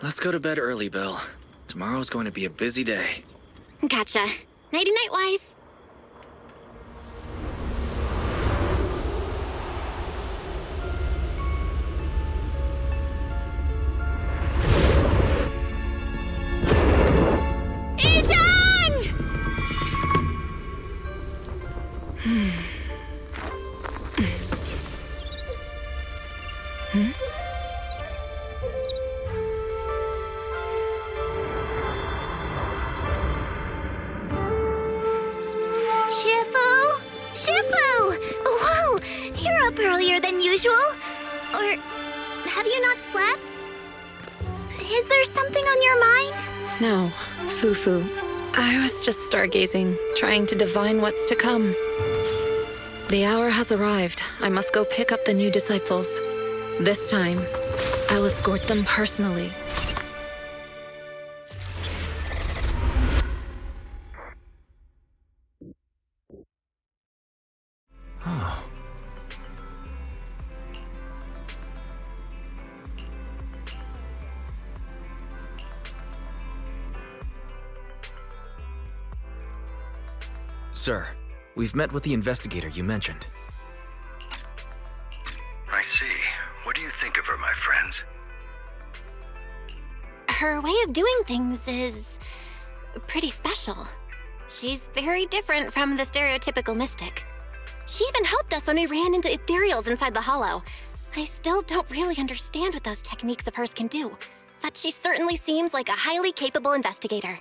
Let's go to bed early, Belle. Tomorrow's going to be a busy day. Gotcha. Nighty-night, Wise. Earlier than usual? Or have you not slept? Is there something on your mind? No, Foo-Foo. I was just stargazing, trying to divine what's to come. The hour has arrived. I must go pick up the new disciples. This time, I'll escort them personally. Oh. Sir, we've met with the investigator you mentioned. I see. What do you think of her, my friends? Her way of doing things is pretty special. She's very different from the stereotypical mystic. She even helped us when we ran into Ethereals inside the Hollow. I still don't really understand what those techniques of hers can do, but she certainly seems like a highly capable investigator.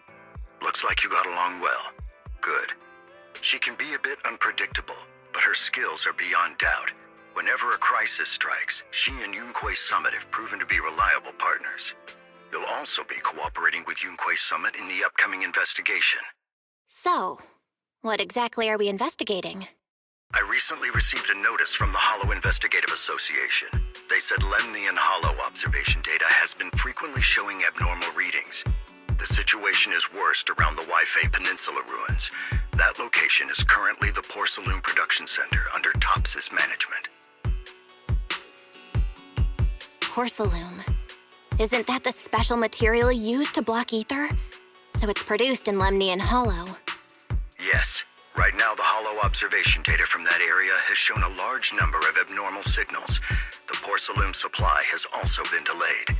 Looks like you got along well. Good. She can be a bit unpredictable, but her skills are beyond doubt. Whenever a crisis strikes, she and Yunquei Summit have proven to be reliable partners. You'll also be cooperating with Yunquei Summit in the upcoming investigation. So, what exactly are we investigating? I recently received a notice from the Hollow Investigative Association. They said Lemnian Hollow observation data has been frequently showing abnormal readings. The situation is worst around the Waifei Peninsula ruins. That location is currently the Porcelain Production Center under Topsys management. Porcelain. Isn't that the special material used to block ether? So it's produced in Lemnian Hollow. Yes. Right now, the Hollow observation data from that area has shown a large number of abnormal signals. The porcelain supply has also been delayed.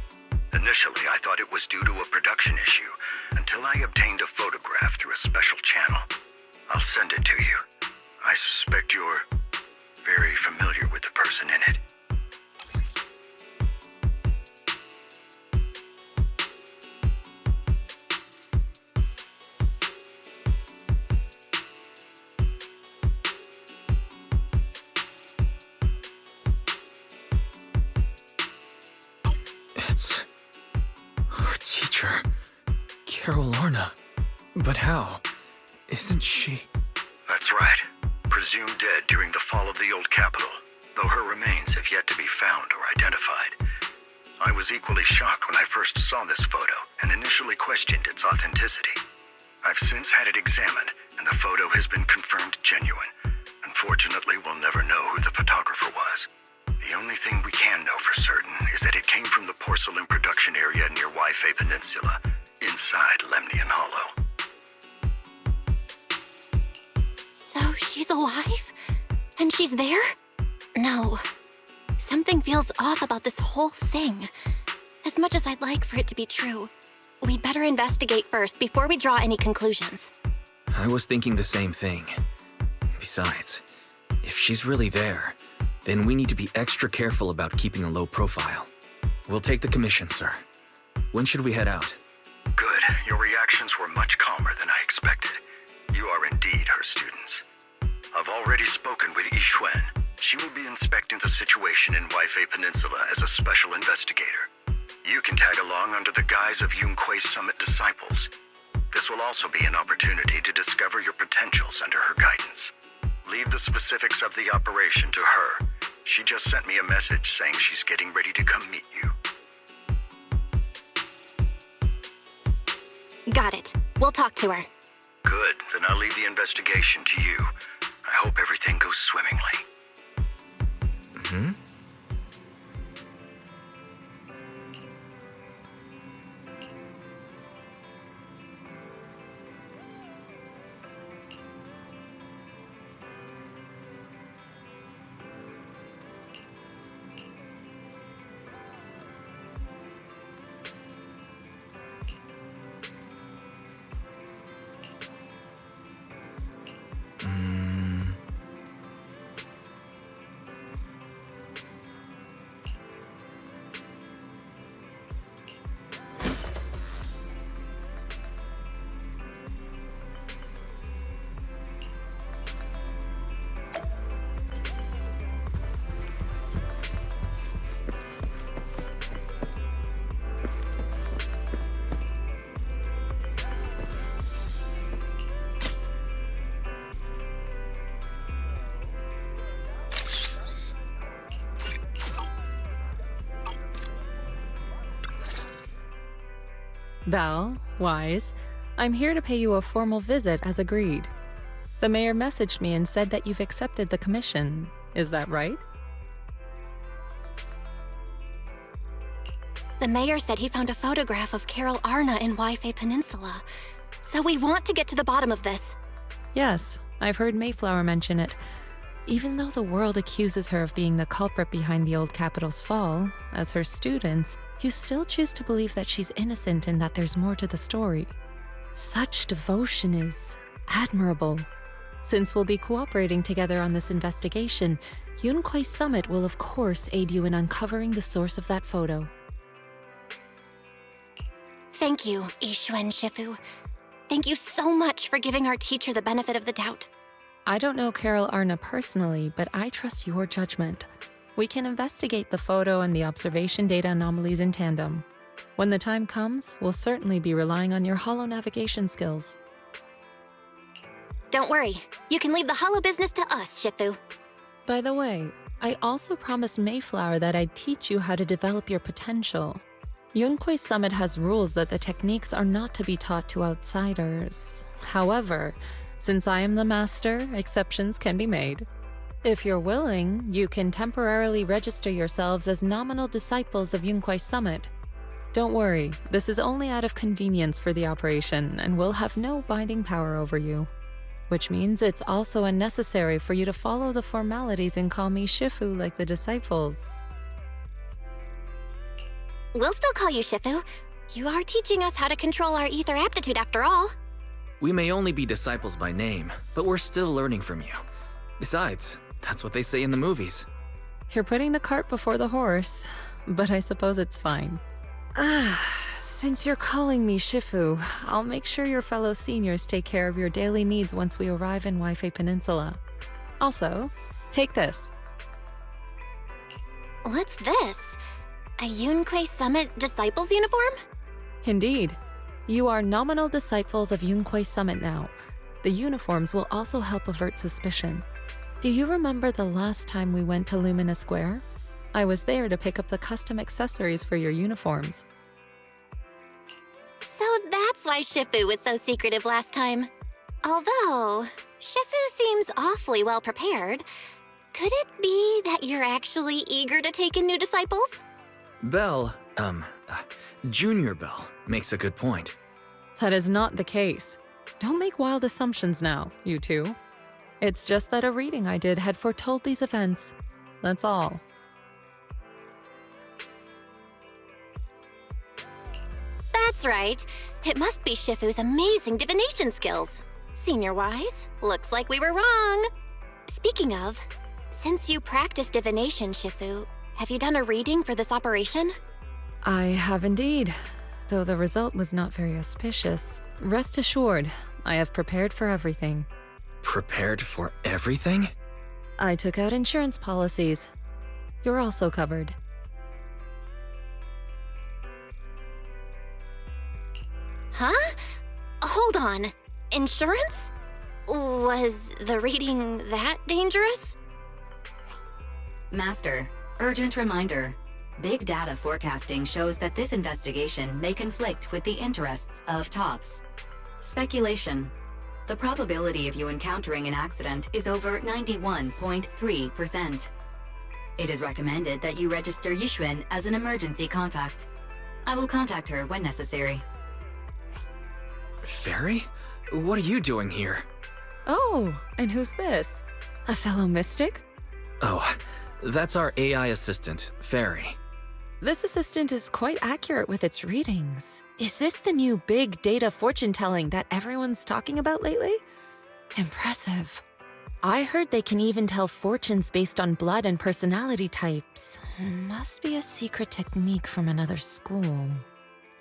Initially, I thought it was due to a production issue, until I obtained a photograph through a special channel. I'll send it to you. I suspect you're very familiar with the person in it. It's our teacher, Carol Lorna. But how? Isn't she? That's right. Presumed dead during the fall of the old capital, though her remains have yet to be found or identified. I was equally shocked when I first saw this photo and initially questioned its authenticity. I've since had it examined, and the photo has been confirmed genuine. Unfortunately, we'll never know who the photographer was. The only thing we can know for certain is that it came from the porcelain production area near Waifei Peninsula, inside Lemnian Hollow. So she's alive? And she's there? No. Something feels off about this whole thing. As much as I'd like for it to be true, we'd better investigate first before we draw any conclusions. I was thinking the same thing. Besides, if she's really there, then we need to be extra careful about keeping a low profile. We'll take the commission, sir. When should we head out? Good. Your reactions were much calmer than I expected. You are indeed her students. I've already spoken with Yixuan. She will be inspecting the situation in Waifei Peninsula as a special investigator. You can tag along under the guise of Yunquei Summit disciples. This will also be an opportunity to discover your potentials under her guidance. Leave the specifics of the operation to her. She just sent me a message saying she's getting ready to come meet you. Got it. We'll talk to her. Good, then I'll leave the investigation to you. I hope everything goes swimmingly. Hmm? Belle, Wise, I'm here to pay you a formal visit as agreed. The mayor messaged me and said that you've accepted the commission. Is that right? The mayor said he found a photograph of Carol Arna in Wi-Fi Peninsula. So we want to get to the bottom of this. Yes, I've heard Mayflower mention it. Even though the world accuses her of being the culprit behind the old capital's fall, as her students, you still choose to believe that she's innocent and that there's more to the story. Such devotion is admirable. Since we'll be cooperating together on this investigation, Yunquai Summit will of course aid you in uncovering the source of that photo. Thank you, Yixuan Shifu. Thank you so much for giving our teacher the benefit of the doubt. I don't know Carol Arna personally, but I trust your judgment. We can investigate the photo and the observation data anomalies in tandem. When the time comes, we'll certainly be relying on your holo navigation skills. Don't worry, you can leave the holo business to us, Shifu. By the way, I also promised Mayflower that I'd teach you how to develop your potential. Yunquai Summit has rules that the techniques are not to be taught to outsiders. However, since I am the master, exceptions can be made. If you're willing, you can temporarily register yourselves as nominal disciples of Yunquai Summit. Don't worry, this is only out of convenience for the operation and will have no binding power over you. Which means it's also unnecessary for you to follow the formalities and call me Shifu like the disciples. We'll still call you Shifu. You are teaching us how to control our ether aptitude after all. We may only be disciples by name, but we're still learning from you. Besides, that's what they say in the movies. You're putting the cart before the horse, but I suppose it's fine. Since you're calling me Shifu, I'll make sure your fellow seniors take care of your daily needs once we arrive in Wi-Fi Peninsula. Also, take this. What's this? A Yunquai Summit Disciples uniform? Indeed. You are nominal disciples of Yunquai Summit now. The uniforms will also help avert suspicion. Do you remember the last time we went to Lumina Square? I was there to pick up the custom accessories for your uniforms. So that's why Shifu was so secretive last time. Although, Shifu seems awfully well prepared. Could it be that you're actually eager to take in new disciples? Belle, Junior Belle, makes a good point. That is not the case. Don't make wild assumptions now, you two. It's just that a reading I did had foretold these events. That's all. That's right. It must be Shifu's amazing divination skills. Senior-wise, looks like we were wrong. Speaking of, since you practice divination, Shifu, have you done a reading for this operation? I have indeed, though the result was not very auspicious. Rest assured, I have prepared for everything. Prepared for everything? I took out insurance policies. You're also covered. Huh? Hold on. Insurance? Was the reading that dangerous? Master, urgent reminder. Big data forecasting shows that this investigation may conflict with the interests of TOPS. Speculation. The probability of you encountering an accident is over 91.3%. It is recommended that you register Yixuan as an emergency contact. I will contact her when necessary. Fairy? What are you doing here? Oh, and who's this? A fellow mystic? Oh, that's our AI assistant, Fairy. This assistant is quite accurate with its readings. Is this the new big data fortune telling that everyone's talking about lately? Impressive. I heard they can even tell fortunes based on blood and personality types. Must be a secret technique from another school.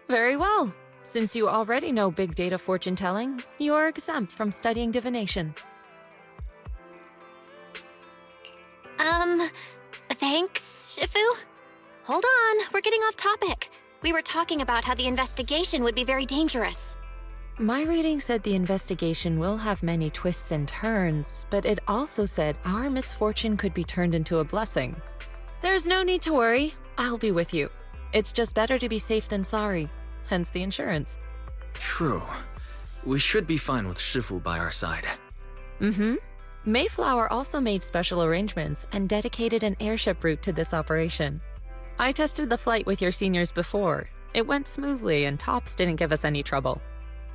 Very well. Since you already know big data fortune telling, you are exempt from studying divination. Thanks, Shifu? Hold on, we're getting off topic. We were talking about how the investigation would be very dangerous. My reading said the investigation will have many twists and turns, but it also said our misfortune could be turned into a blessing. There's no need to worry. I'll be with you. It's just better to be safe than sorry, hence the insurance. True. We should be fine with Shifu by our side. Mm-hmm. Mayflower also made special arrangements and dedicated an airship route to this operation. I tested the flight with your seniors before. It went smoothly and TOPS didn't give us any trouble.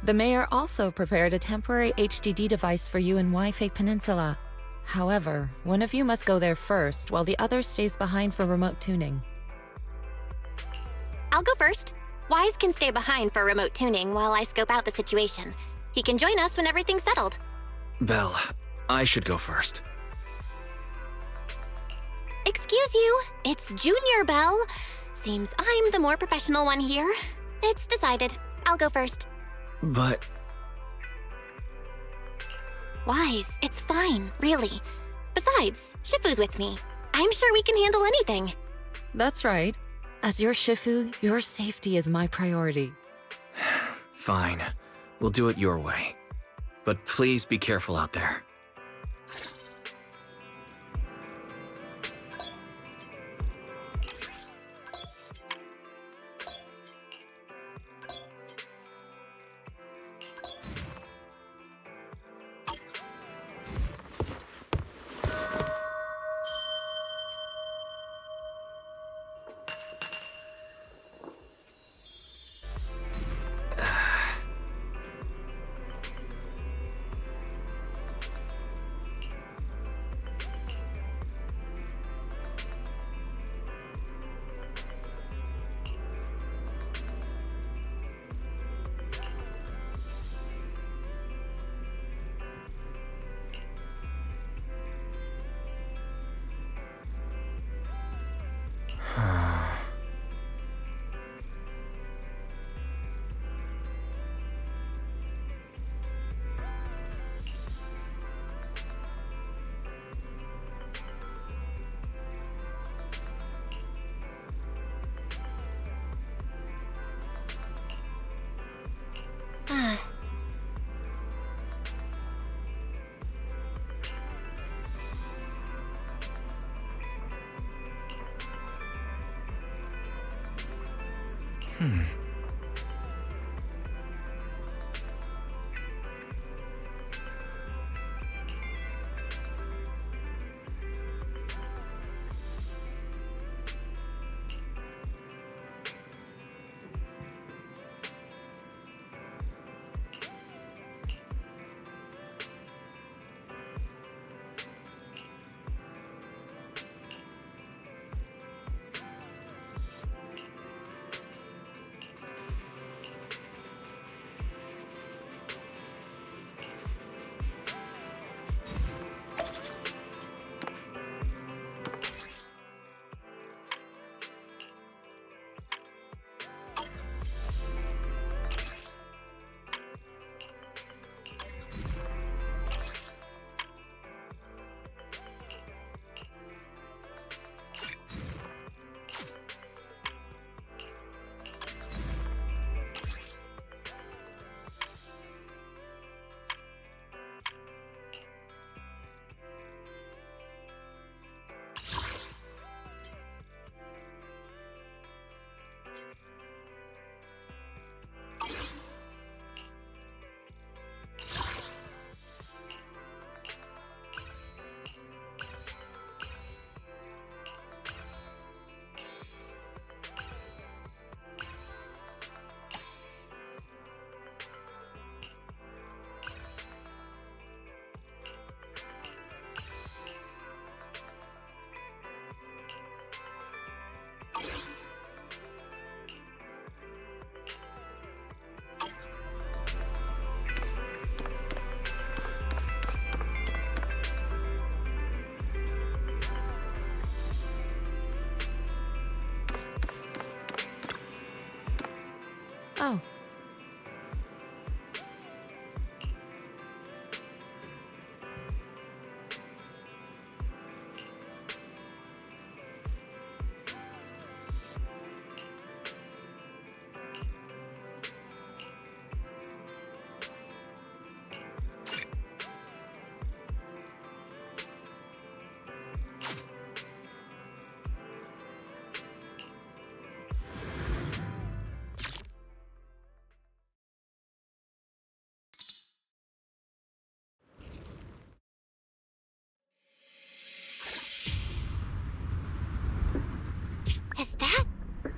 The mayor also prepared a temporary HDD device for you in Wi-Fi Peninsula. However, one of you must go there first while the other stays behind for remote tuning. I'll go first. Wise can stay behind for remote tuning while I scope out the situation. He can join us when everything's settled. Belle, I should go first. Excuse you, it's Junior Belle. Seems I'm the more professional one here. It's decided. I'll go first. But... Wise, it's fine, really. Besides, Shifu's with me. I'm sure we can handle anything. That's right. As your Shifu, your safety is my priority. Fine. We'll do it your way. But please be careful out there.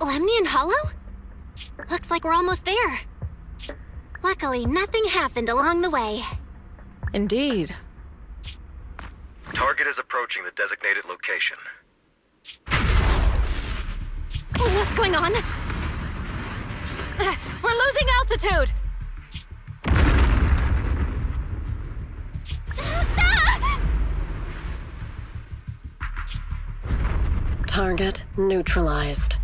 Lemnian Hollow? Looks like we're almost there. Luckily, nothing happened along the way. Indeed. Target is approaching the designated location. What's going on? We're losing altitude! Target neutralized.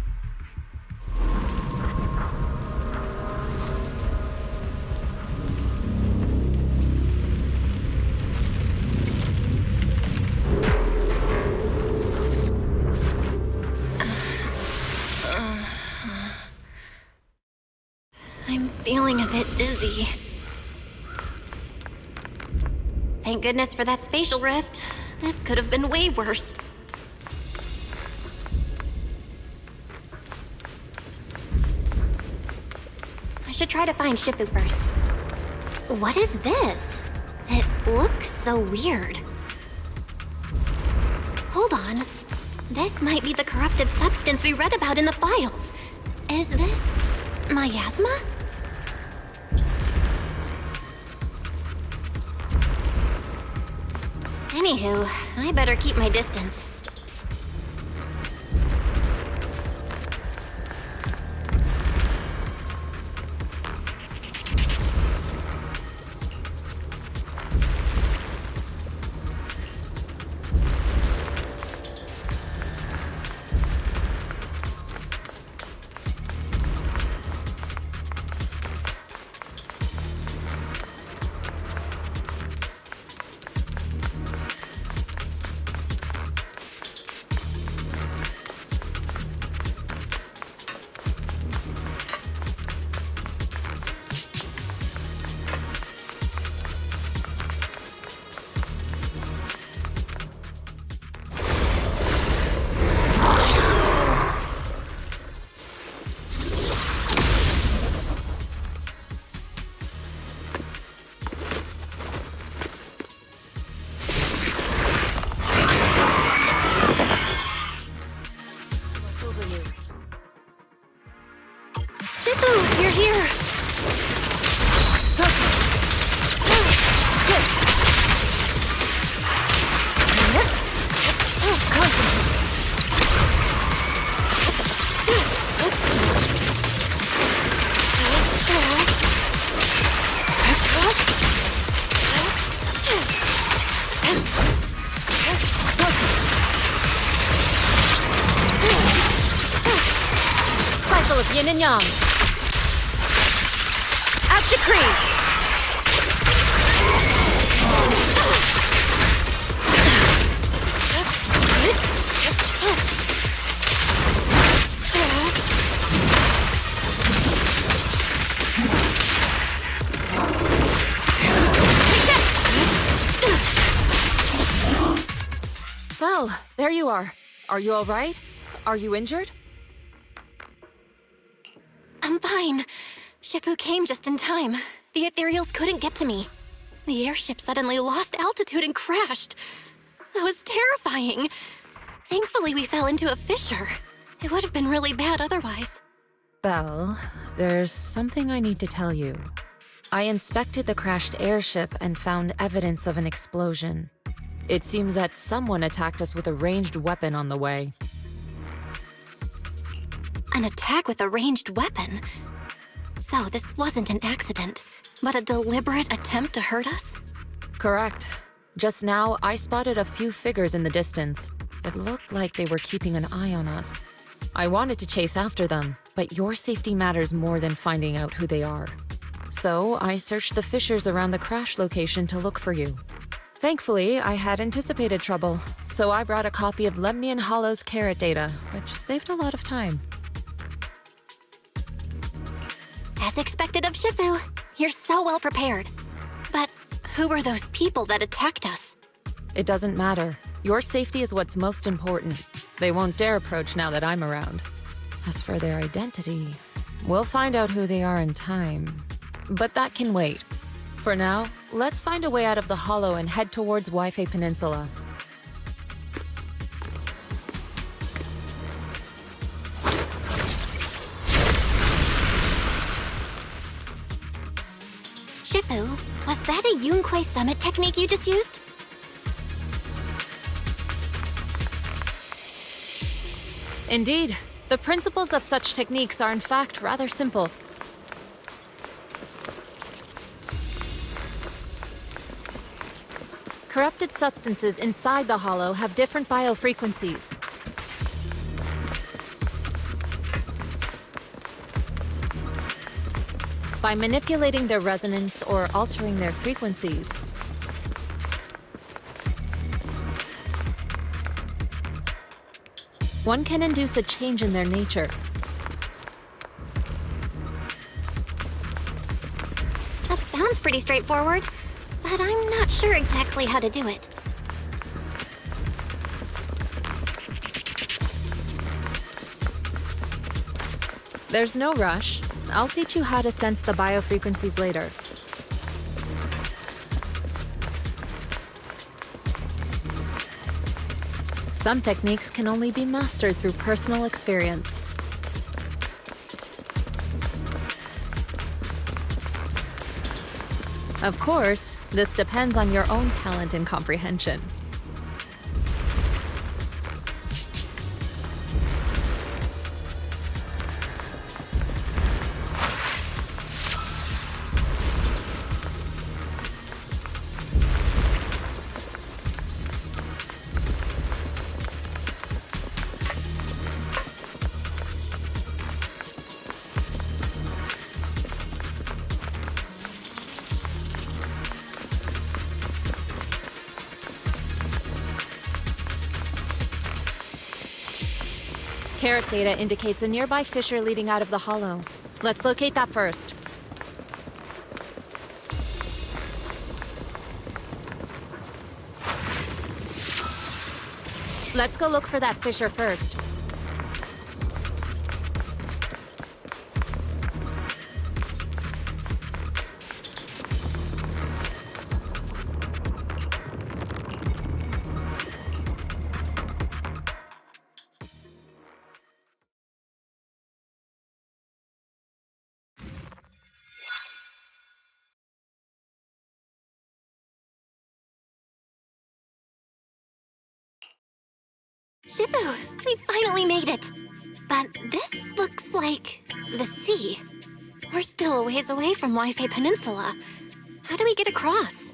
I'm feeling a bit dizzy. Thank goodness for that spatial rift. This could have been way worse. I should try to find Shifu first. What is this? It looks so weird. Hold on. This might be the corruptive substance we read about in the files. Is this miasma? Anywho, I better keep my distance. Shifu, you're here! Cycle of yin and yang. At decree. Well, there you are. Are you all right? Are you injured? I'm fine. Shifu came just in time. The Ethereals couldn't get to me. The airship suddenly lost altitude and crashed. That was terrifying. Thankfully, we fell into a fissure. It would have been really bad otherwise. Belle, there's something I need to tell you. I inspected the crashed airship and found evidence of an explosion. It seems that someone attacked us with a ranged weapon on the way. An attack with a ranged weapon? So this wasn't an accident, but a deliberate attempt to hurt us? Correct. Just now, I spotted a few figures in the distance. It looked like they were keeping an eye on us. I wanted to chase after them, but your safety matters more than finding out who they are. So I searched the fissures around the crash location to look for you. Thankfully, I had anticipated trouble, so I brought a copy of Lemnian Hollow's carrot data, which saved a lot of time. As expected of Shifu, you're so well prepared. But who were those people that attacked us? It doesn't matter. Your safety is what's most important. They won't dare approach now that I'm around. As for their identity, we'll find out who they are in time. But that can wait. For now, let's find a way out of the hollow and head towards Wi-Fi Peninsula. Yunquei Summit technique you just used? Indeed. The principles of such techniques are in fact rather simple. Corrupted substances inside the hollow have different biofrequencies. By manipulating their resonance or altering their frequencies, one can induce a change in their nature. That sounds pretty straightforward, but I'm not sure exactly how to do it. There's no rush. I'll teach you how to sense the biofrequencies later. Some techniques can only be mastered through personal experience. Of course, this depends on your own talent and comprehension. Carrot data indicates a nearby fissure leading out of the hollow. Let's locate that first. Let's go look for that fissure first. Shifu, we finally made it! But this looks like the sea. We're still a ways away from Wi-Fi Peninsula. How do we get across?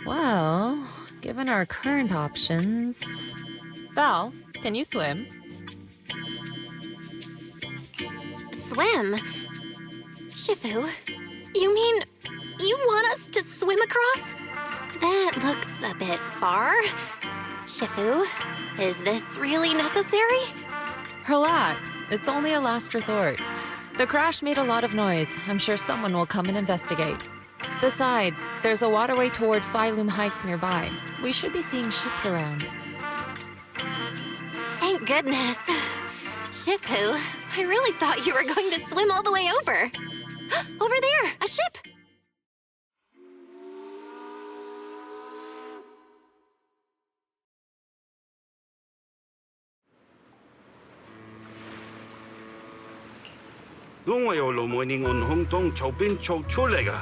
Well, given our current options... Belle, can you swim? Swim? Shifu, you mean you want us to swim across? That looks a bit far. Shifu, is this really necessary? Relax, it's only a last resort. The crash made a lot of noise. I'm sure someone will come and investigate. Besides, there's a waterway toward Phylum Heights nearby. We should be seeing ships around. Thank goodness. Shifu, I really thought you were going to swim all the way over. Over there, a ship!我由路梅尼岸空洞右邊做出嚟噶，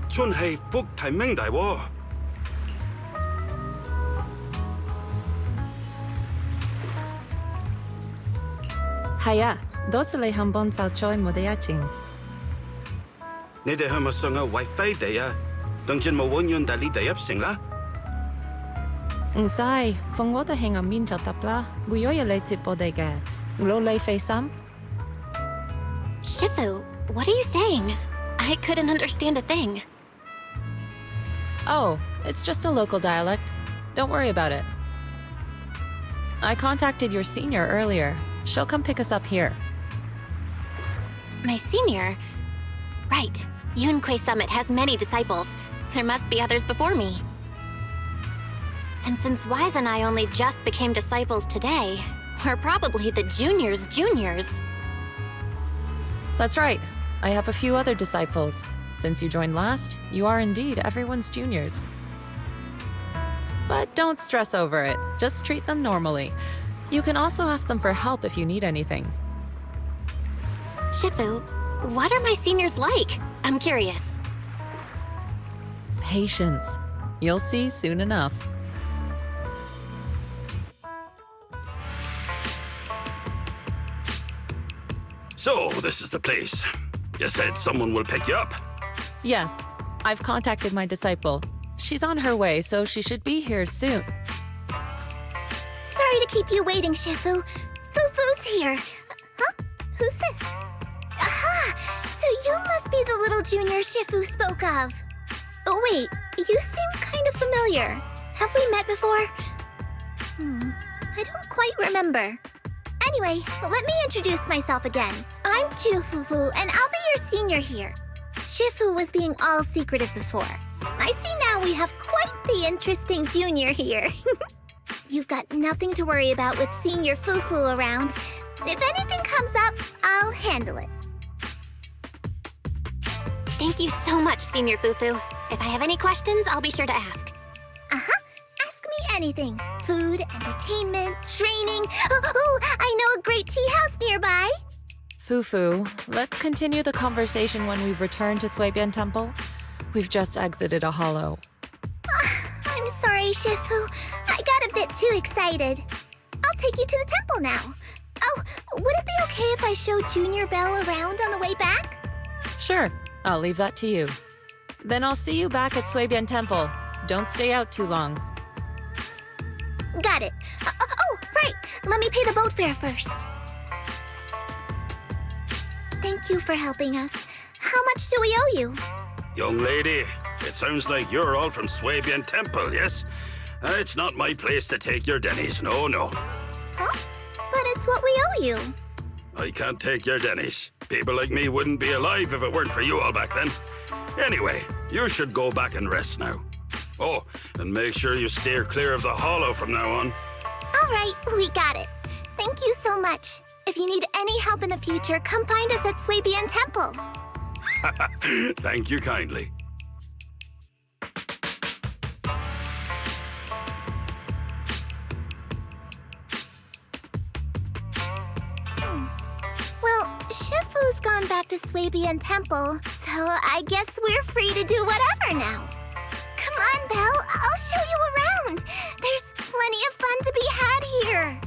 真係福提名大喎。係啊，多謝你肯幫手再冇得一陣。你哋係咪上嘅WiFi地啊？等陣冇揾完，但你哋入城啦。唔使，放我哋喺入面就得啦，會有人嚟接我哋嘅，努力費心。Shifu, what are you saying? I couldn't understand a thing. Oh, it's just a local dialect. Don't worry about it. I contacted your senior earlier. She'll come pick us up here. My senior? Right. Yunquei Summit has many disciples. There must be others before me. And since Wise and I only just became disciples today, we're probably the juniors' juniors. That's right. I have a few other disciples. Since you joined last, you are indeed everyone's juniors. But don't stress over it. Just treat them normally. You can also ask them for help if you need anything. Shifu, what are my seniors like? I'm curious. patience. You'll see soon enough. So, this is the place. You said someone will pick you up. Yes, I've contacted my disciple. She's on her way, so she should be here soon. Sorry to keep you waiting, Shifu. Fufu's here. Huh? Who's this? Aha! So you must be the little junior Shifu spoke of. Oh, wait. You seem kind of familiar. Have we met before? I don't quite remember. Anyway, let me introduce myself again. I'm Fufu, and I'll be your senior here. Shifu was being all secretive before. I see now we have quite the interesting junior here. You've got nothing to worry about with senior Fufu around. If anything comes up, I'll handle it. Thank you so much, Senior Fufu. If I have any questions, I'll be sure to ask. Uh-huh. Ask me anything. Food, entertainment, training. Oh, I know a great tea house nearby. Fufu, let's continue the conversation when we've returned to Suibian Temple. We've just exited a hollow. I'm sorry, Shifu. I got a bit too excited. I'll take you to the temple now. Oh, would it be okay if I showed Junior Belle around on the way back? Sure, I'll leave that to you. Then I'll see you back at Suibian Temple. Don't stay out too long. Got it. Oh, right. Let me pay the boat fare first. Thank you for helping us. How much do we owe you? Young lady, it sounds like you're all from Suibian Temple, yes? It's not my place to take your dennies, no. Huh? But it's what we owe you. I can't take your dennies. People like me wouldn't be alive if it weren't for you all back then. Anyway, you should go back and rest now. Oh, and make sure you steer clear of the hollow from now on. All right, we got it. Thank you so much. If you need any help in the future, come find us at Suibian Temple. Thank you kindly. Well, Shifu's gone back to Suibian Temple, so I guess we're free to do whatever now. Come on, Belle, I'll show you around. There's plenty of fun to be had here.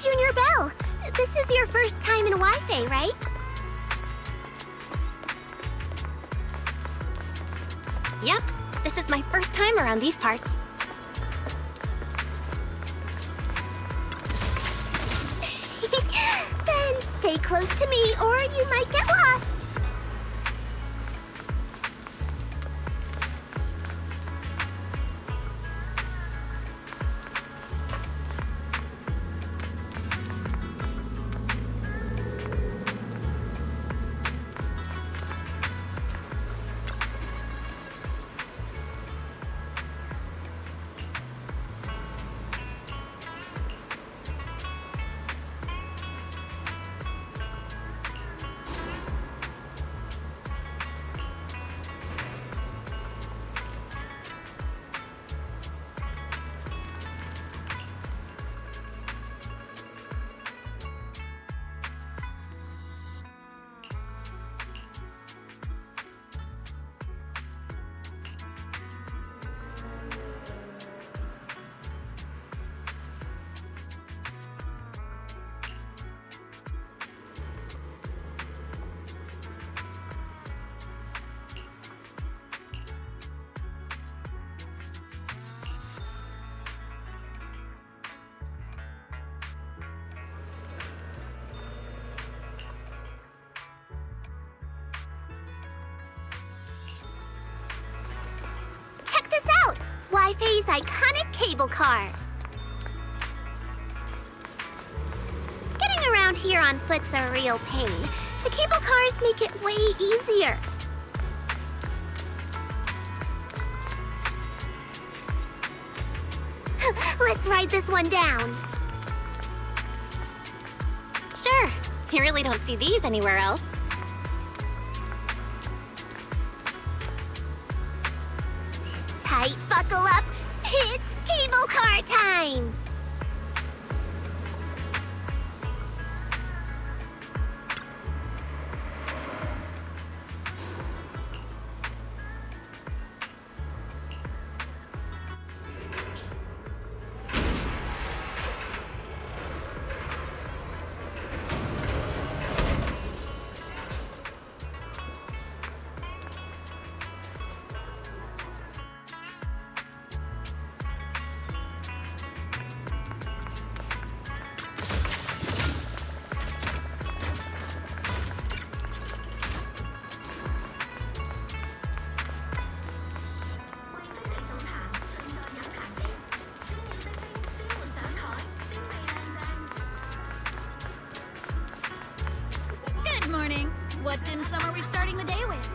Junior Belle, this is your first time in Wi-Fi, right? Yep, this is my first time around these parts. Then stay close to me or you might get lost. Sci-Fi's iconic cable car. Getting around here on foot's a real pain. The cable cars make it way easier. Let's ride this one down. Sure. You really don't see these anywhere else. Sit tight, buckle up. It's cable car time. Good morning. What dim sum are we starting the day with?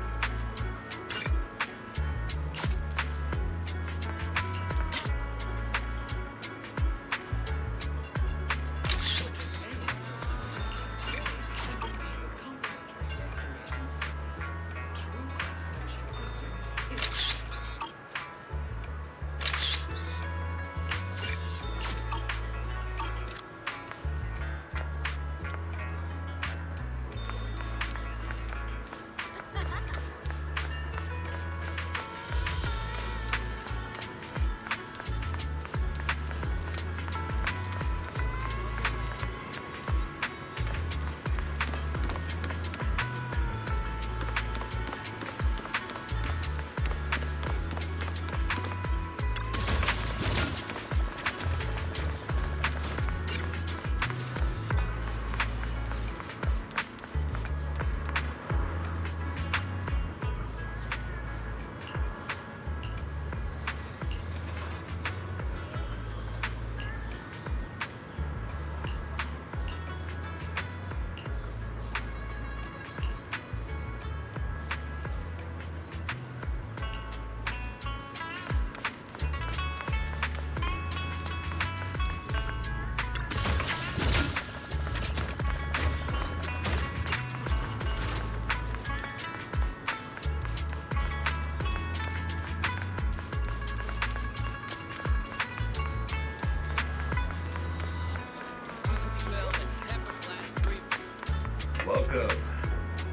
Welcome.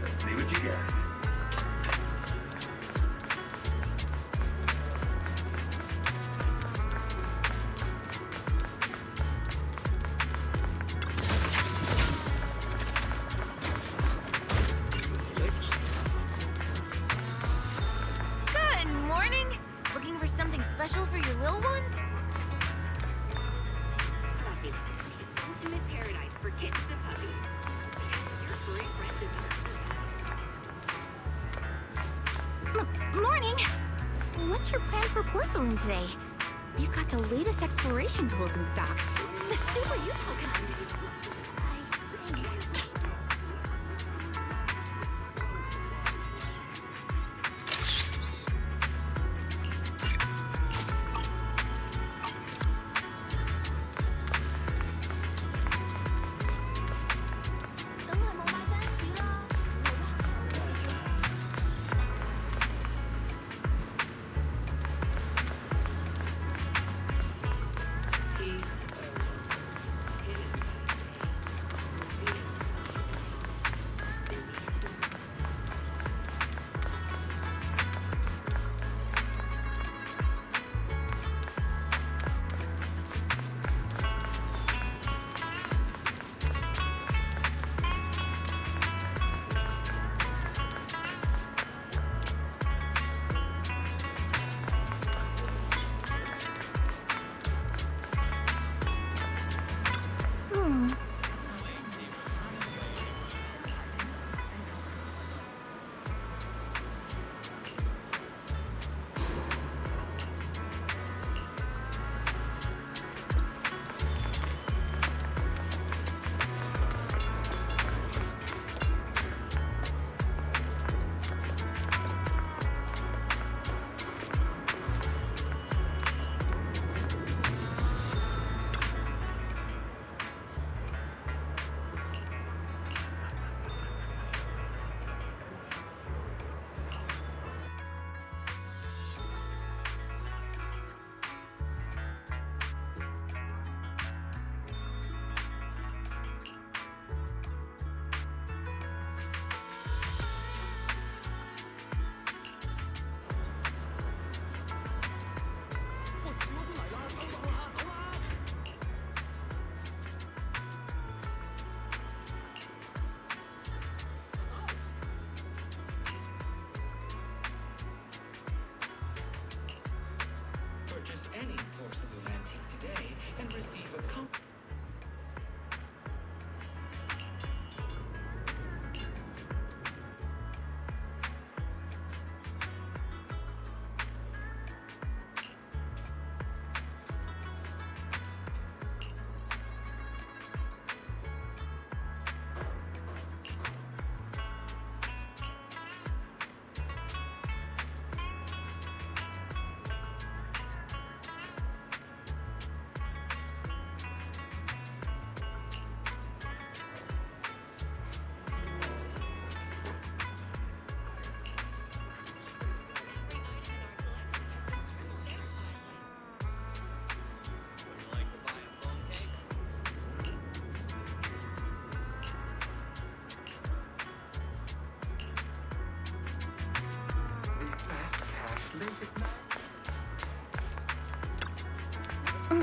Let's see what you got. Good morning. Looking for something special for your little ones? Ultimate paradise for kittens and puppies. Your furry friend is Morning. What's your plan for porcelain today? We've got the latest exploration tools in stock. The super useful kind. I think.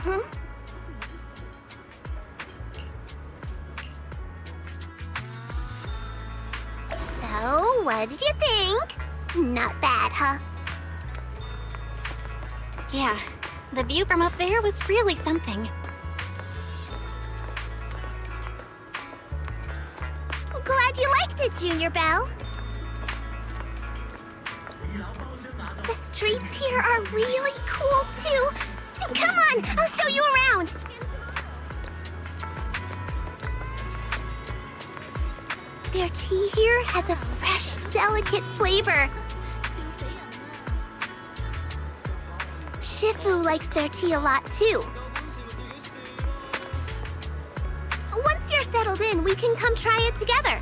So, what did you think? Not bad, huh? Yeah, the view from up there was really something. Glad you liked it, Junior Belle. The streets here are really cool, too. Come on, I'll show you around. Their tea here has a fresh, delicate flavor. Shifu likes their tea a lot, too. Once you're settled in, we can come try it together.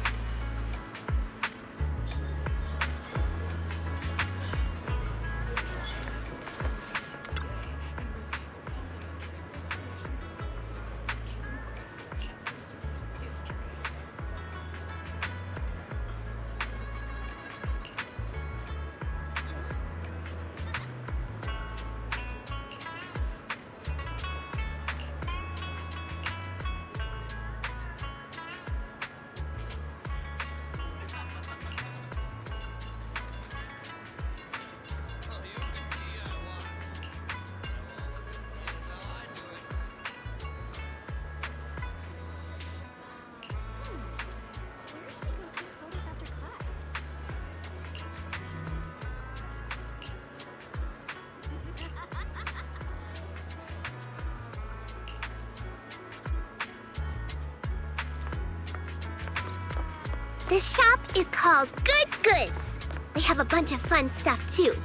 This shop is called Good Goods. They have a bunch of fun stuff, too.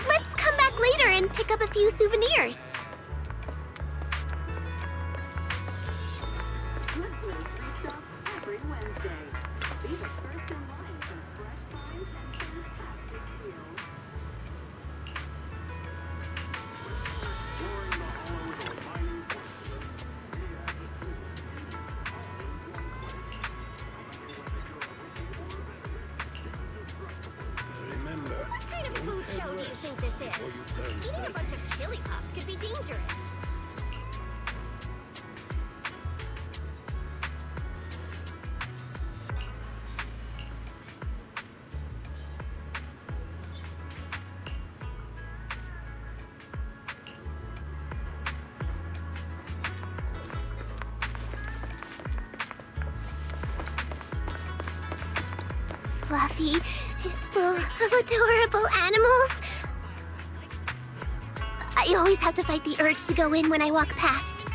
Let's come back later and pick up a few souvenirs. Every Wednesday. Be the first in line for fresh finds and fantastic deals. What kind of food show do you think this is? Eating a bunch of chili puffs could be dangerous. Fluffy is full of adorable animals. I always have to fight the urge to go in when I walk past.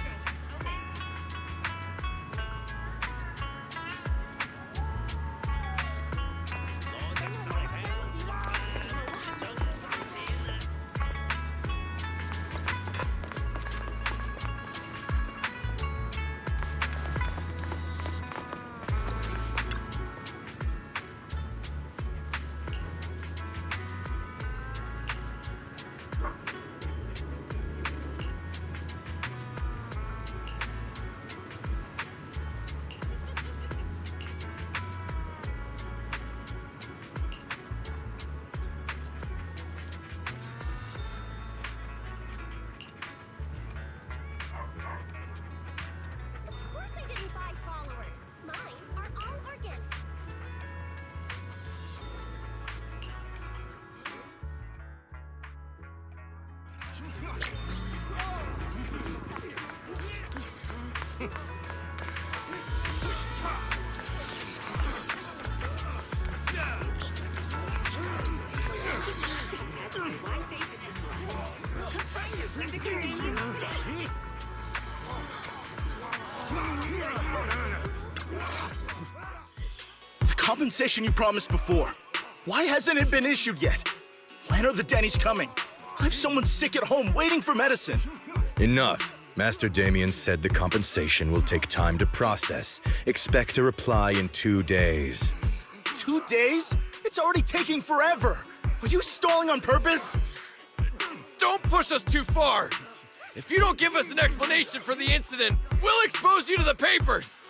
The compensation you promised before. Why hasn't it been issued yet? When are the Denny's coming? I have someone sick at home waiting for medicine. Enough. Master Damien said the compensation will take time to process. Expect a reply in 2 days. 2 days? It's already taking forever. Are you stalling on purpose? Don't push us too far. If you don't give us an explanation for the incident, we'll expose you to the papers.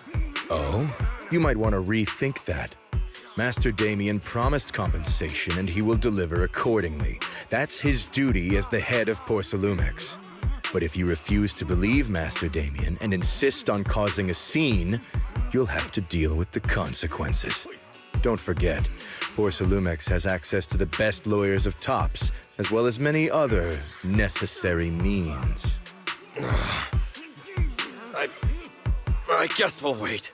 Oh? You might want to rethink that. Master Damien promised compensation and he will deliver accordingly. That's his duty as the head of Porcelumex. But if you refuse to believe Master Damien and insist on causing a scene, you'll have to deal with the consequences. Don't forget, Porcelumex has access to the best lawyers of Tops, as well as many other necessary means. I guess we'll wait.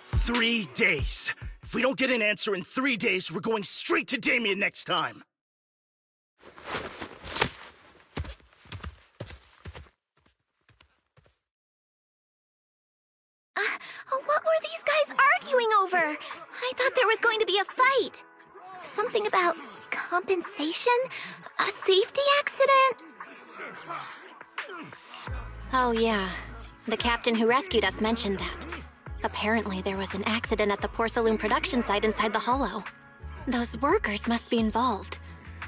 3 days. If we don't get an answer in 3 days, we're going straight to Damien next time. What were these guys arguing over? I thought there was going to be a fight. Something about compensation? A safety accident? Oh, yeah. The captain who rescued us mentioned that. Apparently, there was an accident at the porcelain production site inside the hollow. Those workers must be involved.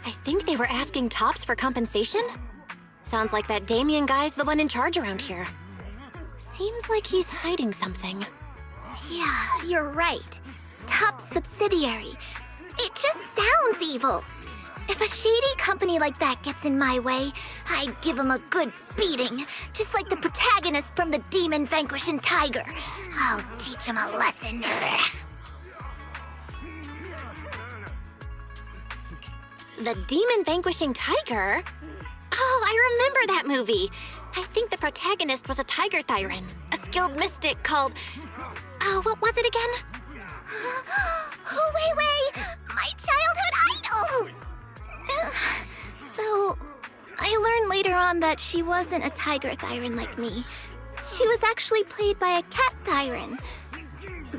I think they were asking Tops for compensation? Sounds like that Damien guy's the one in charge around here. Seems like he's hiding something. Yeah, you're right. Top subsidiary. It just sounds evil. If a shady company like that gets in my way, I give them a good beating, just like the protagonist from the Demon Vanquishing Tiger. I'll teach him a lesson. The Demon Vanquishing Tiger? Oh, I remember that movie. I think the protagonist was a tiger thyran, a skilled mystic called... Oh, what was it again? Oh, wait! My childhood idol! Though, I learned later on that she wasn't a tiger thyran like me. She was actually played by a cat thyran.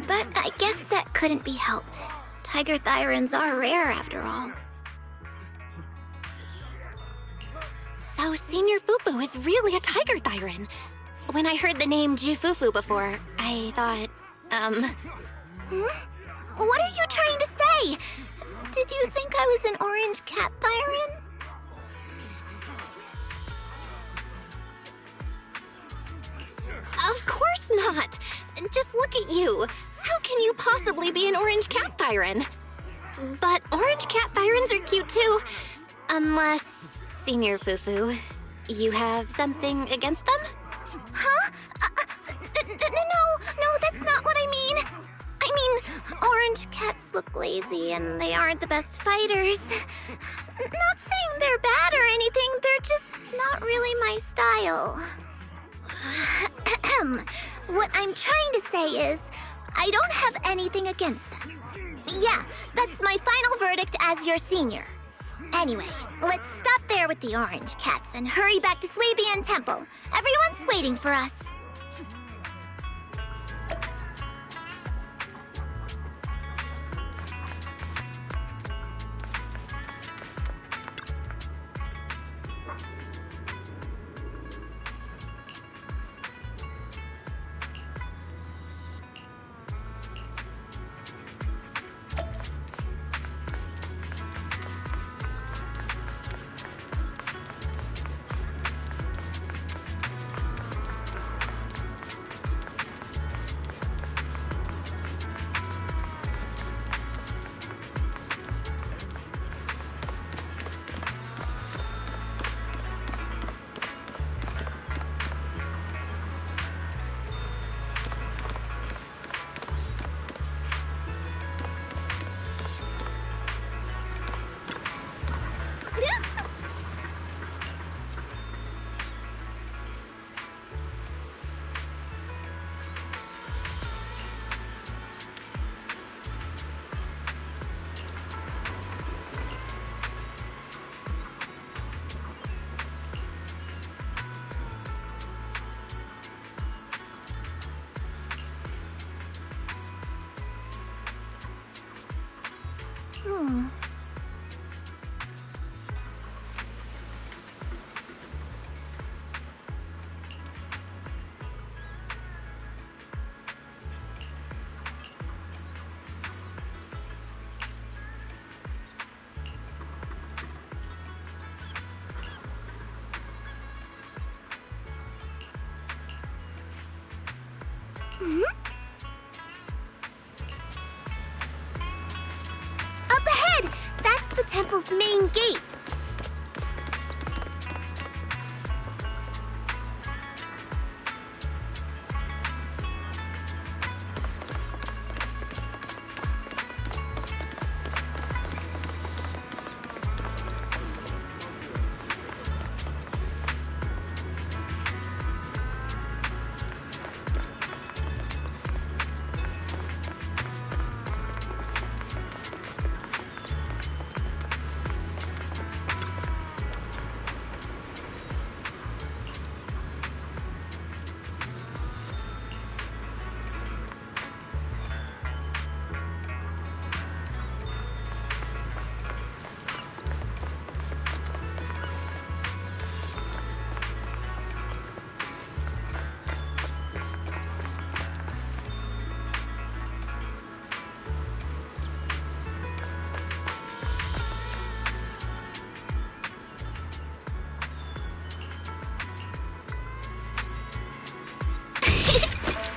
But I guess that couldn't be helped. Tiger thyrans are rare after all. So Senior Fufu is really a tiger thyran. When I heard the name Jufufu before, I thought, What are you trying to say? Did you think I was an orange cat thyran? Of course not! Just look at you. How can you possibly be an orange cat thyran? But orange cat thyrans are cute too. Unless, Senior Fufu, you have something against them? Huh? No, that's not what I mean. I mean, orange cats look lazy and they aren't the best fighters. Not saying they're bad or anything, they're just not really my style. What I'm trying to say is, I don't have anything against them. Yeah, that's my final verdict as your senior. Anyway, let's stop there with the orange cats and hurry back to Swabian Temple. Everyone's waiting for us.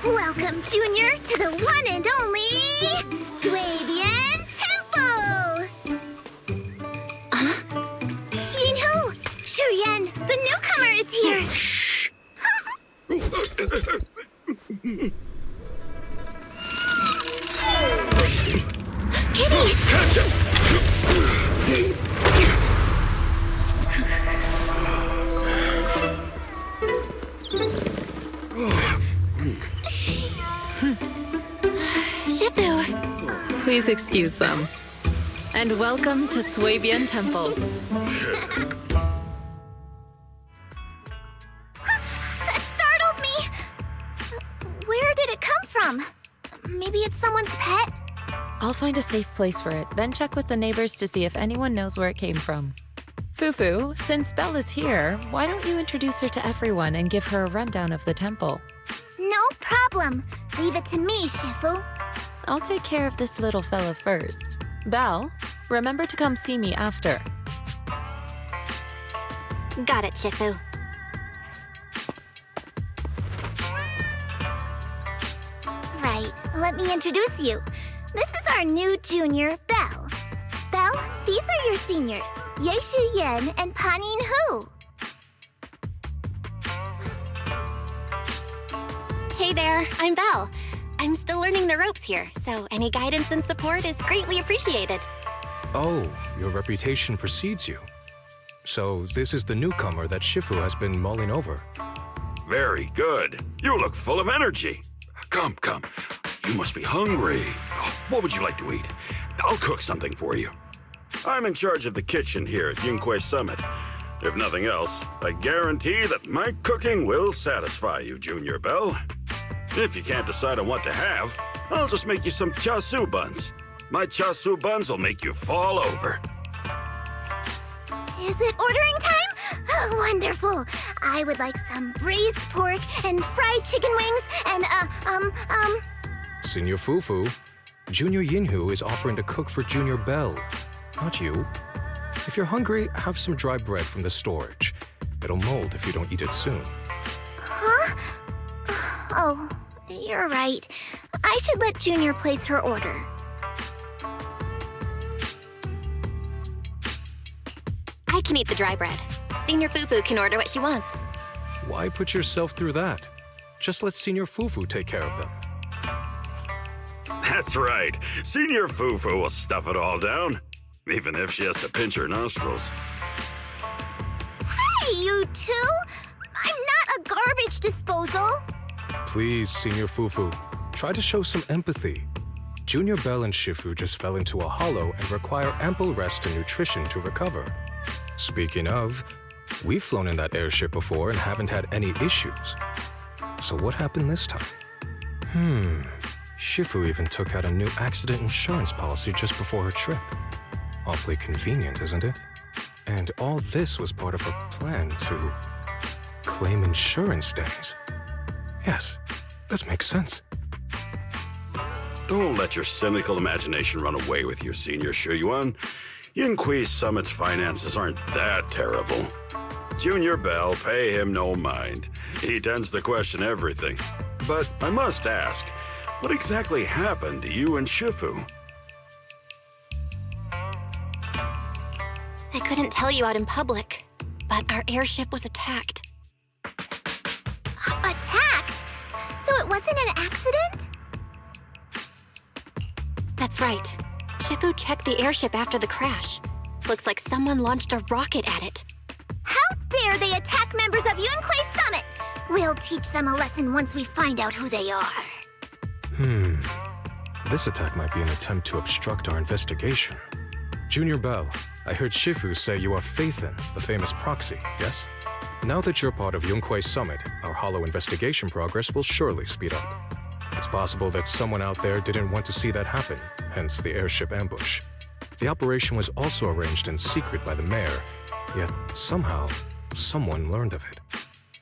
Welcome, Junior, to the one and only Swabian Temple! Yinhu! Shuyan, the newcomer is here! Shh! Kitty! Catch it! Shifu! Please excuse them. And welcome to Swabian Temple. That startled me! Where did it come from? Maybe it's someone's pet? I'll find a safe place for it, then check with the neighbors to see if anyone knows where it came from. Fufu, since Belle is here, why don't you introduce her to everyone and give her a rundown of the temple? No problem. Leave it to me, Shifu. I'll take care of this little fella first. Belle, remember to come see me after. Got it, Shifu. Right, let me introduce you. This is our new junior, Belle. Belle, these are your seniors, Yeishu Yen and Panin Hu. Hey there, I'm Belle. I'm still learning the ropes here, so any guidance and support is greatly appreciated. Oh, your reputation precedes you. So this is the newcomer that Shifu has been mulling over. Very good. You look full of energy. Come, come. You must be hungry. Oh, what would you like to eat? I'll cook something for you. I'm in charge of the kitchen here at Yunquay Summit. If nothing else, I guarantee that my cooking will satisfy you, Junior Belle. If you can't decide on what to have, I'll just make you some chasu buns. My chasu buns will make you fall over. Is it ordering time? Oh, wonderful. I would like some braised pork and fried chicken wings and, Senior Fufu, Junior Yinhu is offering to cook for Junior Belle, not you. If you're hungry, have some dry bread from the storage. It'll mold if you don't eat it soon. Huh? Oh, you're right. I should let Junior place her order. I can eat the dry bread. Senior Fufu can order what she wants. Why put yourself through that? Just let Senior Fufu take care of them. That's right. Senior Fufu will stuff it all down, even if she has to pinch her nostrils. Hey, you two! I'm not a garbage disposal! Please, Senior Fufu, try to show some empathy. Junior Belle and Shifu just fell into a hollow and require ample rest and nutrition to recover. Speaking of, we've flown in that airship before and haven't had any issues. So what happened this time? Shifu even took out a new accident insurance policy just before her trip. Awfully convenient, isn't it? And all this was part of her plan to claim insurance days. Yes, this makes sense. Don't let your cynical imagination run away with you, Senior Shuyuan. Yunquay Summit's finances aren't that terrible. Junior Belle, pay him no mind. He tends to question everything. But I must ask, what exactly happened to you and Shifu? I couldn't tell you out in public, but our airship was attacked. Attacked? So it wasn't an accident? That's right. Shifu checked the airship after the crash. Looks like someone launched a rocket at it. How dare they attack members of Yunquay Summit! We'll teach them a lesson once we find out who they are. This attack might be an attempt to obstruct our investigation. Junior Belle, I heard Shifu say you are Faithin, the famous Proxy, yes? Now that you're part of Yunquay Summit, our hollow investigation progress will surely speed up. It's possible that someone out there didn't want to see that happen, hence the airship ambush. The operation was also arranged in secret by the mayor, yet somehow, someone learned of it.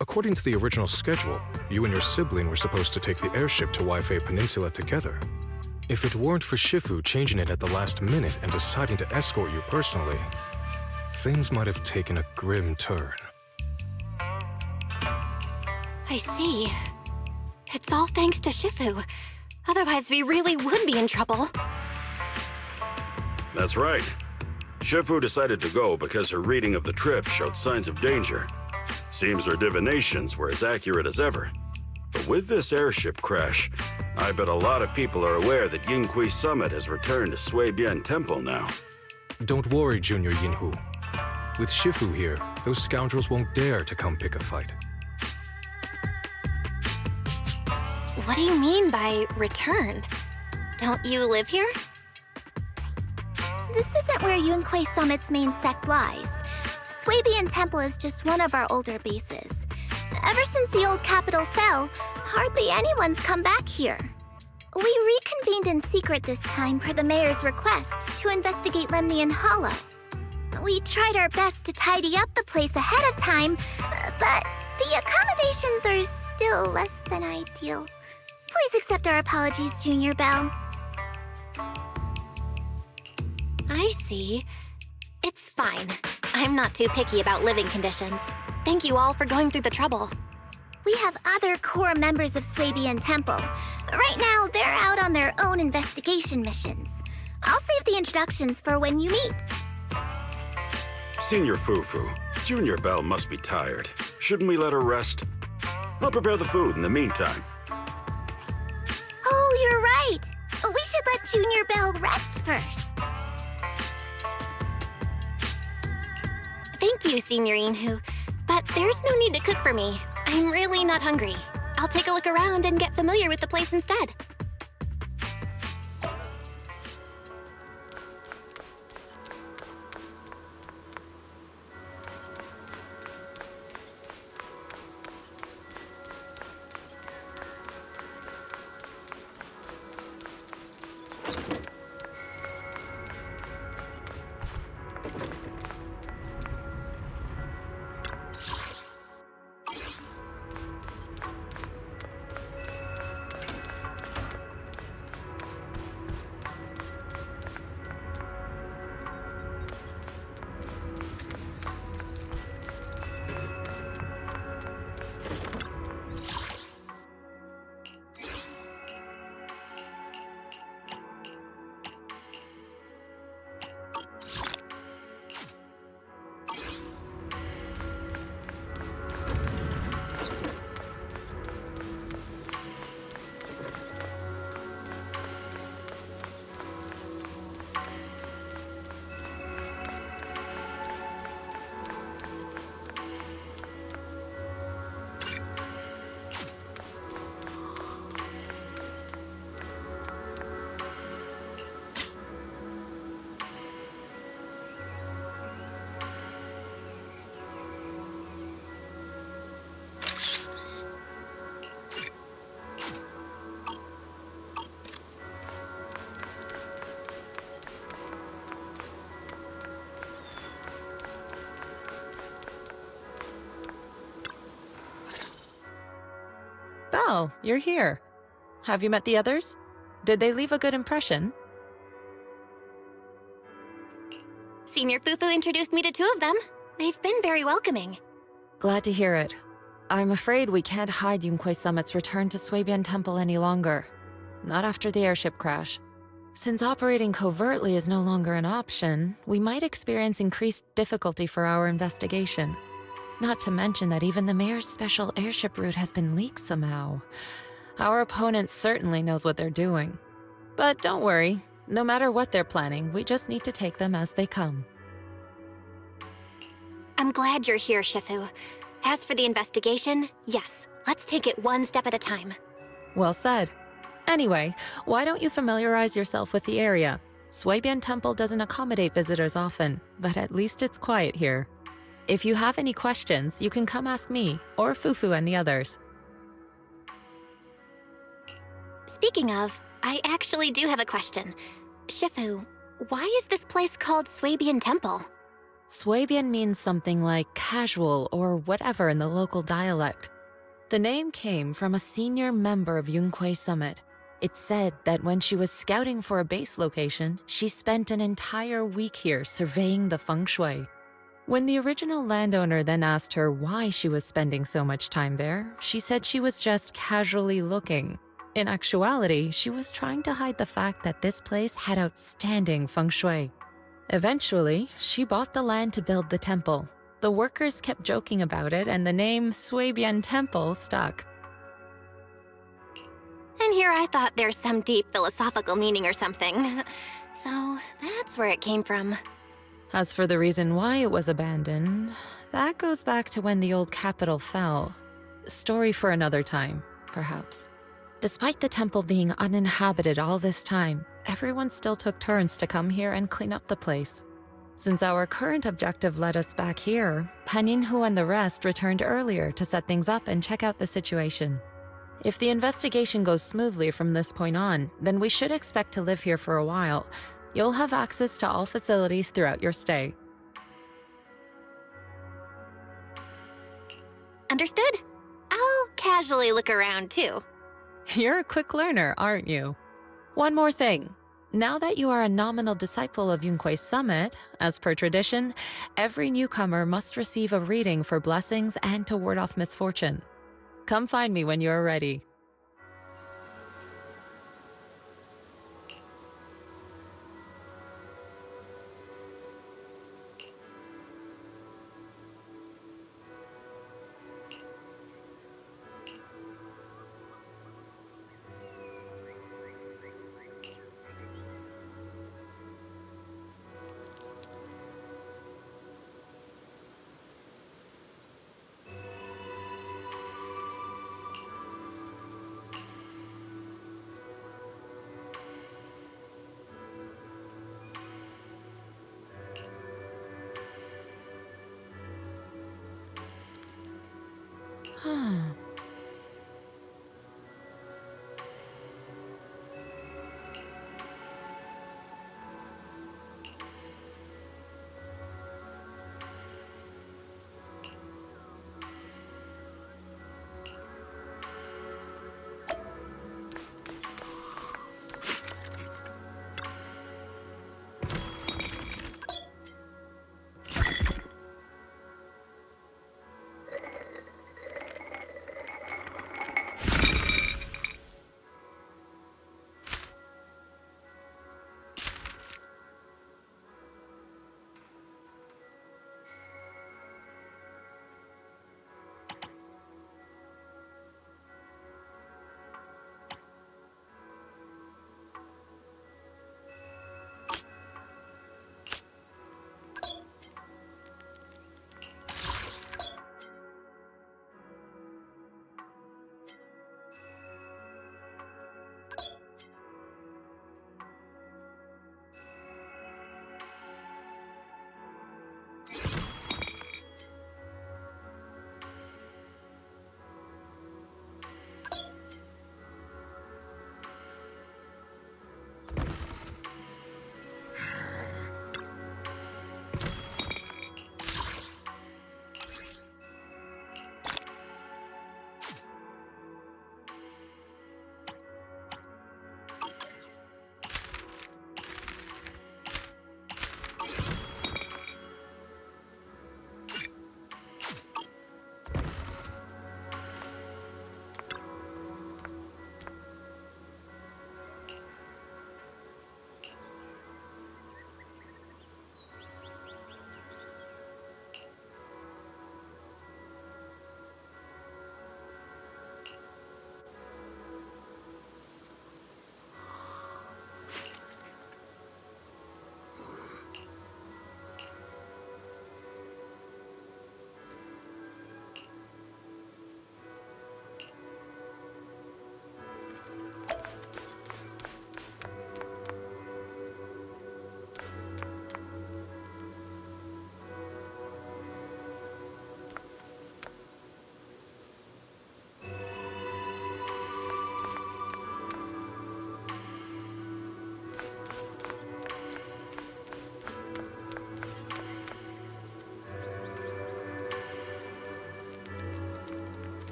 According to the original schedule, you and your sibling were supposed to take the airship to Waifei Peninsula together. If it weren't for Shifu changing it at the last minute and deciding to escort you personally, things might have taken a grim turn. I see. It's all thanks to Shifu. Otherwise, we really would be in trouble. That's right. Shifu decided to go because her reading of the trip showed signs of danger. Seems her divinations were as accurate as ever. But with this airship crash, I bet a lot of people are aware that Yinghui Summit has returned to Suibian Temple now. Don't worry, Junior Yinhu. With Shifu here, those scoundrels won't dare to come pick a fight. What do you mean by return? Don't you live here? This isn't where Yunquay Summit's main sect lies. Suibian Temple is just one of our older bases. Ever since the old capital fell, hardly anyone's come back here. We reconvened in secret this time per the mayor's request to investigate Lemnian Hollow. We tried our best to tidy up the place ahead of time, but the accommodations are still less than ideal. Please accept our apologies, Junior Belle. I see. It's fine. I'm not too picky about living conditions. Thank you all for going through the trouble. We have other core members of Suibian Temple. Right now, they're out on their own investigation missions. I'll save the introductions for when you meet. Senior Fufu, Junior Belle must be tired. Shouldn't we let her rest? I'll prepare the food in the meantime. Oh, you're right. We should let Junior Belle rest first. Thank you, Senior Yinhu. But there's no need to cook for me. I'm really not hungry. I'll take a look around and get familiar with the place instead. Belle, you're here. Have you met the others? Did they leave a good impression? Senior Fufu introduced me to two of them. They've been very welcoming. Glad to hear it. I'm afraid we can't hide Yunquay Summit's return to Suibian Temple any longer. Not after the airship crash. Since operating covertly is no longer an option, we might experience increased difficulty for our investigation. Not to mention that even the mayor's special airship route has been leaked somehow. Our opponent certainly knows what they're doing. But don't worry, no matter what they're planning, we just need to take them as they come. I'm glad you're here, Shifu. As for the investigation, yes, let's take it one step at a time. Well said. Anyway, why don't you familiarize yourself with the area? Suibian Temple doesn't accommodate visitors often, but at least it's quiet here. If you have any questions, you can come ask me, or Fufu and the others. Speaking of, I actually do have a question. Shifu, why is this place called Suibian Temple? Suibian means something like casual or whatever in the local dialect. The name came from a senior member of Yunquay Summit. It's said that when she was scouting for a base location, she spent an entire week here surveying the feng shui. When the original landowner then asked her why she was spending so much time there, she said she was just casually looking. In actuality, she was trying to hide the fact that this place had outstanding feng shui. Eventually, she bought the land to build the temple. The workers kept joking about it, and the name Suibian Temple stuck. And here I thought there's some deep philosophical meaning or something. So that's where it came from. As for the reason why it was abandoned, that goes back to when the old capital fell. Story for another time, perhaps. Despite the temple being uninhabited all this time, everyone still took turns to come here and clean up the place. Since our current objective led us back here, Paninhu and the rest returned earlier to set things up and check out the situation. If the investigation goes smoothly from this point on, then we should expect to live here for a while. You'll have access to all facilities throughout your stay. Understood? I'll casually look around too. You're a quick learner, aren't you? One more thing. Now that you are a nominal disciple of Yunkui's summit, as per tradition, every newcomer must receive a reading for blessings and to ward off misfortune. Come find me when you're ready.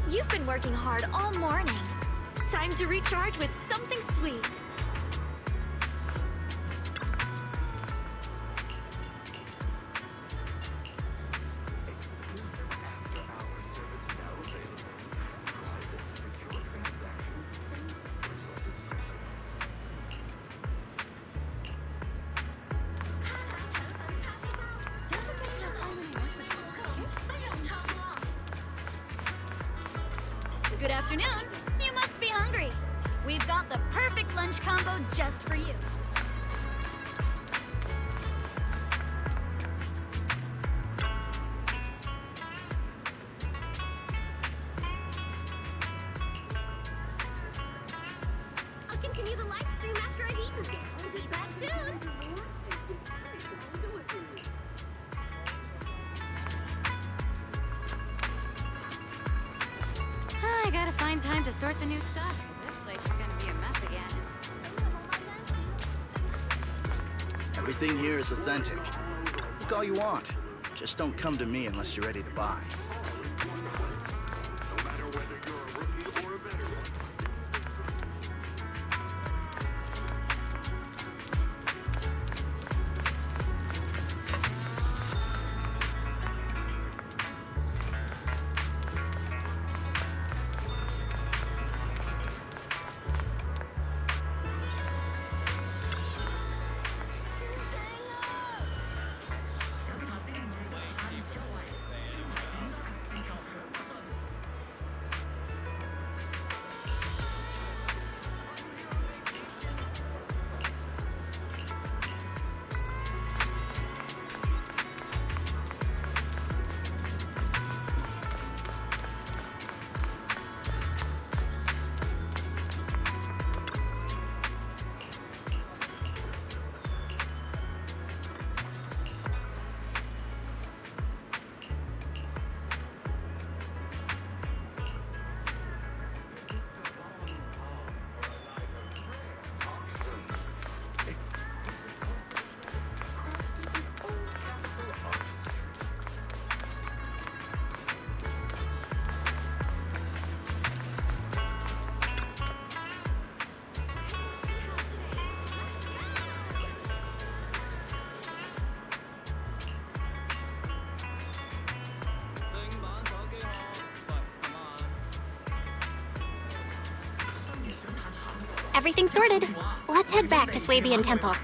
You've been working hard all morning. Time to recharge with something sweet. Good afternoon. You must be hungry. We've got the perfect lunch combo just for you. I'll continue the live stream after I've eaten. We'll be back soon. I gotta find time to sort the new stuff. This place is gonna be a mess again. Everything here is authentic. Look all you want. Just don't come to me unless you're ready to buy. Everything sorted. Let's head back to Swabian Temple.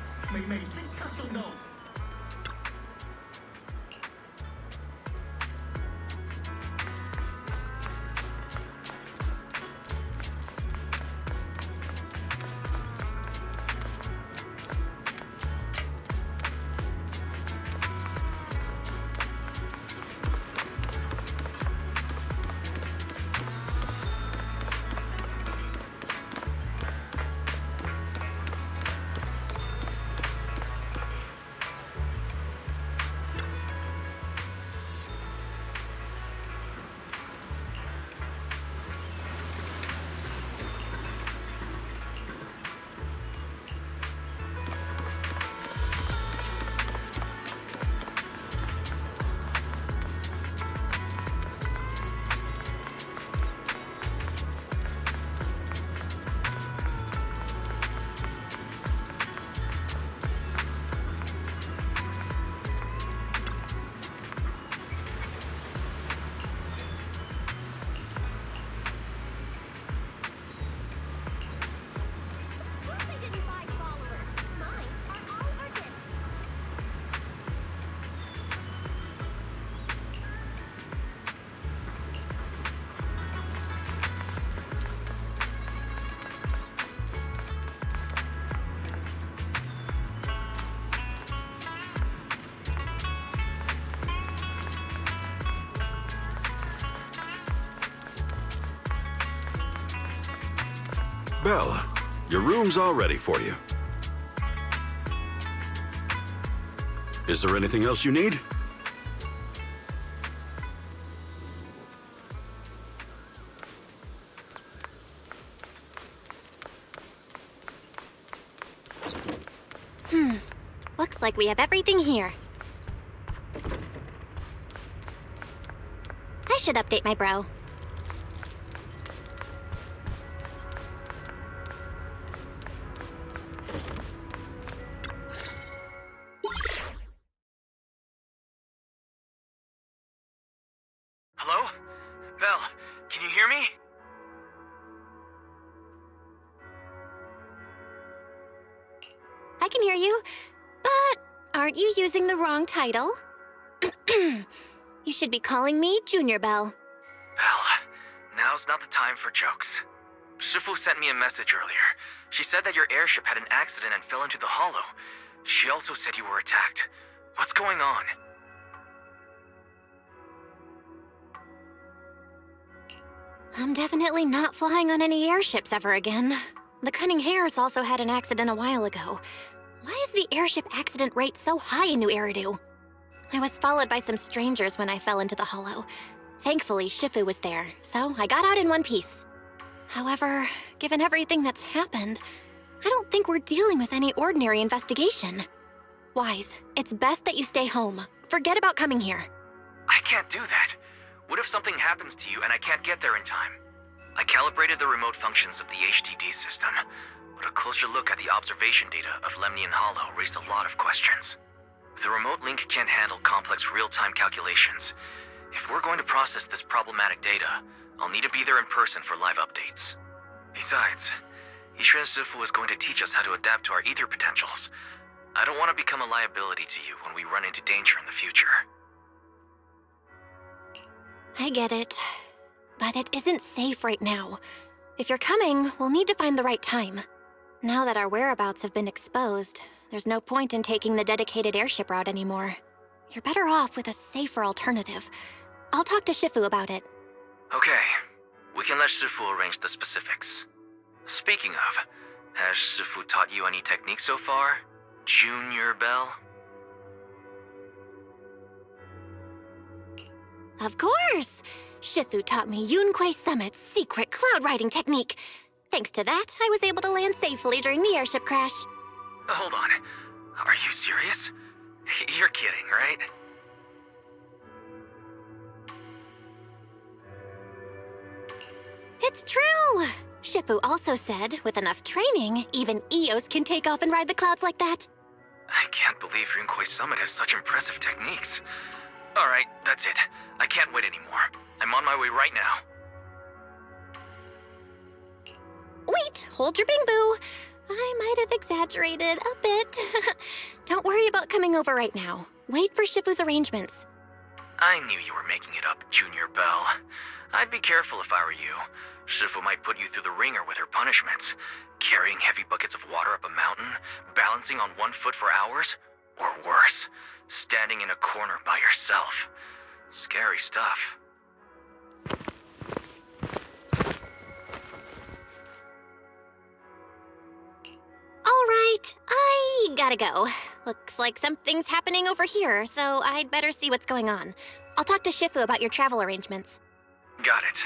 Belle, your room's all ready for you. Is there anything else you need? Looks like we have everything here. I should update my bro. Hello? Belle, can you hear me? I can hear you, but aren't you using the wrong title? You should be calling me Junior Belle. Belle, now's not the time for jokes. Shifu sent me a message earlier. She said that your airship had an accident and fell into the hollow. She also said you were attacked. What's going on? I'm definitely not flying on any airships ever again. The Cunning Hares also had an accident a while ago. Why is the airship accident rate so high in New Eridu? I was followed by some strangers when I fell into the hollow. Thankfully, Shifu was there, so I got out in one piece. However, given everything that's happened, I don't think we're dealing with any ordinary investigation. Wise, it's best that you stay home. Forget about coming here. I can't do that. What if something happens to you and I can't get there in time? I calibrated the remote functions of the HDD system, but a closer look at the observation data of Lemnian Hollow raised a lot of questions. The remote link can't handle complex real-time calculations. If we're going to process this problematic data, I'll need to be there in person for live updates. Besides, Ishren Sifu is going to teach us how to adapt to our ether potentials. I don't want to become a liability to you when we run into danger in the future. I get it, but it isn't safe right now. If you're coming, we'll need to find the right time. Now that our whereabouts have been exposed, there's no point in taking the dedicated airship route anymore. You're better off with a safer alternative. I'll talk to Shifu about it. Okay, we can let Shifu arrange the specifics. Speaking of, has Shifu taught you any techniques so far, Junior Belle? Of course! Shifu taught me Yunquei Summit's secret cloud riding technique. Thanks to that, I was able to land safely during the airship crash. Hold on. Are you serious? You're kidding, right? It's true! Shifu also said, with enough training, even Eos can take off and ride the clouds like that. I can't believe Yunquei Summit has such impressive techniques. Alright, that's it. I can't wait anymore. I'm on my way right now. Wait, hold your Bangboo. I might have exaggerated a bit. Don't worry about coming over right now. Wait for Shifu's arrangements. I knew you were making it up, Junior Belle. I'd be careful if I were you. Shifu might put you through the ringer with her punishments. Carrying heavy buckets of water up a mountain, balancing on one foot for hours, or worse, standing in a corner by yourself. Scary stuff. All right, I gotta go. Looks like something's happening over here, so I'd better see what's going on. I'll talk to Shifu about your travel arrangements. Got it.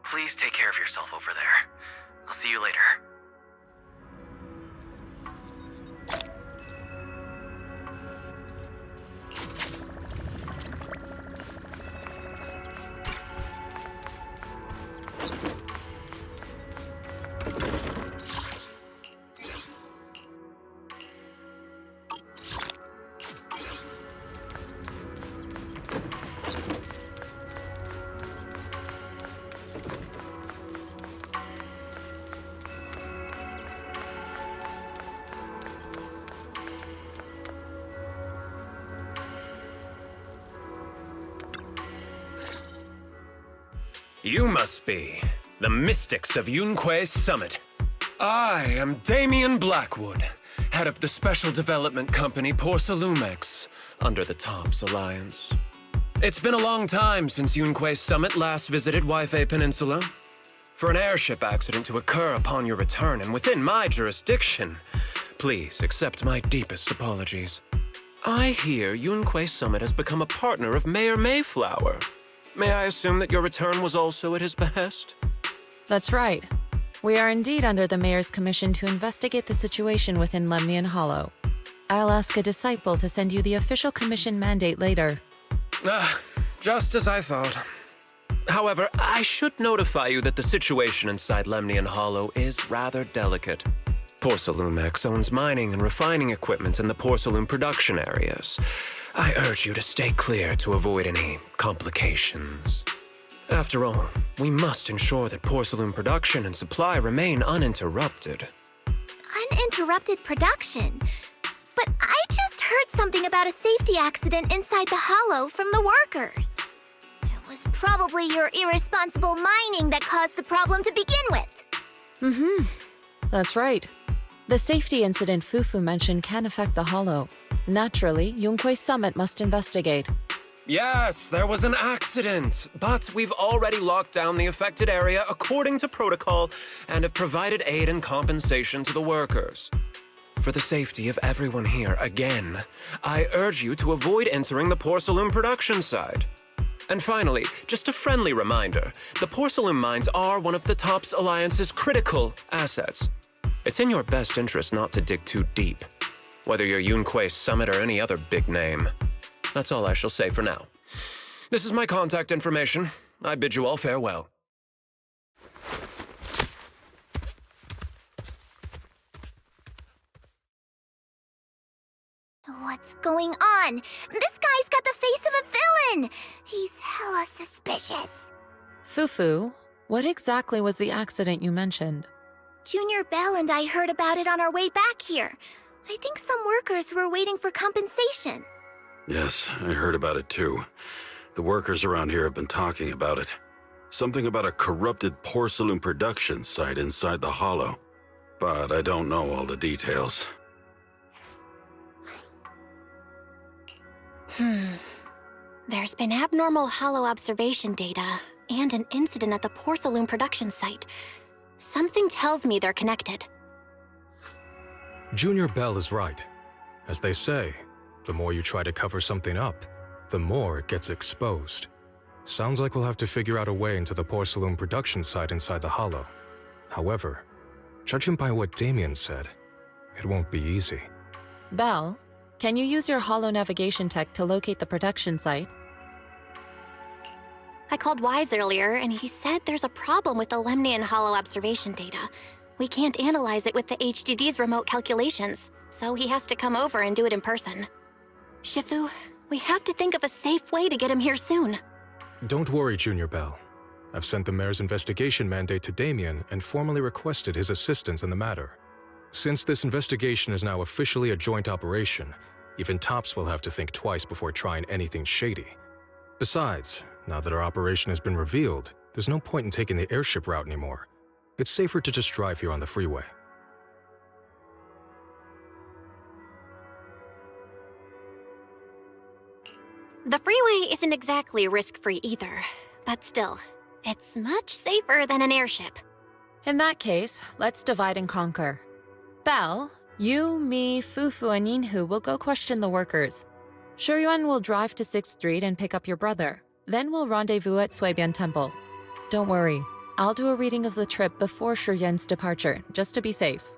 Please take care of yourself over there. I'll see you later. You must be the mystics of Yunquei Summit. I am Damien Blackwood, head of the special development company Porsalumex, under the Tops Alliance. It's been a long time since Yunquei Summit last visited Waifei Peninsula. For an airship accident to occur upon your return and within my jurisdiction, please accept my deepest apologies. I hear Yunquay Summit has become a partner of Mayor Mayflower. May I assume that your return was also at his behest? That's right. We are indeed under the Mayor's commission to investigate the situation within Lemnian Hollow. I'll ask a disciple to send you the official commission mandate later. Just as I thought. However, I should notify you that the situation inside Lemnian Hollow is rather delicate. Porcelumex owns mining and refining equipment in the porcelain production areas. I urge you to stay clear to avoid any complications. After all, we must ensure that porcelain production and supply remain uninterrupted. Uninterrupted production? But I just heard something about a safety accident inside the hollow from the workers. It was probably your irresponsible mining that caused the problem to begin with. That's right. The safety incident Fufu mentioned can affect the hollow. Naturally, Yunquay Summit must investigate. Yes, there was an accident, but we've already locked down the affected area according to protocol and have provided aid and compensation to the workers. For the safety of everyone here, again, I urge you to avoid entering the porcelain production side. And finally, just a friendly reminder, the porcelain mines are one of the TOPS Alliance's critical assets. It's in your best interest not to dig too deep, whether you're Yunquay Summit or any other big name. That's all I shall say for now. This is my contact information. I bid you all farewell. What's going on? This guy's got the face of a villain! He's hella suspicious. Fufu, what exactly was the accident you mentioned? Junior Belle and I heard about it on our way back here. I think some workers were waiting for compensation. Yes, I heard about it too. The workers around here have been talking about it. Something about a corrupted porcelain production site inside the hollow. But I don't know all the details. There's been abnormal hollow observation data and an incident at the porcelain production site. Something tells me they're connected. Junior Belle is right. As they say, the more you try to cover something up, the more it gets exposed. Sounds like we'll have to figure out a way into the porcelain production site inside the hollow. However, judging by what Damien said, it won't be easy. Belle, can you use your hollow navigation tech to locate the production site? I called Wise earlier, and he said there's a problem with the Lemnian hollow observation data. We can't analyze it with the HDD's remote calculations, so he has to come over and do it in person. Shifu, we have to think of a safe way to get him here soon. Don't worry, Junior Belle. I've sent the mayor's investigation mandate to Damien and formally requested his assistance in the matter. Since this investigation is now officially a joint operation, even TOPS will have to think twice before trying anything shady. Besides, now that our operation has been revealed, there's no point in taking the airship route anymore. It's safer to just drive here on the freeway. The freeway isn't exactly risk-free either, but still, it's much safer than an airship. In that case, let's divide and conquer. Belle, you, me, Fufu, and Yinhu will go question the workers. Shuyuan will drive to 6th Street and pick up your brother. Then we'll rendezvous at Suibian Temple. Don't worry, I'll do a reading of the trip before Shuyuan's departure, just to be safe.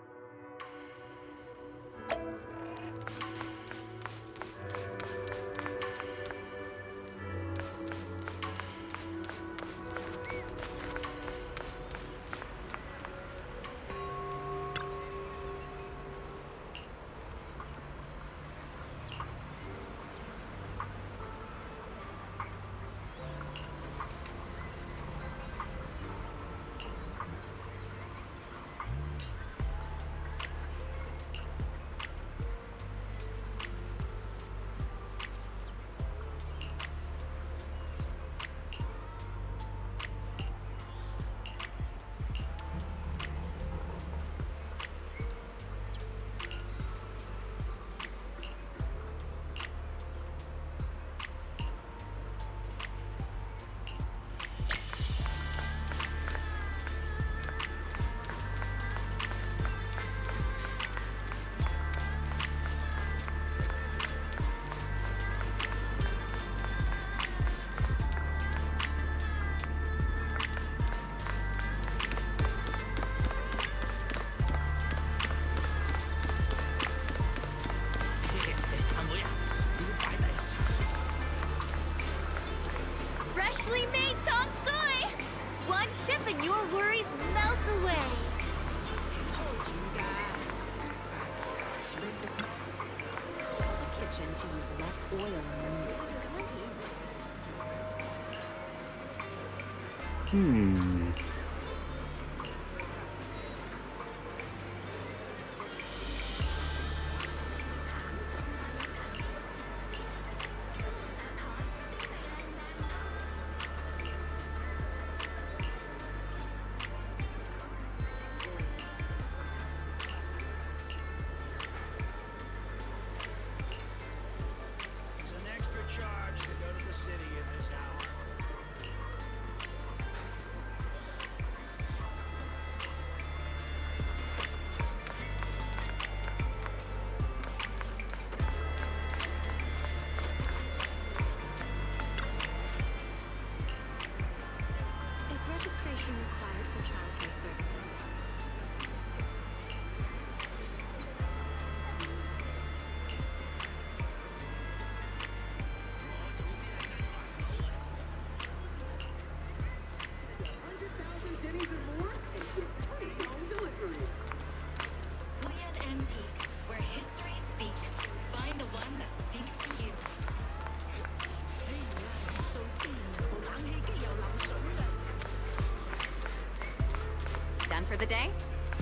Done for the day?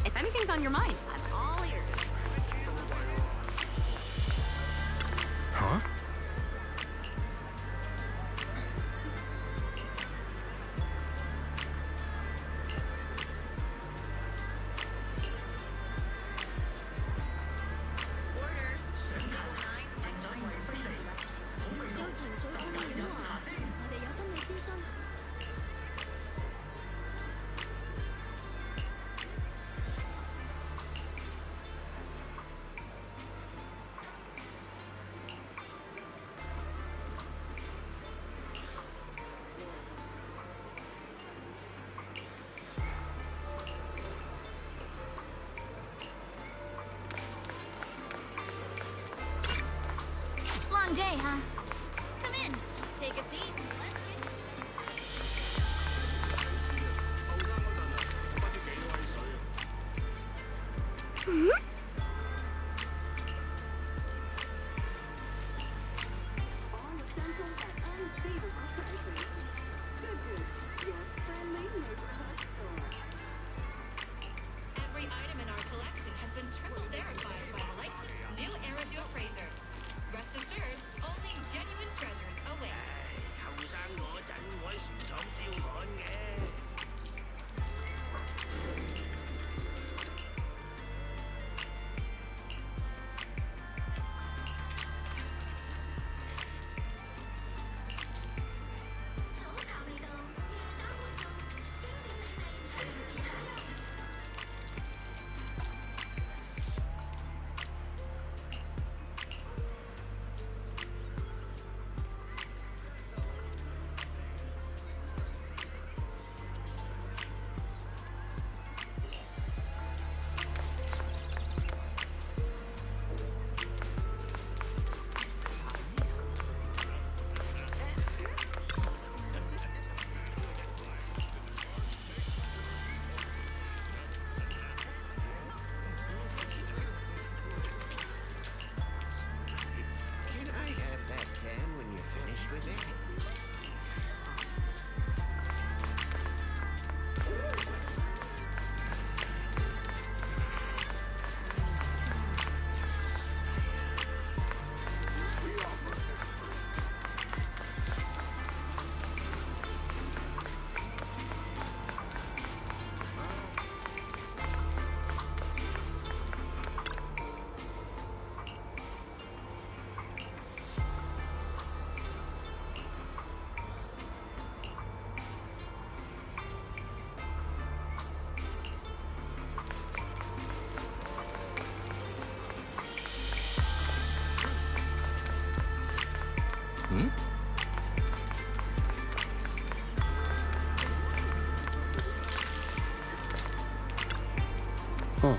If anything's on your mind, I'm all ears. Huh? Long day, huh? Come in, take a seat, and let's get... Every item in our collection has been triple verified by licensed new Ethereal appraisers. Rest assured, only genuine treasures await. Huh.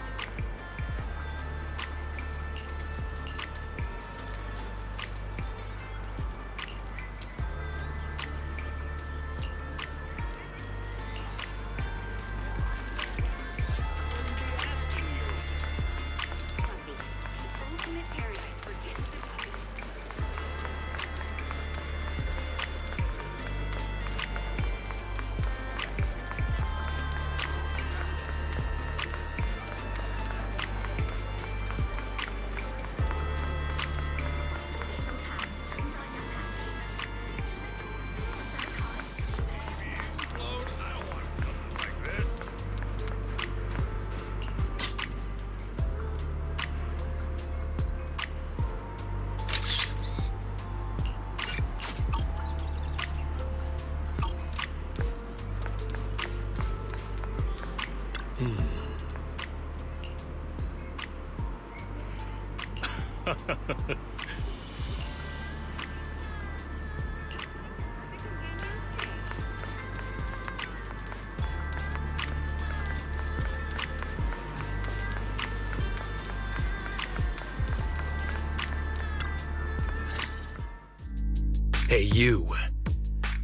Hey, you.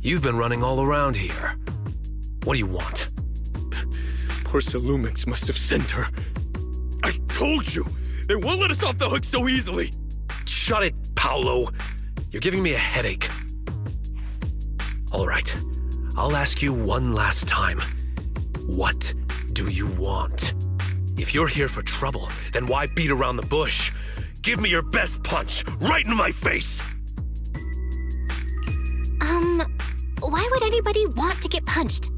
You've been running all around here. What do you want? Porcelumix must have sent her. I told you! They won't let us off the hook so easily! Shut it, Paolo. You're giving me a headache. All right. I'll ask you one last time. What do you want? If you're here for trouble, then why beat around the bush? Give me your best punch, right in my face! Why would anybody want to get punched?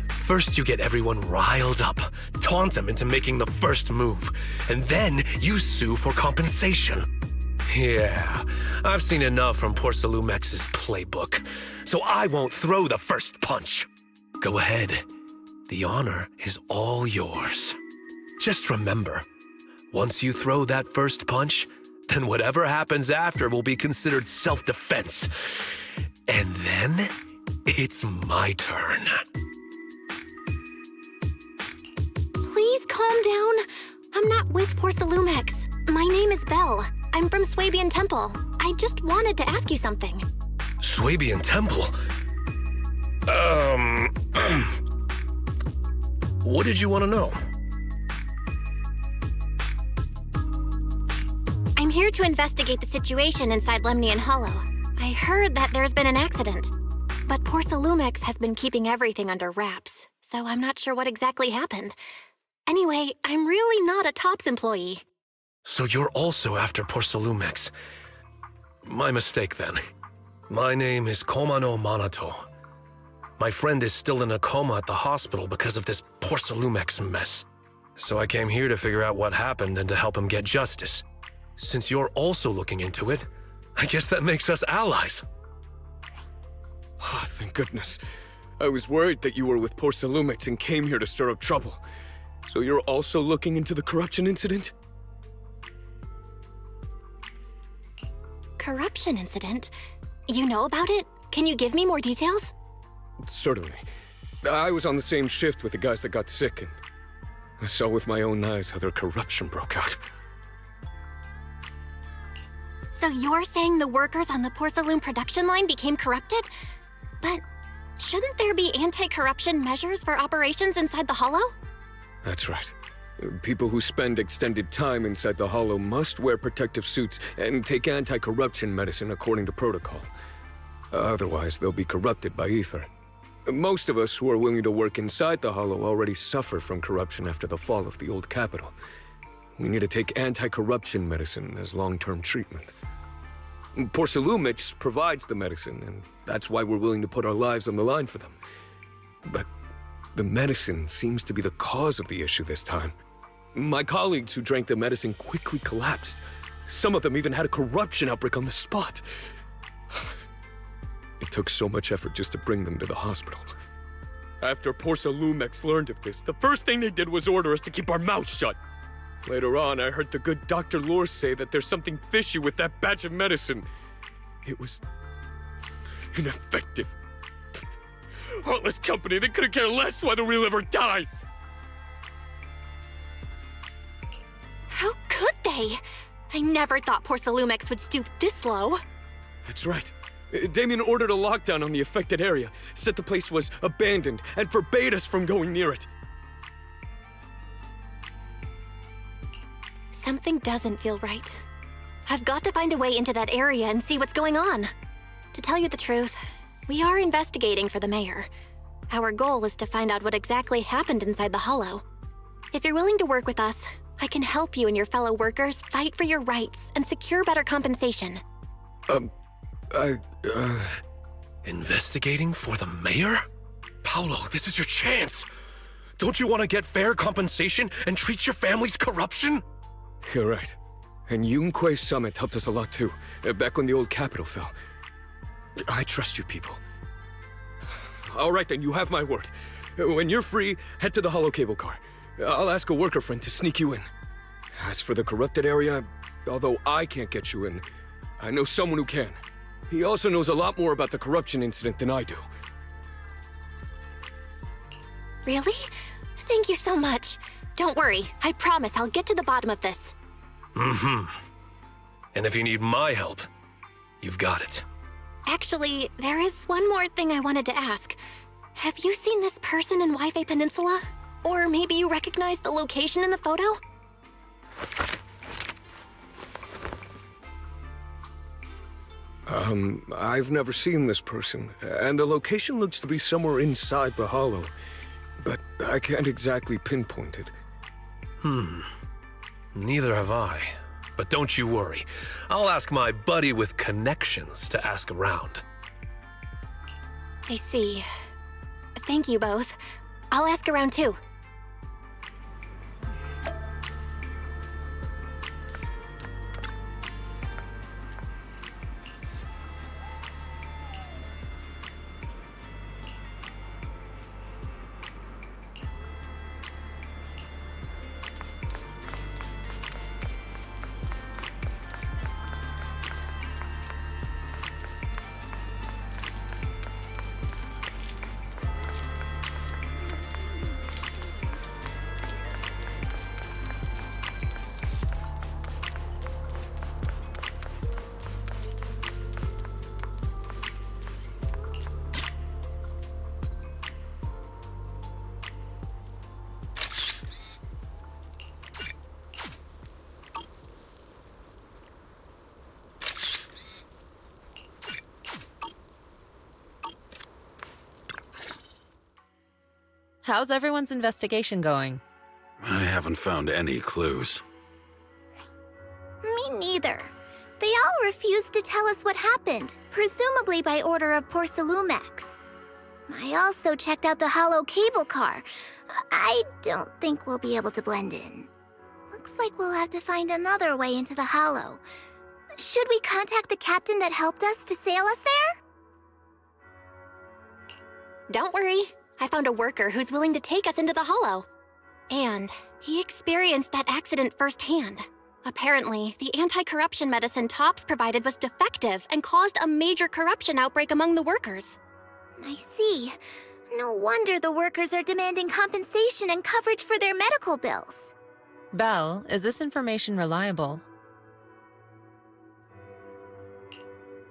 First you get everyone riled up, taunt them into making the first move, and then you sue for compensation. Yeah, I've seen enough from Porcelumex's playbook, so I won't throw the first punch. Go ahead. The honor is all yours. Just remember, once you throw that first punch, then whatever happens after will be considered self-defense. And then, it's my turn. Please calm down. I'm not with Porcelumex. My name is Belle. I'm from Swabian Temple. I just wanted to ask you something. Swabian Temple? What did you want to know? I'm here to investigate the situation inside Lemnian Hollow. I heard that there's been an accident, but Porcelumex has been keeping everything under wraps, so I'm not sure what exactly happened. Anyway, I'm really not a TOPS employee. So you're also after Porcelumex. My mistake then. My name is Komano Manato. My friend is still in a coma at the hospital because of this Porcelumex mess. So I came here to figure out what happened and to help him get justice. Since you're also looking into it, I guess that makes us allies. Oh, thank goodness. I was worried that you were with Porcelumix and came here to stir up trouble. So you're also looking into the corruption incident? Corruption incident? You know about it? Can you give me more details? Certainly. I was on the same shift with the guys that got sick, and I saw with my own eyes how their corruption broke out. So you're saying the workers on the Porcelume production line became corrupted? But shouldn't there be anti-corruption measures for operations inside the Hollow? That's right. People who spend extended time inside the Hollow must wear protective suits and take anti-corruption medicine according to protocol. Otherwise, they'll be corrupted by ether. Most of us who are willing to work inside the Hollow already suffer from corruption after the fall of the old capital. We need to take anti-corruption medicine as long-term treatment. Porcelumix provides the medicine, and that's why we're willing to put our lives on the line for them. But the medicine seems to be the cause of the issue this time. My colleagues who drank the medicine quickly collapsed. Some of them even had a corruption outbreak on the spot. It took so much effort just to bring them to the hospital. After Porcelumix learned of this, the first thing they did was order us to keep our mouths shut. Later on, I heard the good Dr. Lore say that there's something fishy with that batch of medicine. It was ineffective. Heartless company, they couldn't care less whether we live or die. How could they? I never thought Porcelumix would stoop this low. That's right. Damien ordered a lockdown on the affected area, said the place was abandoned, and forbade us from going near it. Something doesn't feel right. I've got to find a way into that area and see what's going on. To tell you the truth, we are investigating for the mayor. Our goal is to find out what exactly happened inside the Hollow. If you're willing to work with us, I can help you and your fellow workers fight for your rights and secure better compensation. Investigating for the mayor? Paolo, this is your chance. Don't you want to get fair compensation and treat your family's corruption? You're right. And Yunquei Summit helped us a lot too, back when the old capital fell. I trust you people. All right then, you have my word. When you're free, head to the Hollow cable car. I'll ask a worker friend to sneak you in. As for the corrupted area, although I can't get you in, I know someone who can. He also knows a lot more about the corruption incident than I do. Really? Thank you so much. Don't worry, I promise I'll get to the bottom of this. Mm-hmm. And if you need my help, you've got it. Actually, there is one more thing I wanted to ask. Have you seen this person in Wi-Fi Peninsula? Or maybe you recognize the location in the photo? I've never seen this person, and the location looks to be somewhere inside the hollow, but I can't exactly pinpoint it. Neither have I. But don't you worry. I'll ask my buddy with connections to ask around. I see. Thank you both. I'll ask around too. How's everyone's investigation going? I haven't found any clues. Me neither. They all refused to tell us what happened, presumably by order of Porsalumex. I also checked out the hollow cable car. I don't think we'll be able to blend in. Looks like we'll have to find another way into the hollow. Should we contact the captain that helped us to sail us there? Don't worry. I found a worker who's willing to take us into the hollow. And he experienced that accident firsthand. Apparently, the anti-corruption medicine Tops provided was defective and caused a major corruption outbreak among the workers. I see. No wonder the workers are demanding compensation and coverage for their medical bills. Belle, is this information reliable?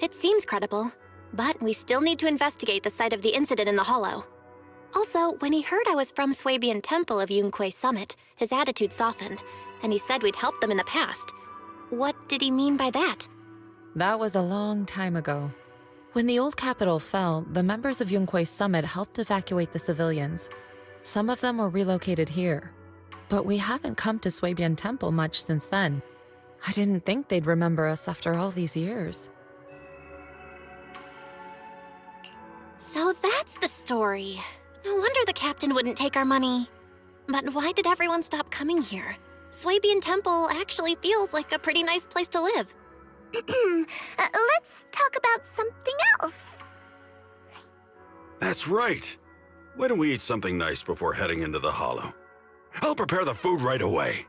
It seems credible, but we still need to investigate the site of the incident in the hollow. Also, when he heard I was from Swabian Temple of Yunquay Summit, his attitude softened, and he said we'd helped them in the past. What did he mean by that? That was a long time ago. When the old capital fell, the members of Yunquay Summit helped evacuate the civilians. Some of them were relocated here. But we haven't come to Swabian Temple much since then. I didn't think they'd remember us after all these years. So that's the story. No wonder the captain wouldn't take our money. But why did everyone stop coming here? Swabian Temple actually feels like a pretty nice place to live. Let's talk about something else. That's right. Why don't we eat something nice before heading into the hollow? I'll prepare the food right away.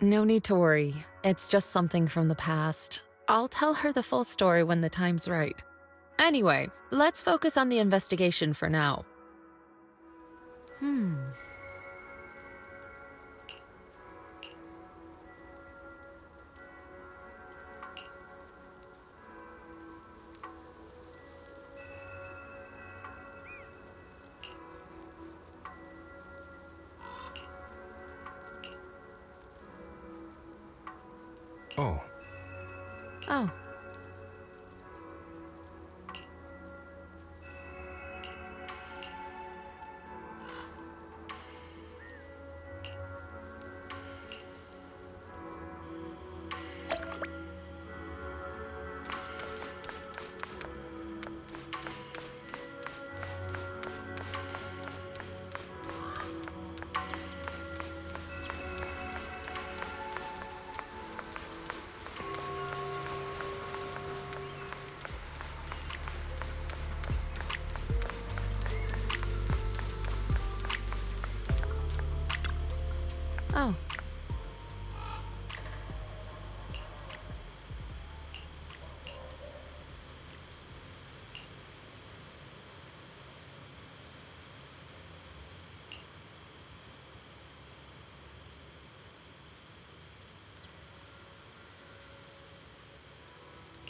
No need to worry. It's just something from the past. I'll tell her the full story when the time's right. Anyway, let's focus on the investigation for now. Oh. Oh.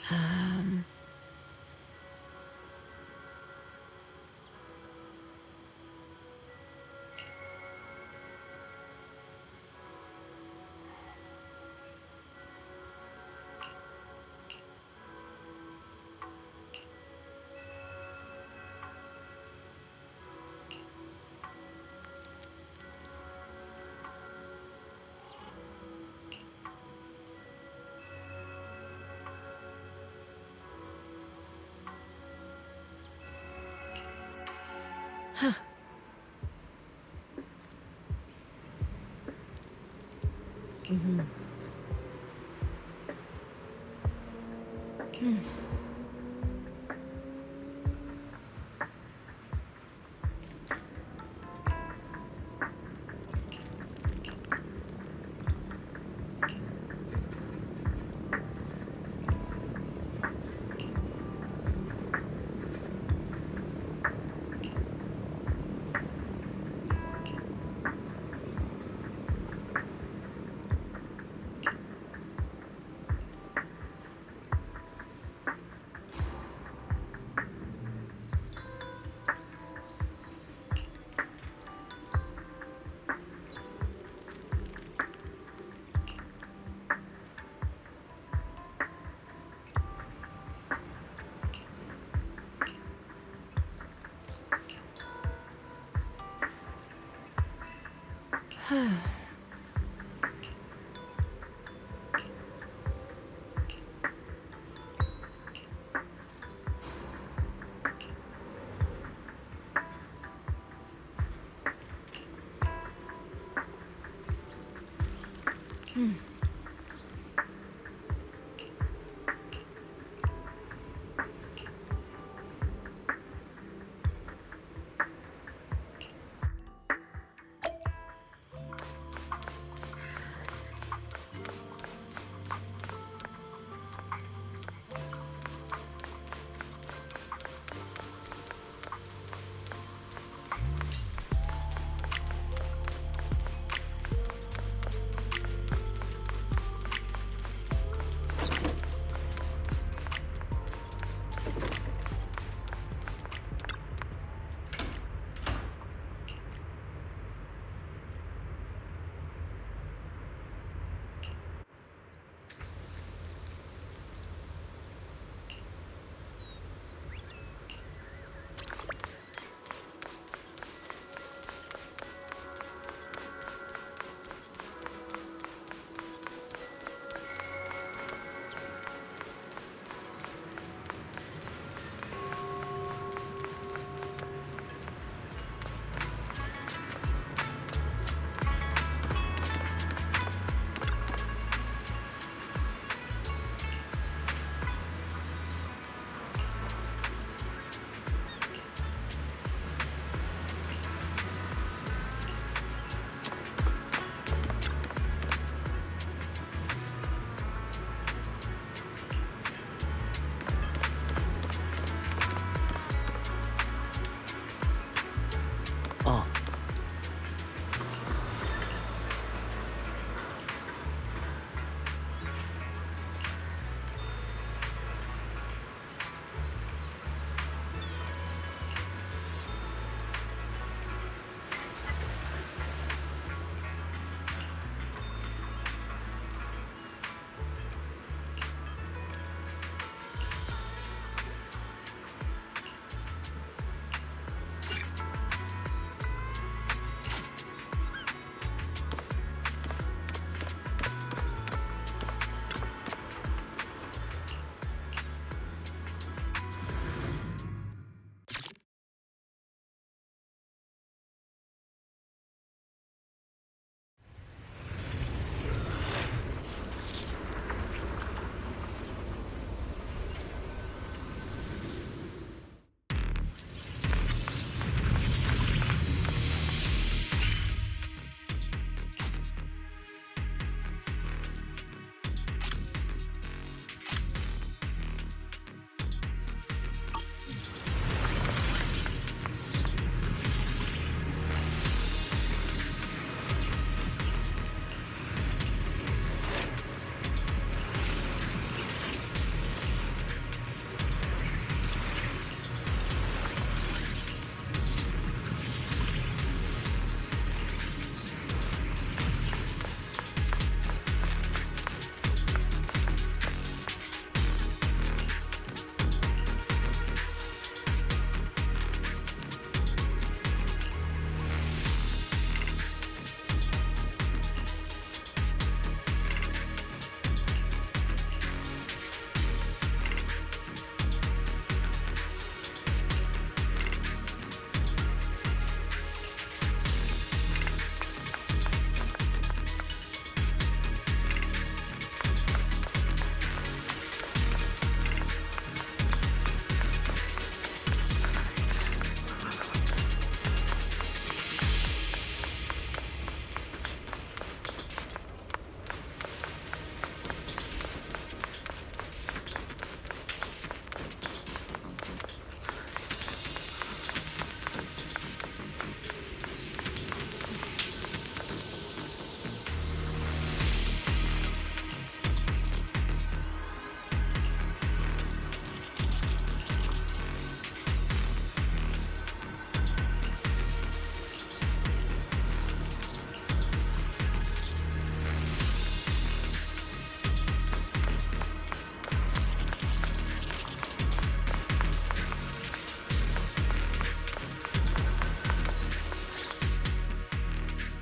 Huh. Mm-hmm.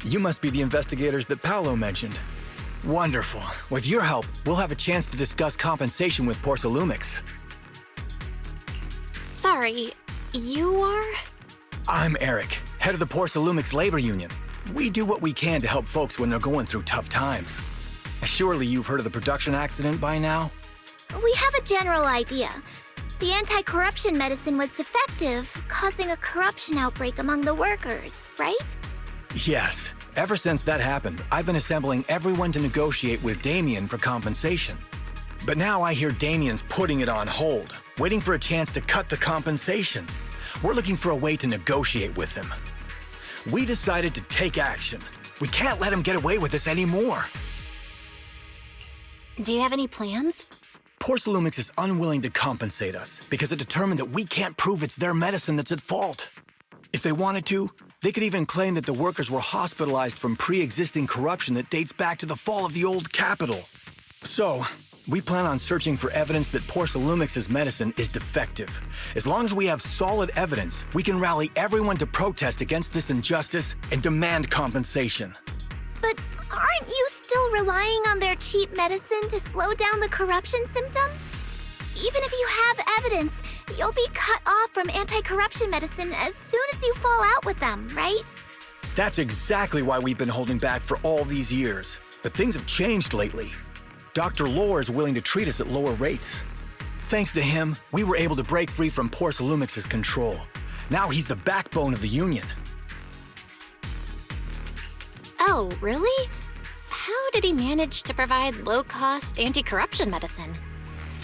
You must be the investigators that Paolo mentioned. Wonderful. With your help, we'll have a chance to discuss compensation with Porsalumix. Sorry, you are? I'm Eric, head of the Porsalumix Labor Union. We do what we can to help folks when they're going through tough times. Surely you've heard of the production accident by now? We have a general idea. The anti-corruption medicine was defective, causing a corruption outbreak among the workers, right? Yes. Ever since that happened, I've been assembling everyone to negotiate with Damien for compensation. But now I hear Damien's putting it on hold, waiting for a chance to cut the compensation. We're looking for a way to negotiate with him. We decided to take action. We can't let him get away with this anymore. Do you have any plans? Porsalumix is unwilling to compensate us because it determined that we can't prove it's their medicine that's at fault. If they wanted to, they could even claim that the workers were hospitalized from pre-existing corruption that dates back to the fall of the old capital. So, we plan on searching for evidence that Porsalumix's medicine is defective. As long as we have solid evidence, we can rally everyone to protest against this injustice and demand compensation. But aren't you still relying on their cheap medicine to slow down the corruption symptoms? Even if you have evidence, you'll be cut off from anti-corruption medicine as soon as you fall out with them, right? That's exactly why we've been holding back for all these years. But things have changed lately. Dr. Lore is willing to treat us at lower rates. Thanks to him, we were able to break free from Porsalumix's control. Now he's the backbone of the Union. Oh, really? How did he manage to provide low-cost anti-corruption medicine?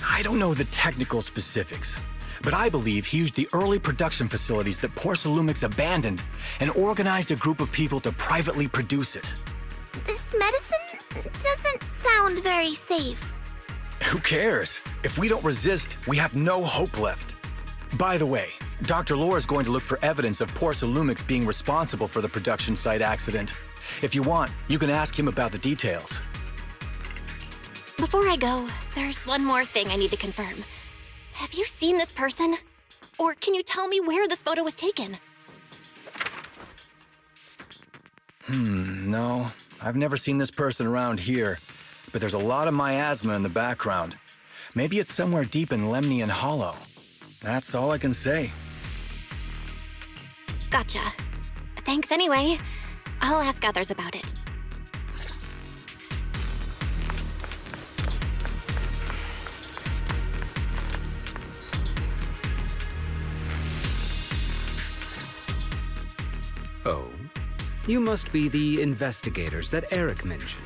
I don't know the technical specifics, but I believe he used the early production facilities that Porsalumix abandoned and organized a group of people to privately produce it. This medicine doesn't sound very safe. Who cares? If we don't resist, we have no hope left. By the way, Dr. Lore is going to look for evidence of Porsalumix being responsible for the production site accident. If you want, you can ask him about the details. Before I go, there's one more thing I need to confirm. Have you seen this person? Or can you tell me where this photo was taken? No. I've never seen this person around here, but there's a lot of miasma in the background. Maybe it's somewhere deep in Lemnian Hollow. That's all I can say. Gotcha. Thanks anyway. I'll ask others about it. Oh, you must be the investigators that Eric mentioned.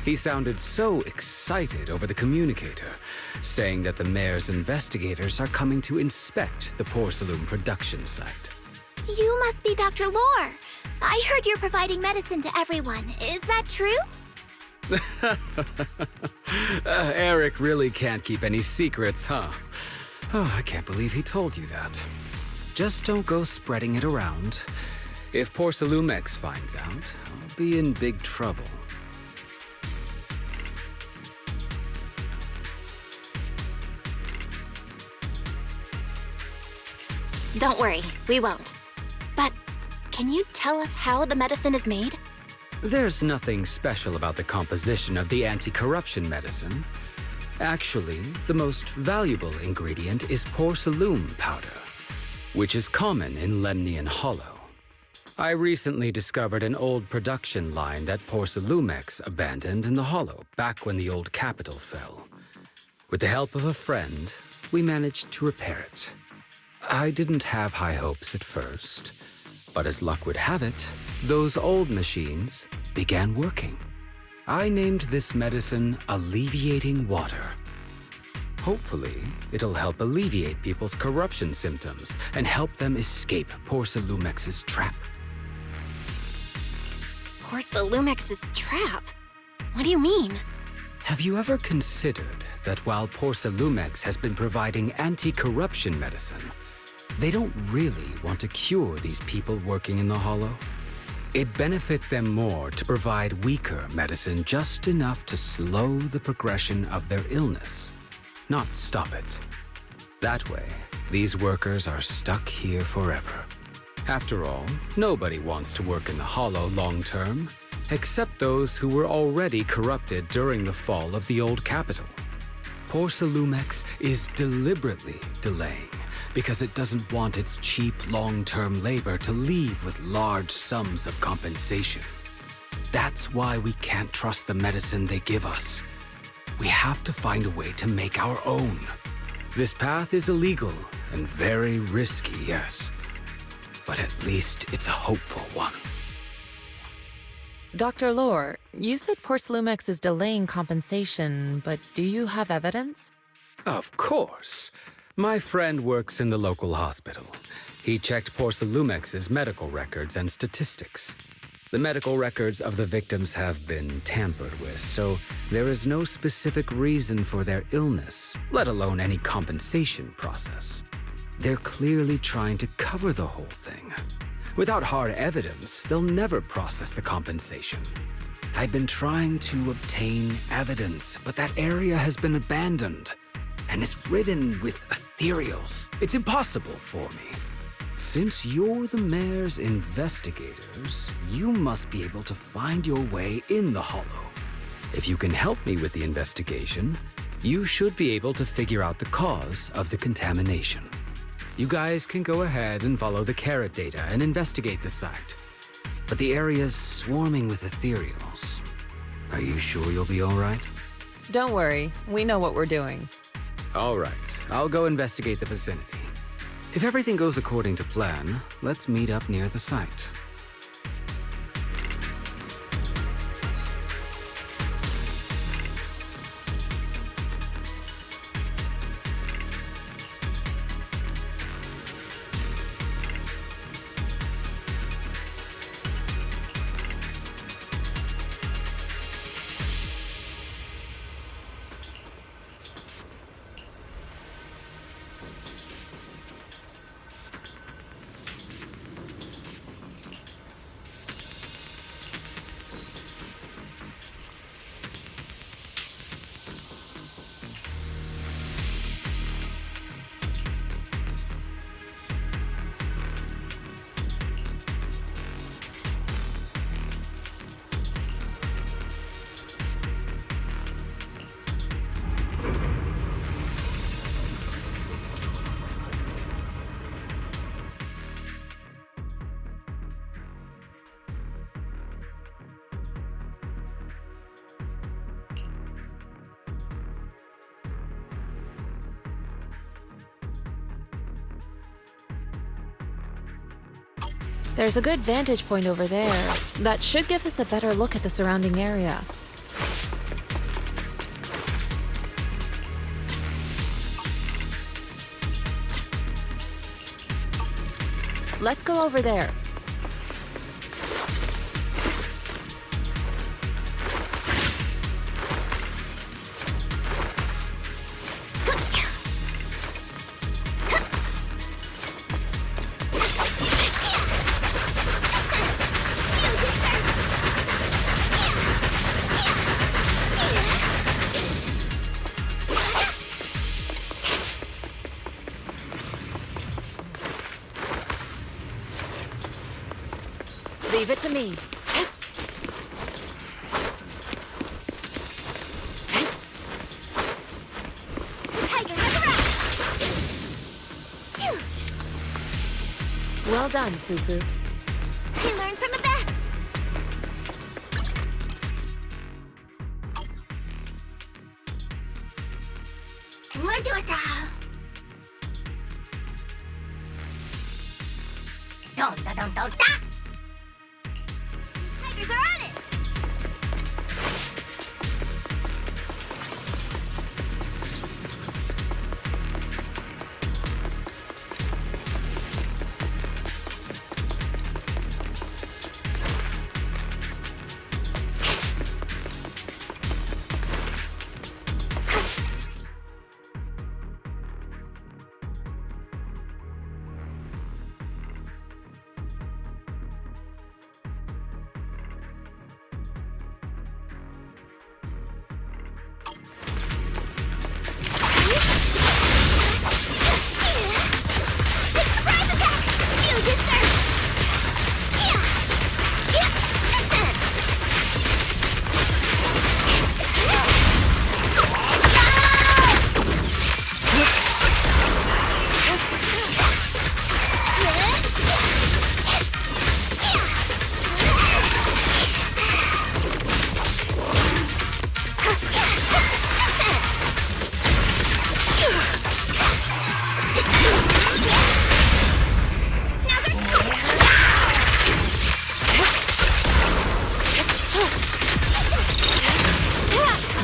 He sounded so excited over the communicator, saying that the mayor's investigators are coming to inspect the porcelain production site. You must be Dr. Lore. I heard you're providing medicine to everyone. Is that true? Eric really can't keep any secrets, huh? Oh, I can't believe he told you that. Just don't go spreading it around. If Porsalumix finds out, I'll be in big trouble. Don't worry, we won't. But can you tell us how the medicine is made? There's nothing special about the composition of the anti-corruption medicine. Actually, the most valuable ingredient is porcelain powder, which is common in Lemnian Hollow. I recently discovered an old production line that Porsalumix abandoned in the Hollow back when the old capital fell. With the help of a friend, we managed to repair it. I didn't have high hopes at first, but as luck would have it, those old machines began working. I named this medicine Alleviating Water. Hopefully, it'll help alleviate people's corruption symptoms and help them escape Porsalumix's trap. Porsalumix's trap? What do you mean? Have you ever considered that while Porsalumix has been providing anti-corruption medicine, they don't really want to cure these people working in the Hollow? It'd benefit them more to provide weaker medicine just enough to slow the progression of their illness, not stop it. That way, these workers are stuck here forever. After all, nobody wants to work in the Hollow long term, except those who were already corrupted during the fall of the old capital. Proxy is deliberately delaying because it doesn't want its cheap long-term labor to leave with large sums of compensation. That's why we can't trust the medicine they give us. We have to find a way to make our own. This path is illegal and very risky, yes. But at least it's a hopeful one. Dr. Lore, you said Proxy is delaying compensation, but do you have evidence? Of course. My friend works in the local hospital. He checked Proxy's medical records and statistics. The medical records of the victims have been tampered with, so there is no specific reason for their illness, let alone any compensation process. They're clearly trying to cover the whole thing. Without hard evidence, they'll never process the compensation. I've been trying to obtain evidence, but that area has been abandoned, and it's ridden with Ethereals. It's impossible for me. Since you're the mayor's investigators, you must be able to find your way in the Hollow. If you can help me with the investigation, you should be able to figure out the cause of the contamination. You guys can go ahead and follow the carrot data and investigate the site. But the area's swarming with Ethereals. Are you sure you'll be all right? Don't worry, we know what we're doing. All right, I'll go investigate the vicinity. If everything goes according to plan, let's meet up near the site. There's a good vantage point over there. That should give us a better look at the surrounding area. Let's go over there. Leave it to me. Well done, Fufu. I learned from the best. We'll do it now. Don't. Tigers are on it!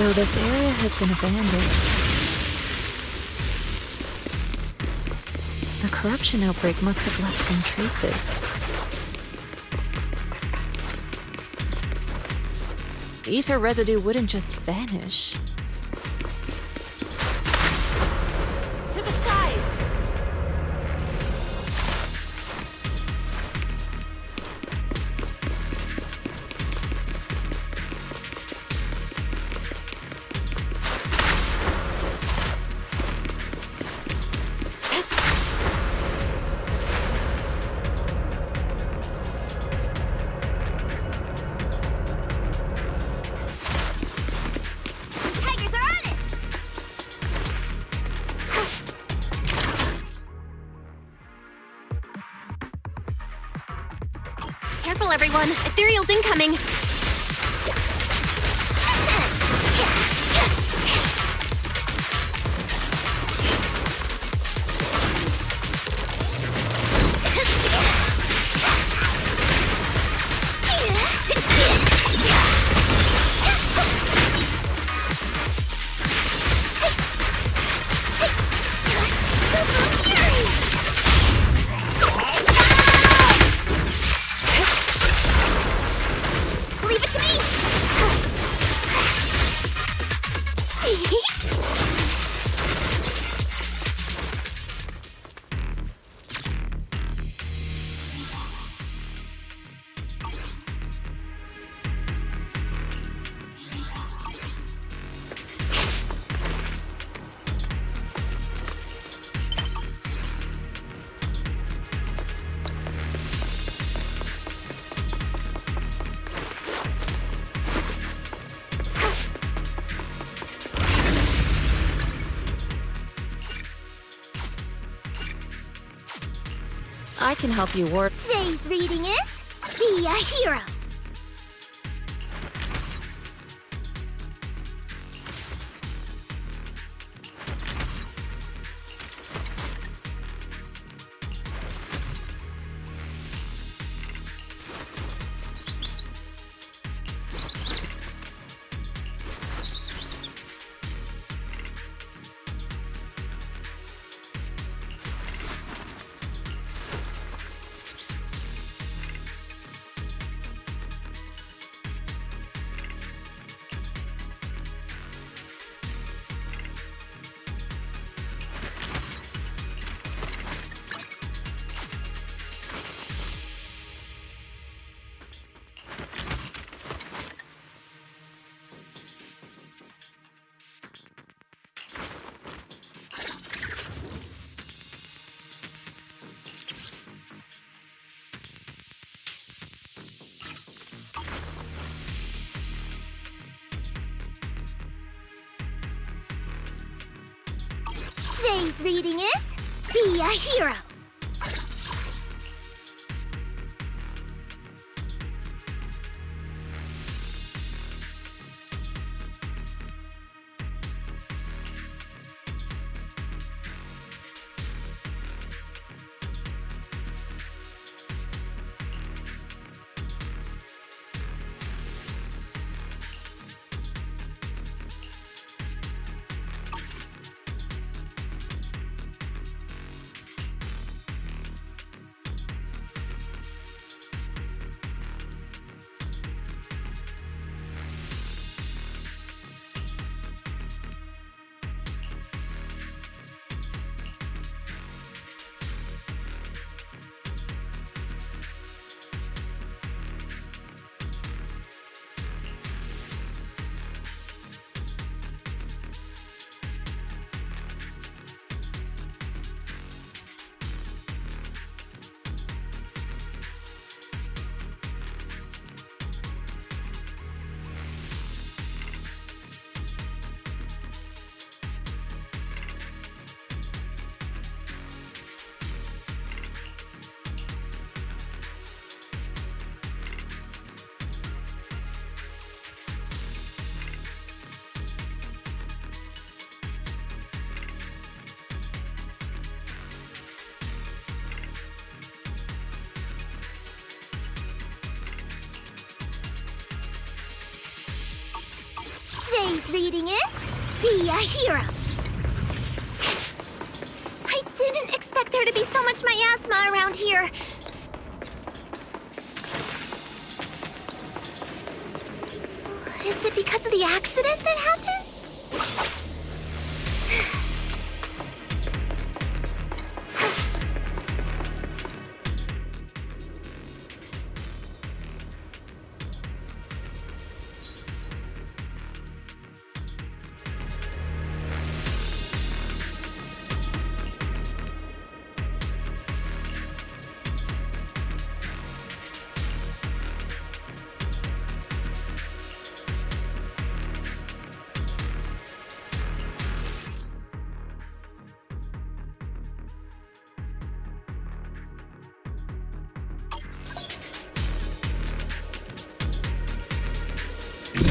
Though this area has been abandoned, the corruption outbreak must have left some traces. Ether residue wouldn't just vanish. To the skies! Tigers are on it! Careful, everyone. Ethereal's incoming. Leave it to me! I can help you warp. Today's reading is Be a Hero. Today's reading is Be a Hero. Today's reading is Be a Hero. I didn't expect there to be so much miasma around here. Is it because of the accident that happened?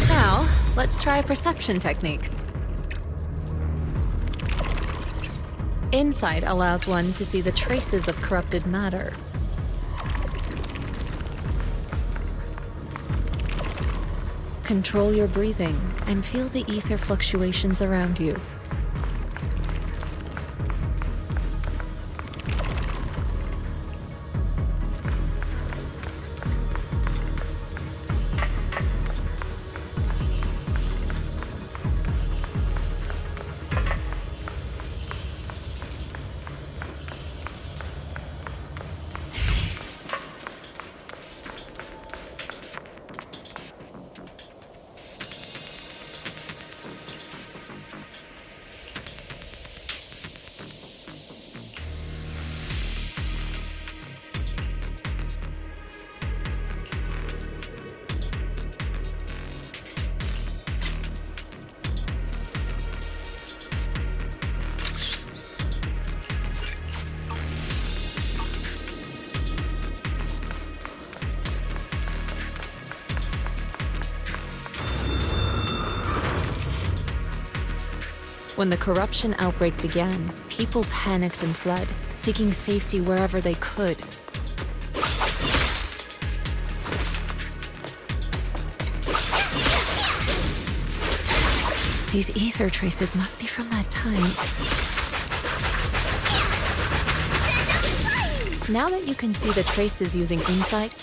Now, let's try a perception technique. Insight allows one to see the traces of corrupted matter. Control your breathing and feel the ether fluctuations around you. When the corruption outbreak began, people panicked and fled, seeking safety wherever they could. These ether traces must be from that time. Now that you can see the traces using insight,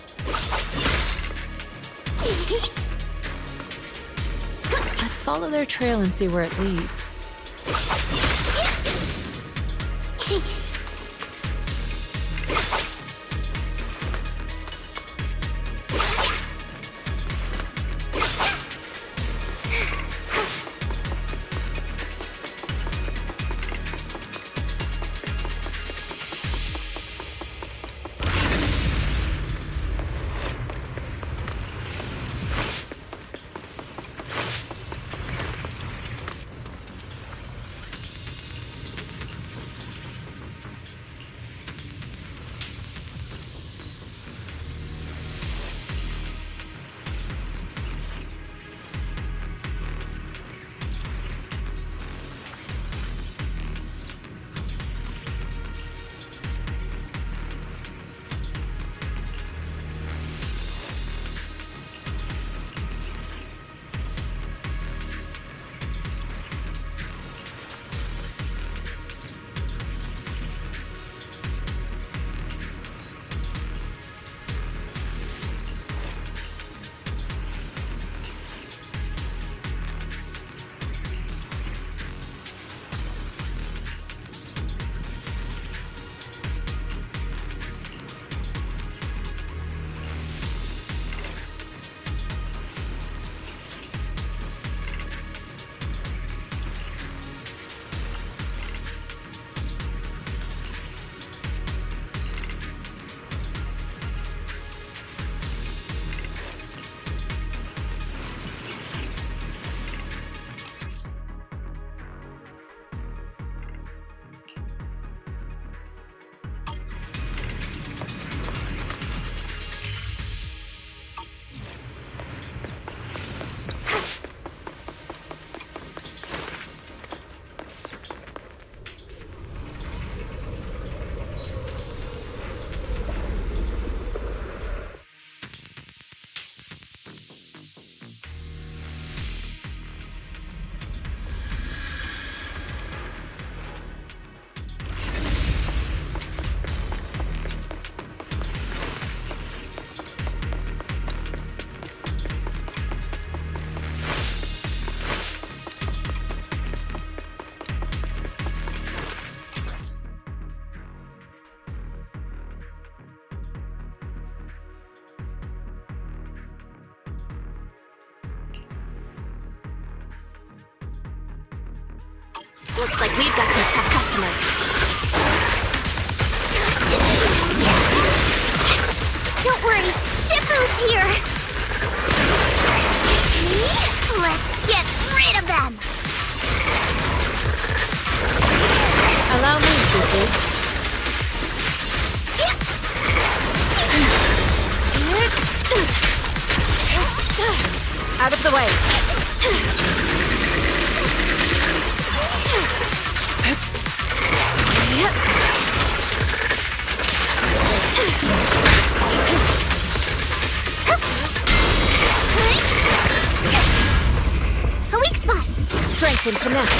let's follow their trail and see where it leads. Looks like we've got some tough customers. Don't worry, Shifu's here! Let's get rid of them! Allow me, Fufu. Out of the way. A weak spot! Strength and finesse.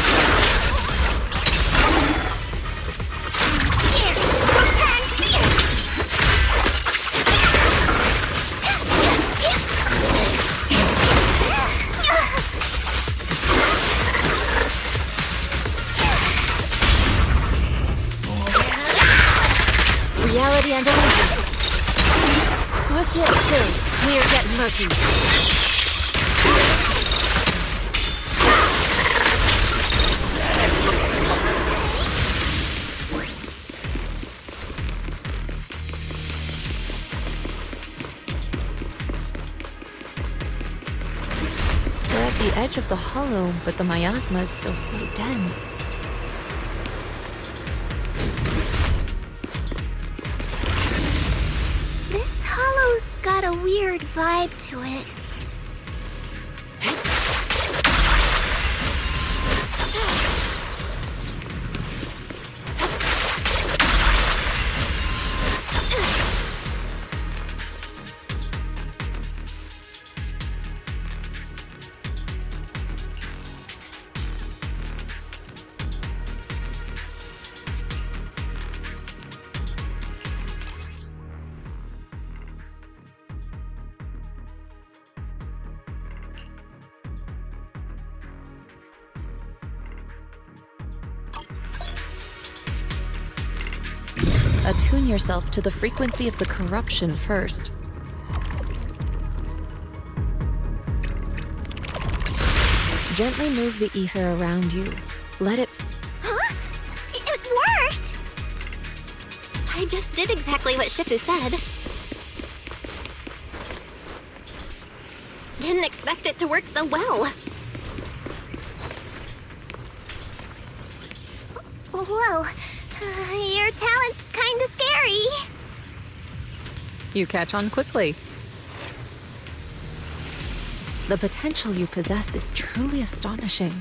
Reality and illusion. Swift yet still, clear yet murky. We're at the edge of the hollow, but the miasma is still so dense. This hollow's got a weird vibe to it. Attune yourself to the frequency of the corruption first. Gently move the ether around you. Let it... Huh? It worked! I just did exactly what Shifu said. Didn't expect it to work so well. Whoa, your talent's kinda scary. You catch on quickly. The potential you possess is truly astonishing.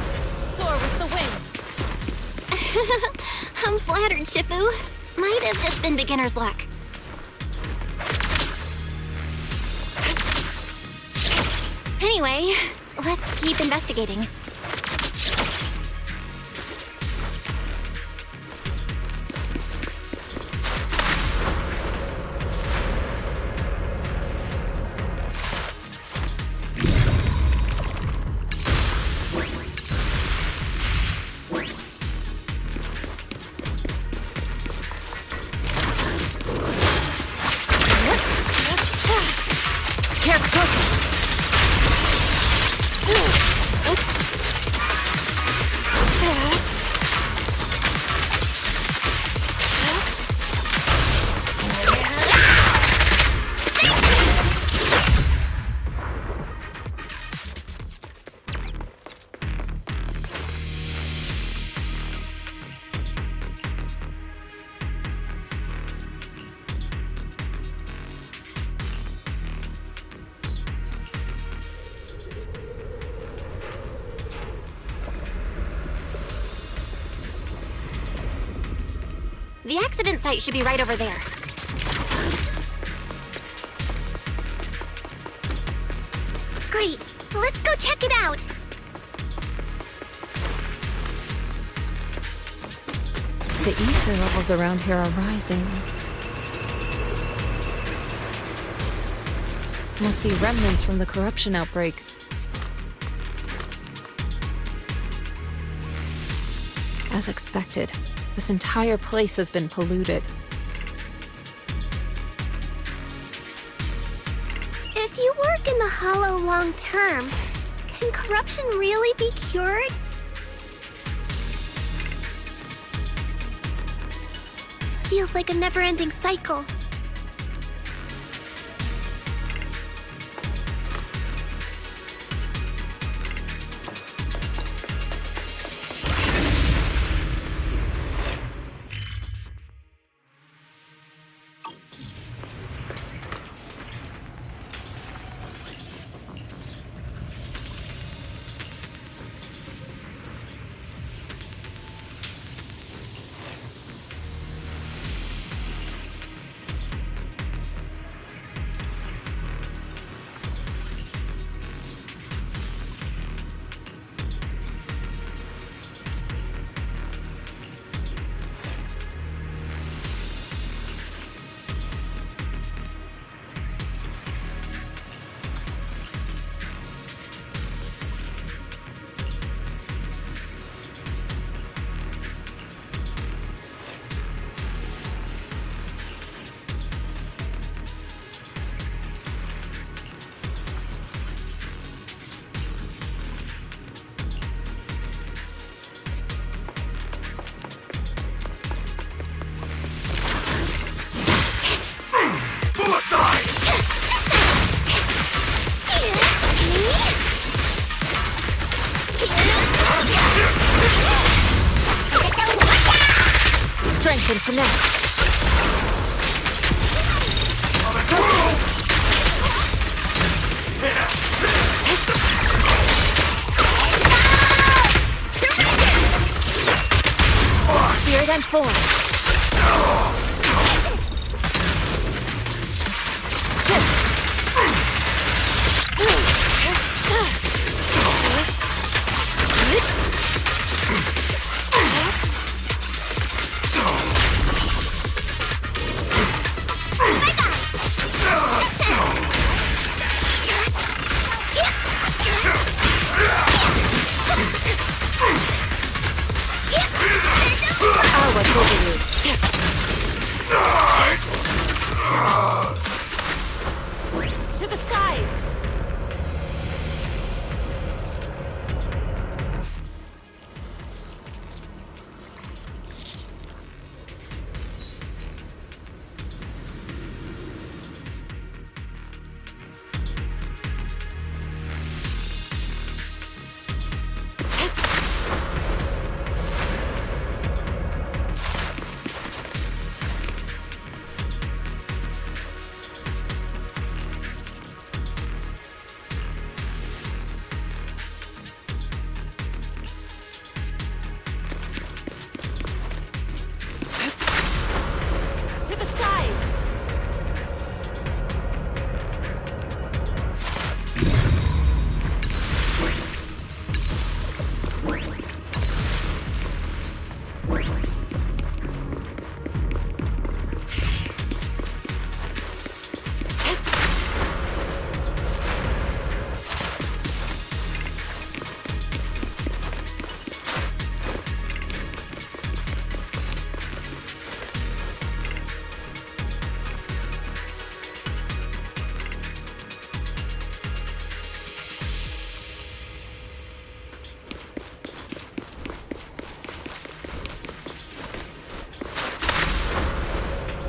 Soar with the wind! I'm flattered, Shifu. Might have just been beginner's luck. Anyway, let's keep investigating. The accident site should be right over there. Great, let's go check it out. The ether levels around here are rising. Must be remnants from the corruption outbreak. As expected, this entire place has been polluted. If you work in the Hollow long term, Can corruption really be cured? Feels like a never-ending cycle. Strength and finesse. Spirit and form. Shift.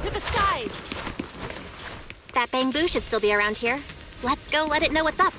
To the skies! That Bangboo should still be around here. Let's go let it know what's up.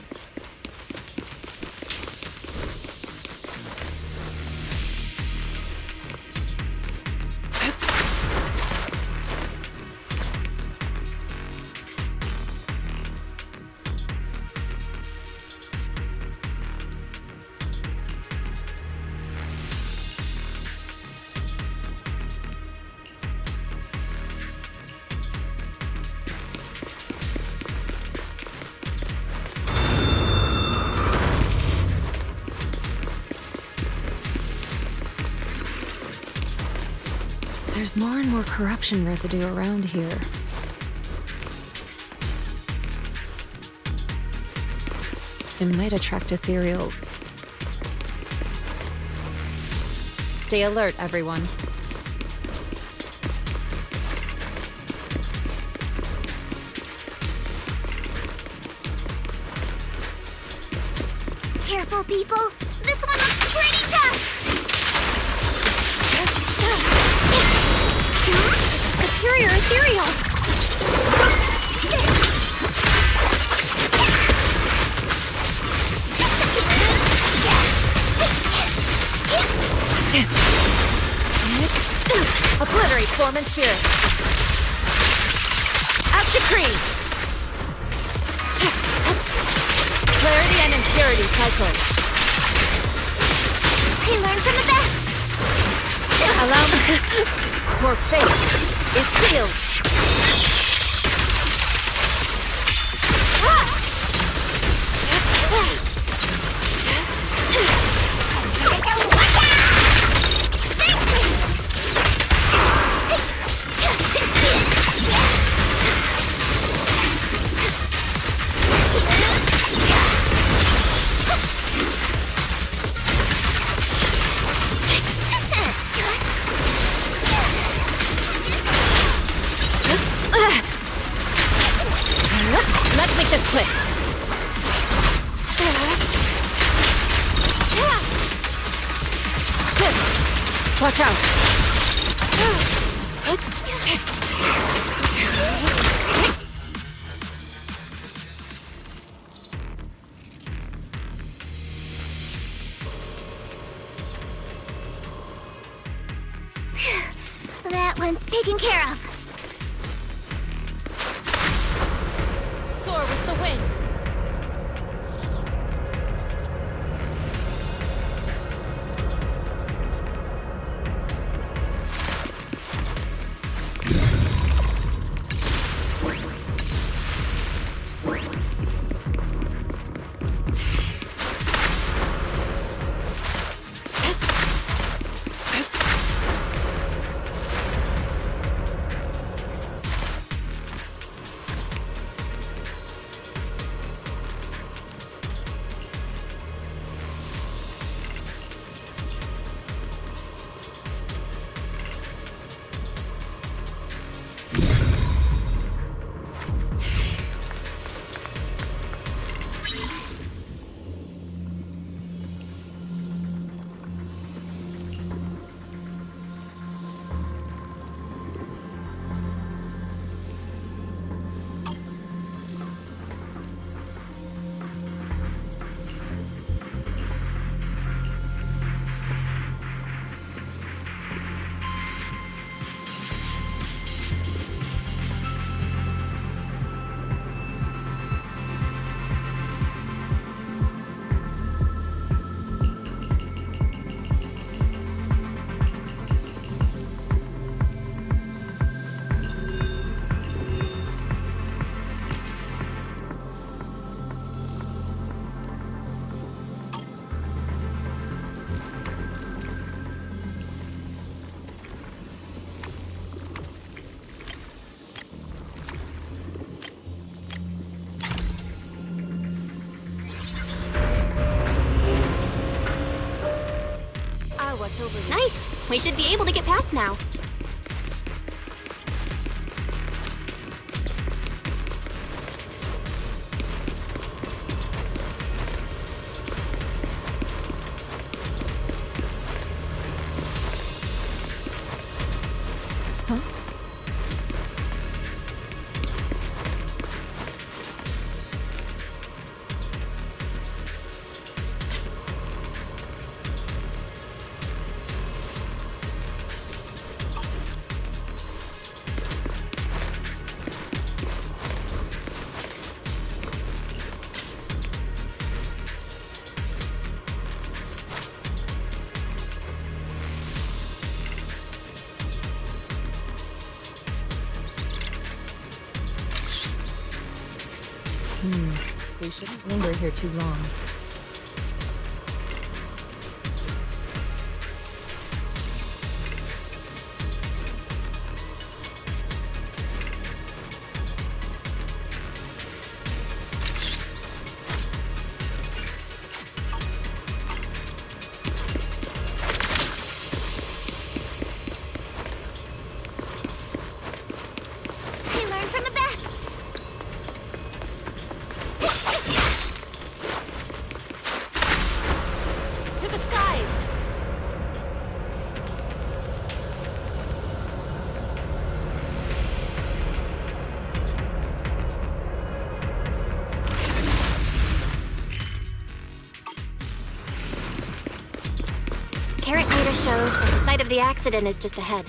There's more and more corruption residue around here. It might attract Ethereals. Stay alert, everyone. careful, people. This one looks pretty tough. Superior Ethereal! Obliterate form and spirit. Out decree. Clarity and impurity cycling. I learned from the best. Allow me. Your fate is sealed. Let's make this quick. Shit! Watch out! That one's taken care of. Soar with the wind. Nice! We should be able to get past now. We shouldn't linger here too long. camera shows that the site of the accident is just ahead.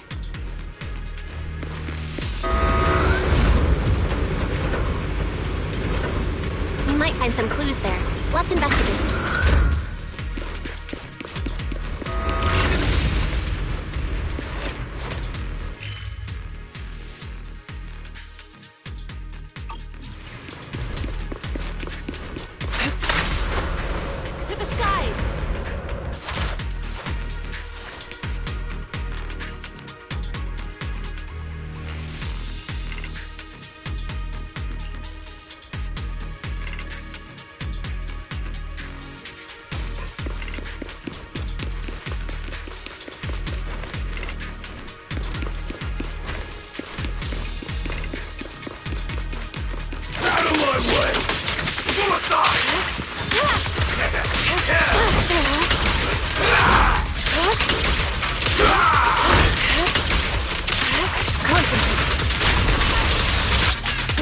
We might find some clues there. Let's investigate. To the skies!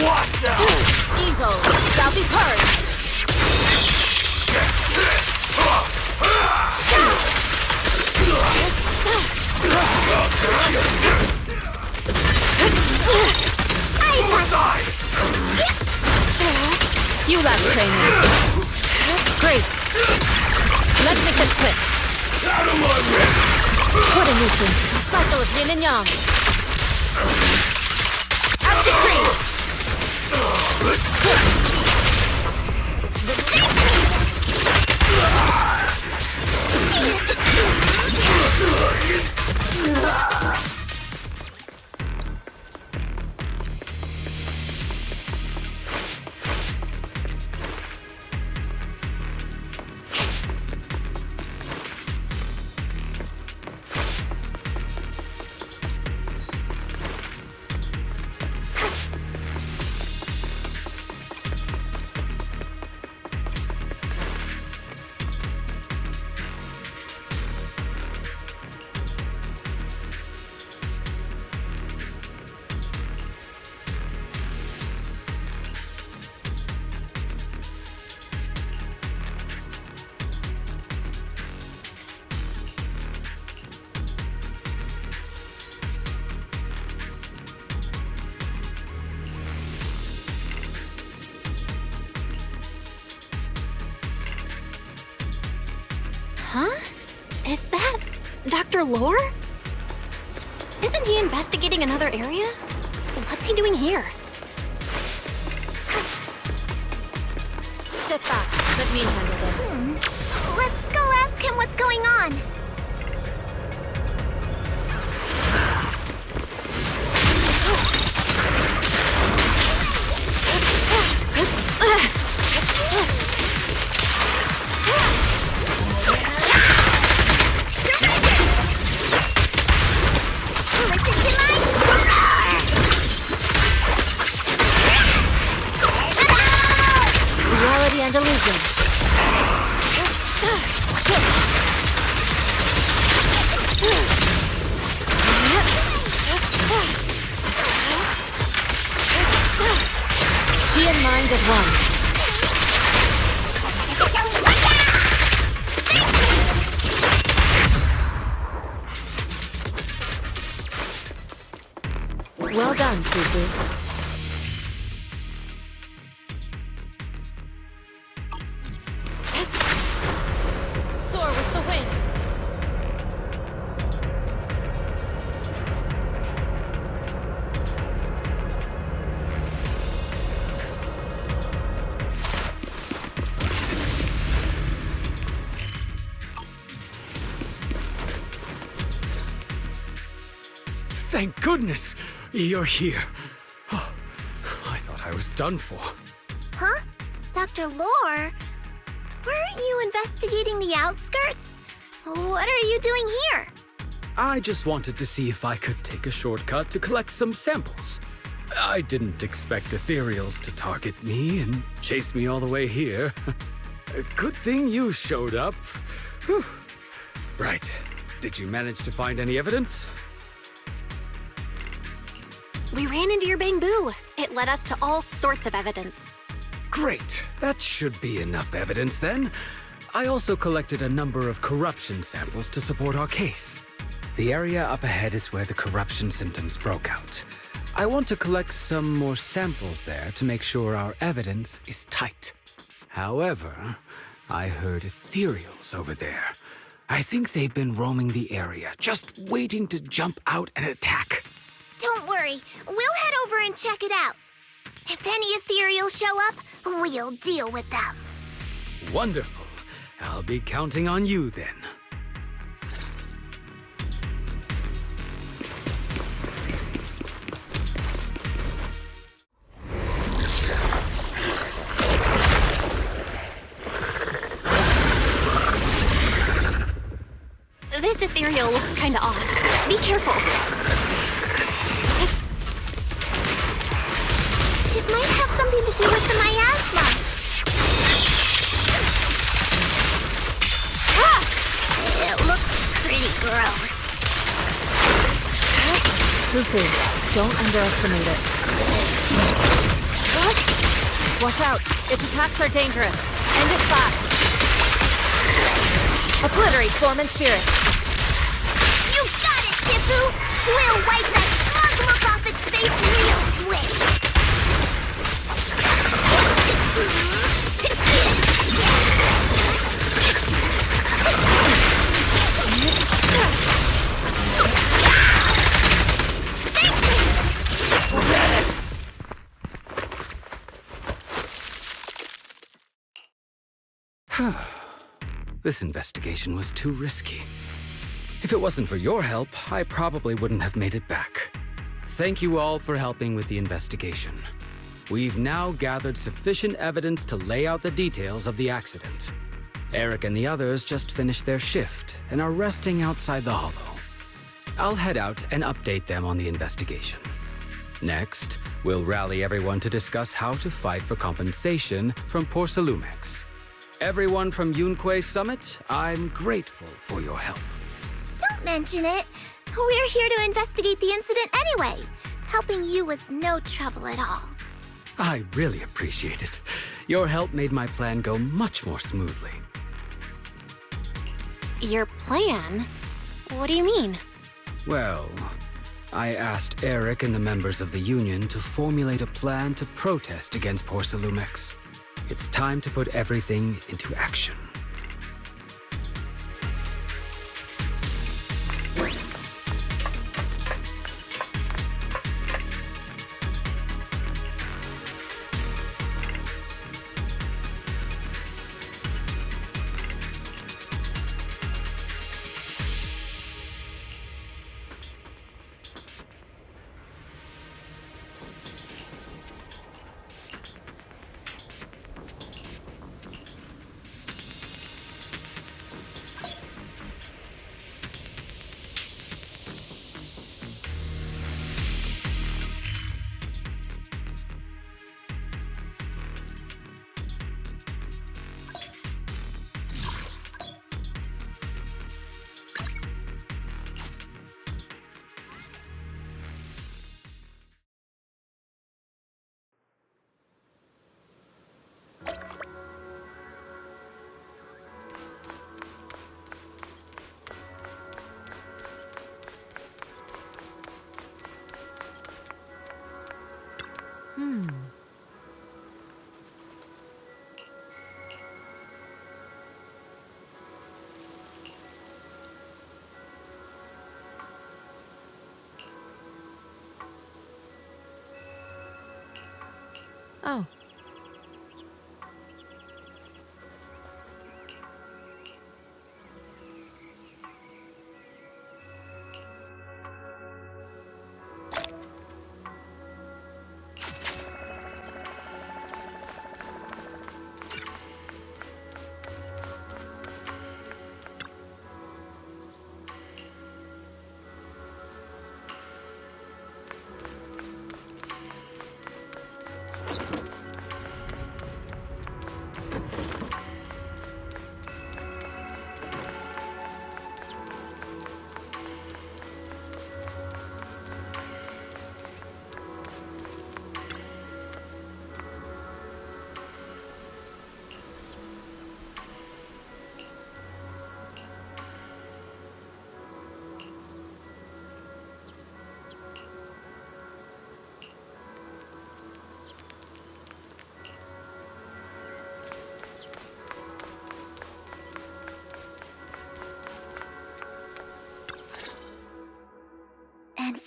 Watch out! Evil shall be purged! You lack training. Great. Let's make this quick. What a nuisance. Cycle of yin and yang. Active creed. Huh? Is that Dr. Lore? Isn't he investigating another area? What's he doing here? Step back. Let me handle this. Let's go ask him what's going on. Reality and illusion. She and mind at one. Well done, Fufu. Soar with the wind. Thank goodness you're here. Oh, I thought I was done for. Huh? Dr. Lore? Weren't you investigating the outskirts? What are you doing here? I just wanted to see if I could take a shortcut to collect some samples. I didn't expect Ethereals to target me and chase me all the way here. Good thing you showed up. Whew. Right. Did you manage to find any evidence? We ran into your Bangboo. It led us to all sorts of evidence. Great. That should be enough evidence then. I also collected a number of corruption samples to support our case. The area up ahead is where the corruption symptoms broke out. I want to collect some more samples there to make sure our evidence is tight. However, I heard Ethereals over there. I think they've been roaming the area, just waiting to jump out and attack. Don't worry, we'll head over and check it out. If any Ethereals show up, we'll deal with them. Wonderful. I'll be counting on you then. This Ethereal looks kinda off. Be careful. It might have something to do with the miasma. Ah! It looks pretty gross. Fufu, don't underestimate it. Watch out. Its attacks are dangerous. End it fast. Obliterate form and spirit. You got it, Shifu! We'll wipe that smug look off its face real quick. This investigation was too risky. If it wasn't for your help, I probably wouldn't have made it back. Thank you all for helping with the investigation. We've now gathered sufficient evidence to lay out the details of the accident. Eric and the others just finished their shift and are resting outside the hollow. I'll head out and update them on the investigation. Next, we'll rally everyone to discuss how to fight for compensation from Porcelumex. Everyone from Yunquei Summit, I'm grateful for your help. Don't mention it. We're here to investigate the incident anyway. Helping you was no trouble at all. I really appreciate it. Your help made my plan go much more smoothly. Your plan? What do you mean? Well, I asked Eric and the members of the Union to formulate a plan to protest against Porcelumex. It's time to put everything into action. Oh.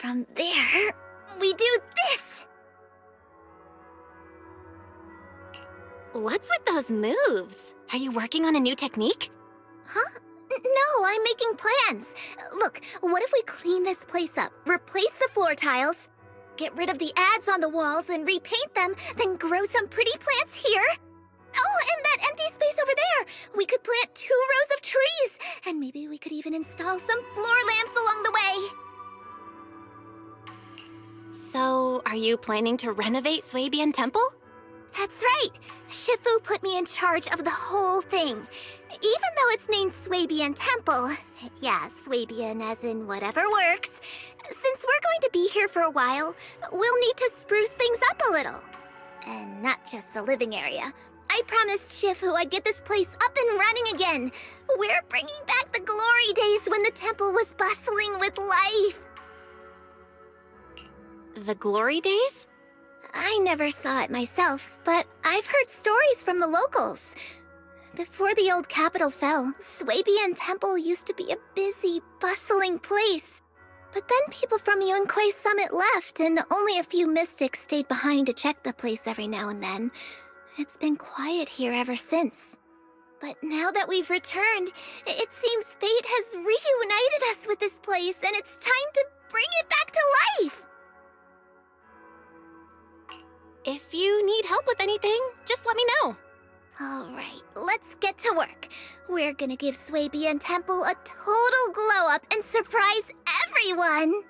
from there, we do this! What's with those moves? Are you working on a new technique? Huh? No, I'm making plans. Look, what if we clean this place up, replace the floor tiles, get rid of the ads on the walls and repaint them, then grow some pretty plants here? Oh, and that empty space over there! We could plant 2 rows of trees! And maybe we could even install some floor lamps along the way! So, are you planning to renovate Swabian Temple? That's right! Shifu put me in charge of the whole thing. Even though it's named Swabian Temple, yeah, Swabian as in whatever works, since we're going to be here for a while, we'll need to spruce things up a little. And not just the living area. I promised Shifu I'd get this place up and running again. We're bringing back the glory days when the temple was bustling with life. The glory days? I never saw it myself, but I've heard stories from the locals. Before the old capital fell, Swabian Temple used to be a busy, bustling place. But then people from Yunquei Summit left, and only a few mystics stayed behind to check the place every now and then. It's been quiet here ever since. But now that we've returned, it seems fate has reunited us with this place, and it's time to bring it back to life! If you need help with anything, just let me know. Alright, let's get to work. We're gonna give Swabian Temple a total glow-up and surprise everyone!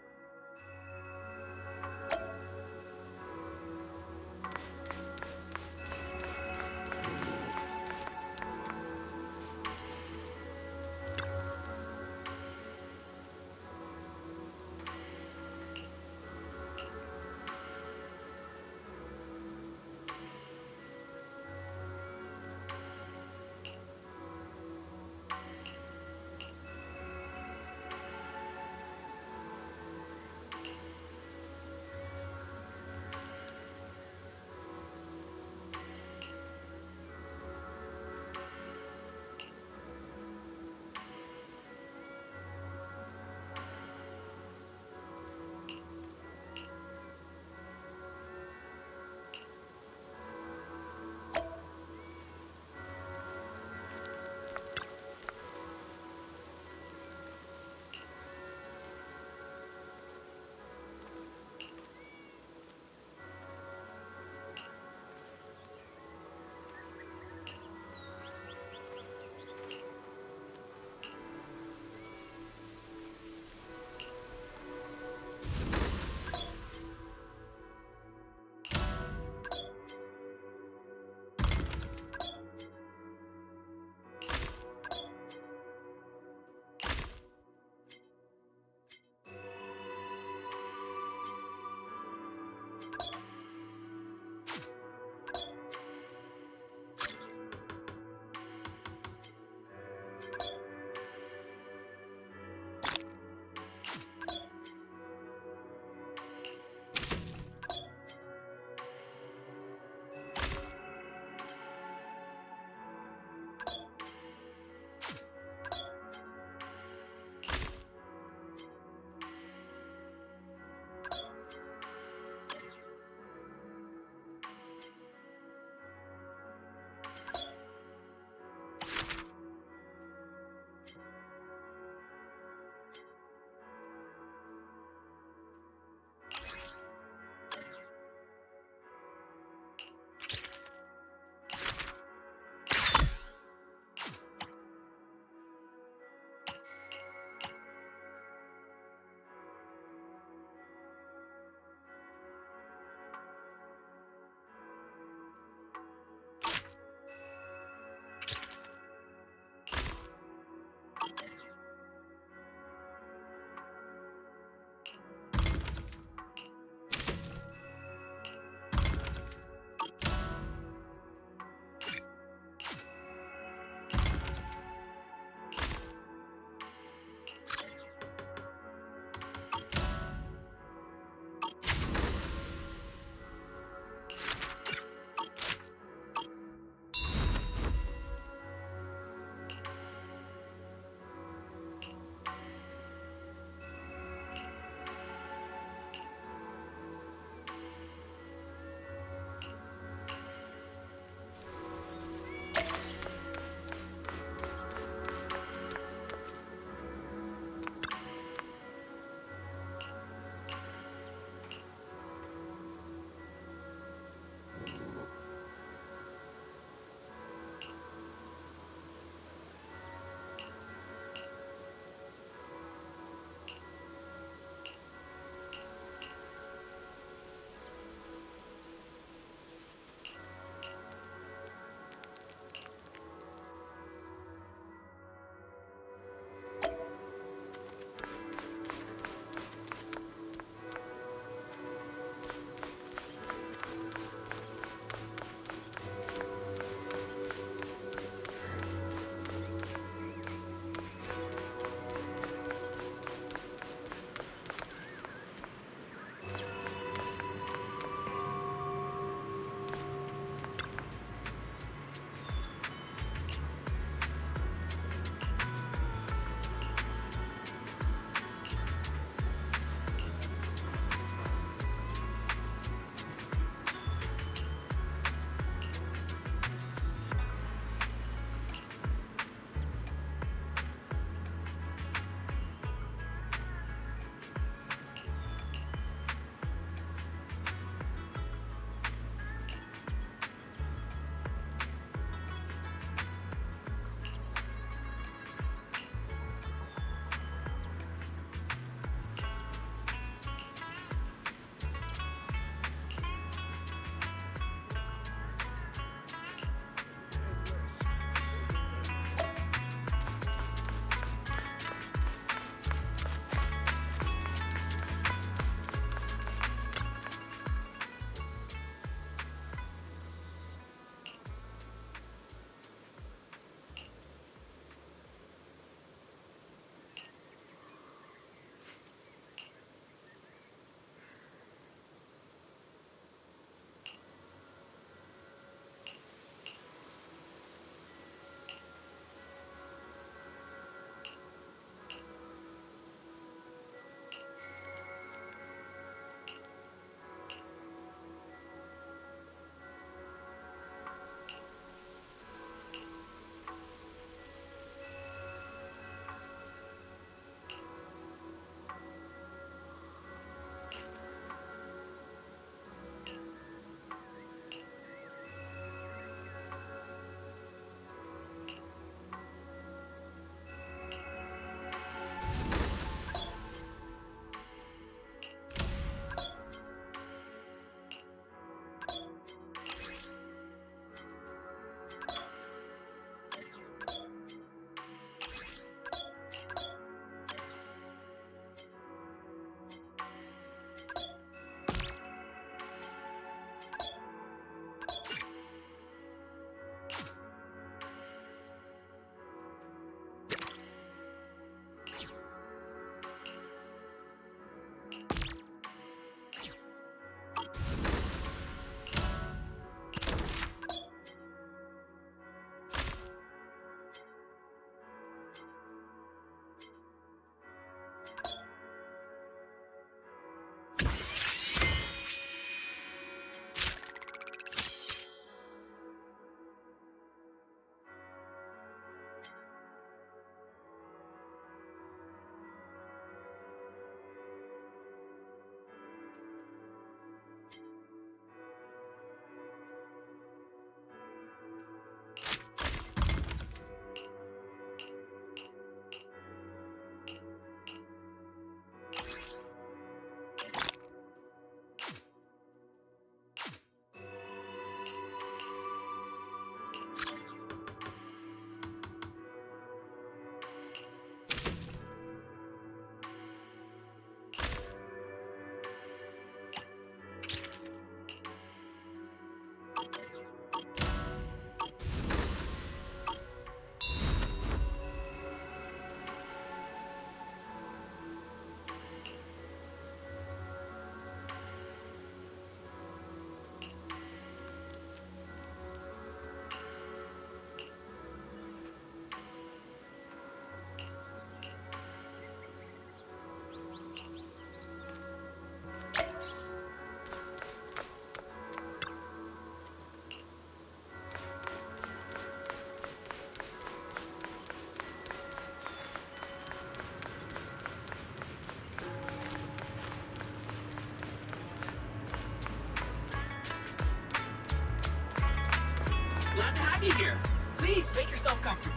be here. Please, make yourself comfortable.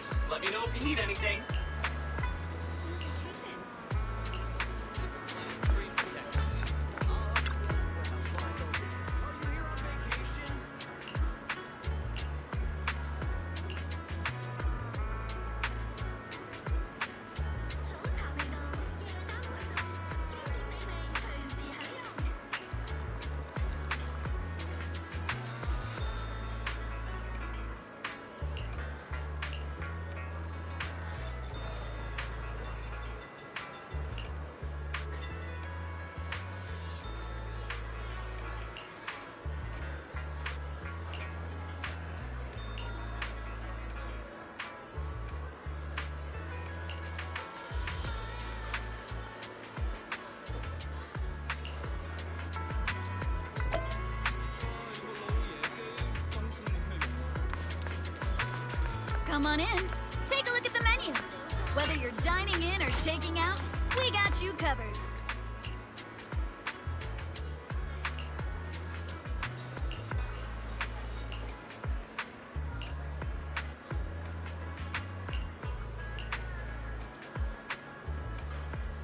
Just let me know if you need anything. Come on in. Take a look at the menu. Whether you're dining in or taking out, we got you covered.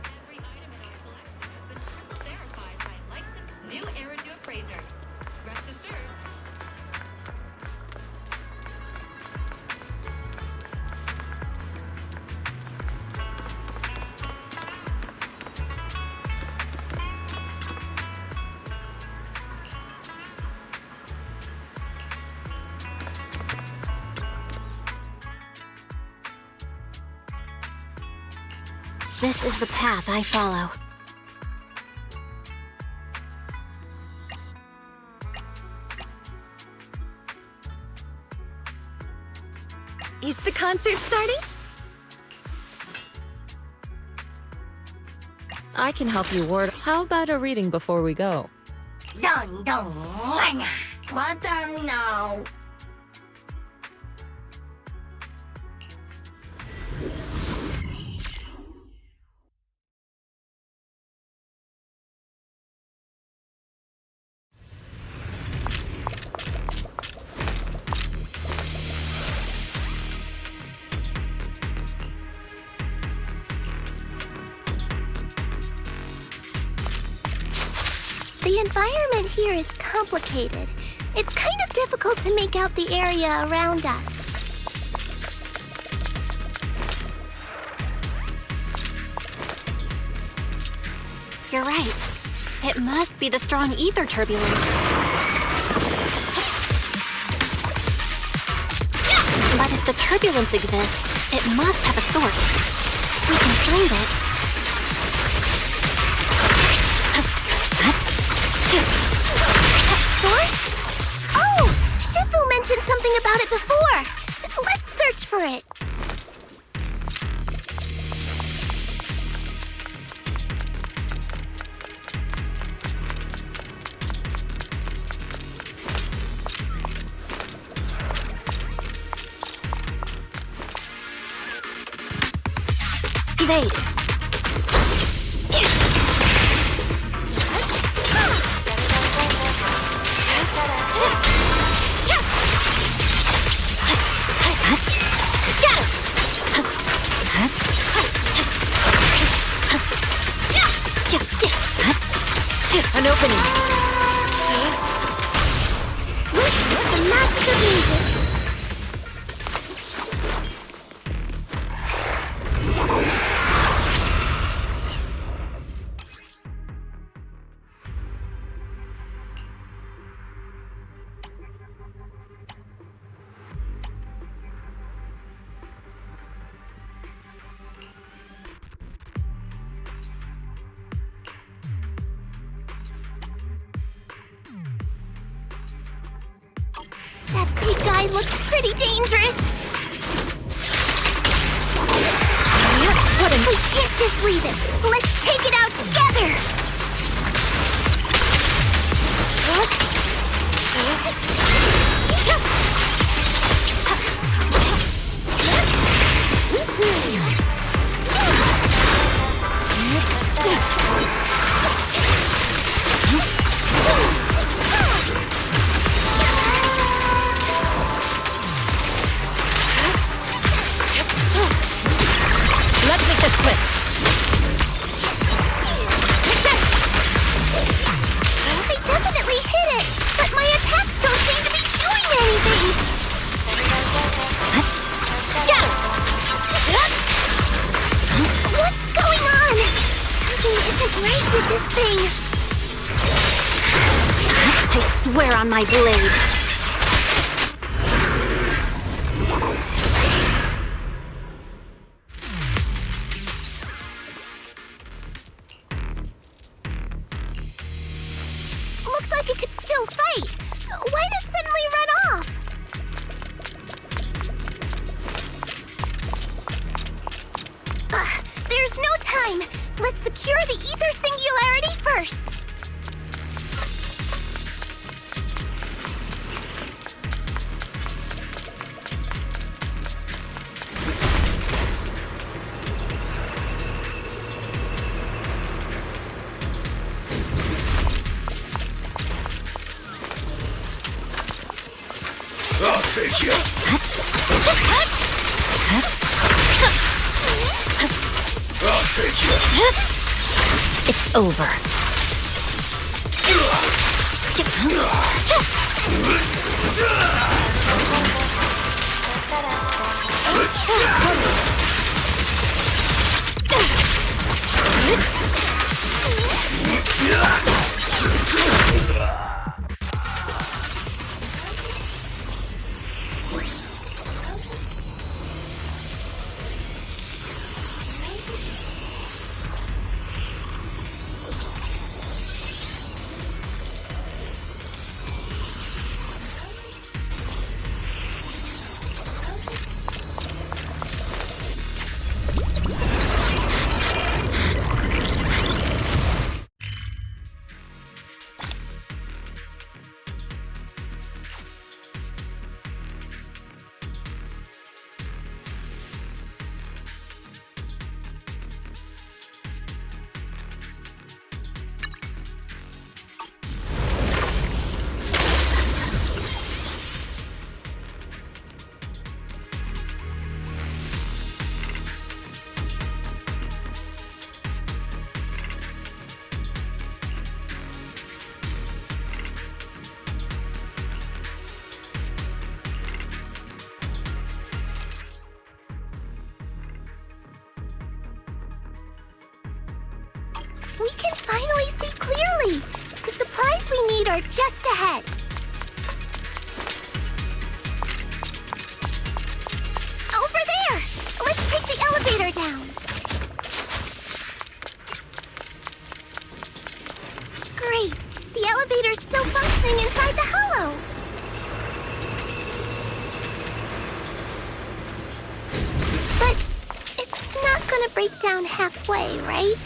Every item in our collection has been triple verified by licensed new Eridu appraisers. Rest assured. This is the path I follow. Is the concert starting? I can help you, Ward. How about a reading before we go? Don't, what no. The environment here is complicated. It's kind of difficult to make out the area around us. You're right. It must be the strong ether turbulence. But if the turbulence exists, it must have a source. If we can find it... Source? Oh! Shifu mentioned something about it before! Let's search for it! Evade. An opening. Witness the magic of music. That big guy looks pretty dangerous. We can't just leave it. Let's take it out together. with this thing! I swear on my blade. Looked like it could still fight. Why did it suddenly run off? There's no time. Let's secure the ether singularity first. I'll take you. I'll take you. It's over. We can finally see clearly! The supplies we need are just ahead. Over there! Let's take the elevator down. Great! The elevator's still functioning inside the hollow! But it's not gonna break down halfway, right?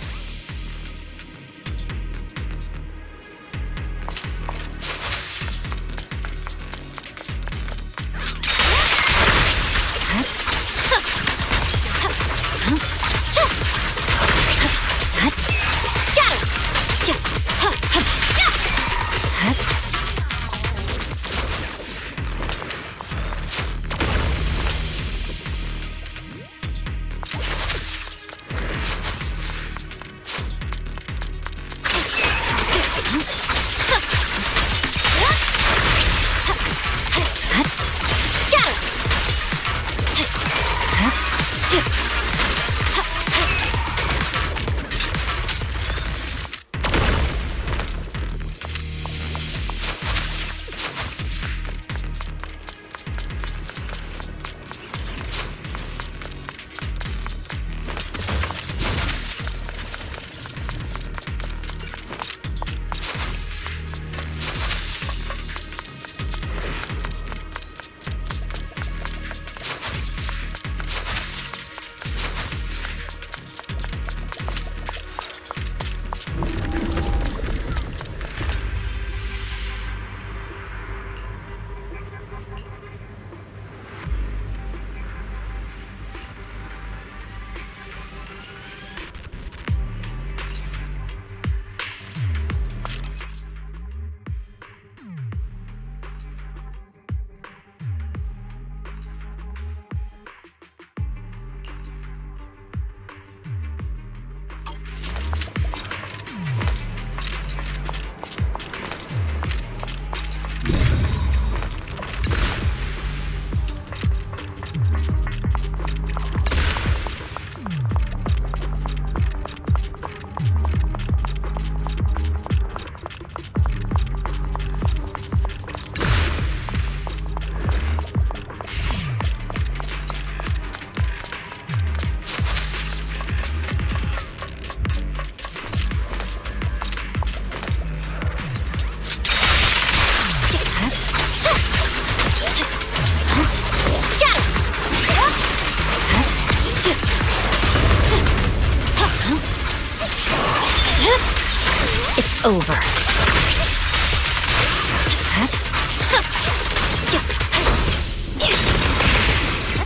over.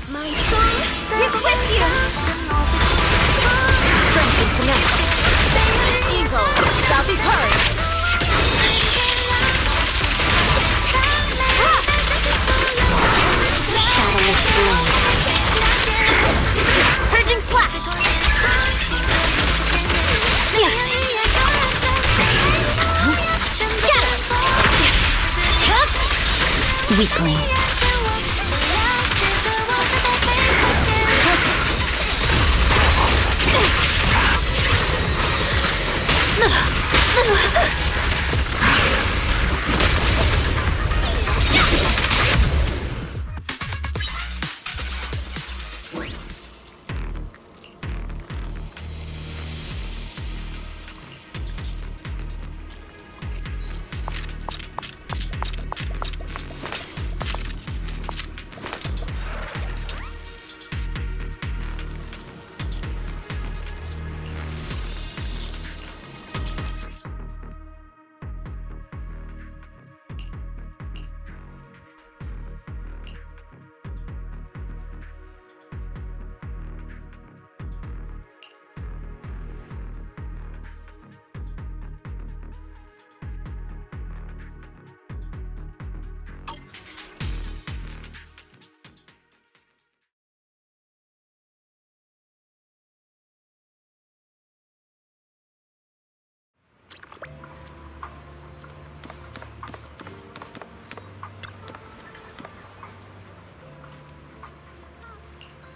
My soul is with you! Strength and finesse. Evil shall be purged. Shadowless blade. Purging slash. Scatter. Weakling.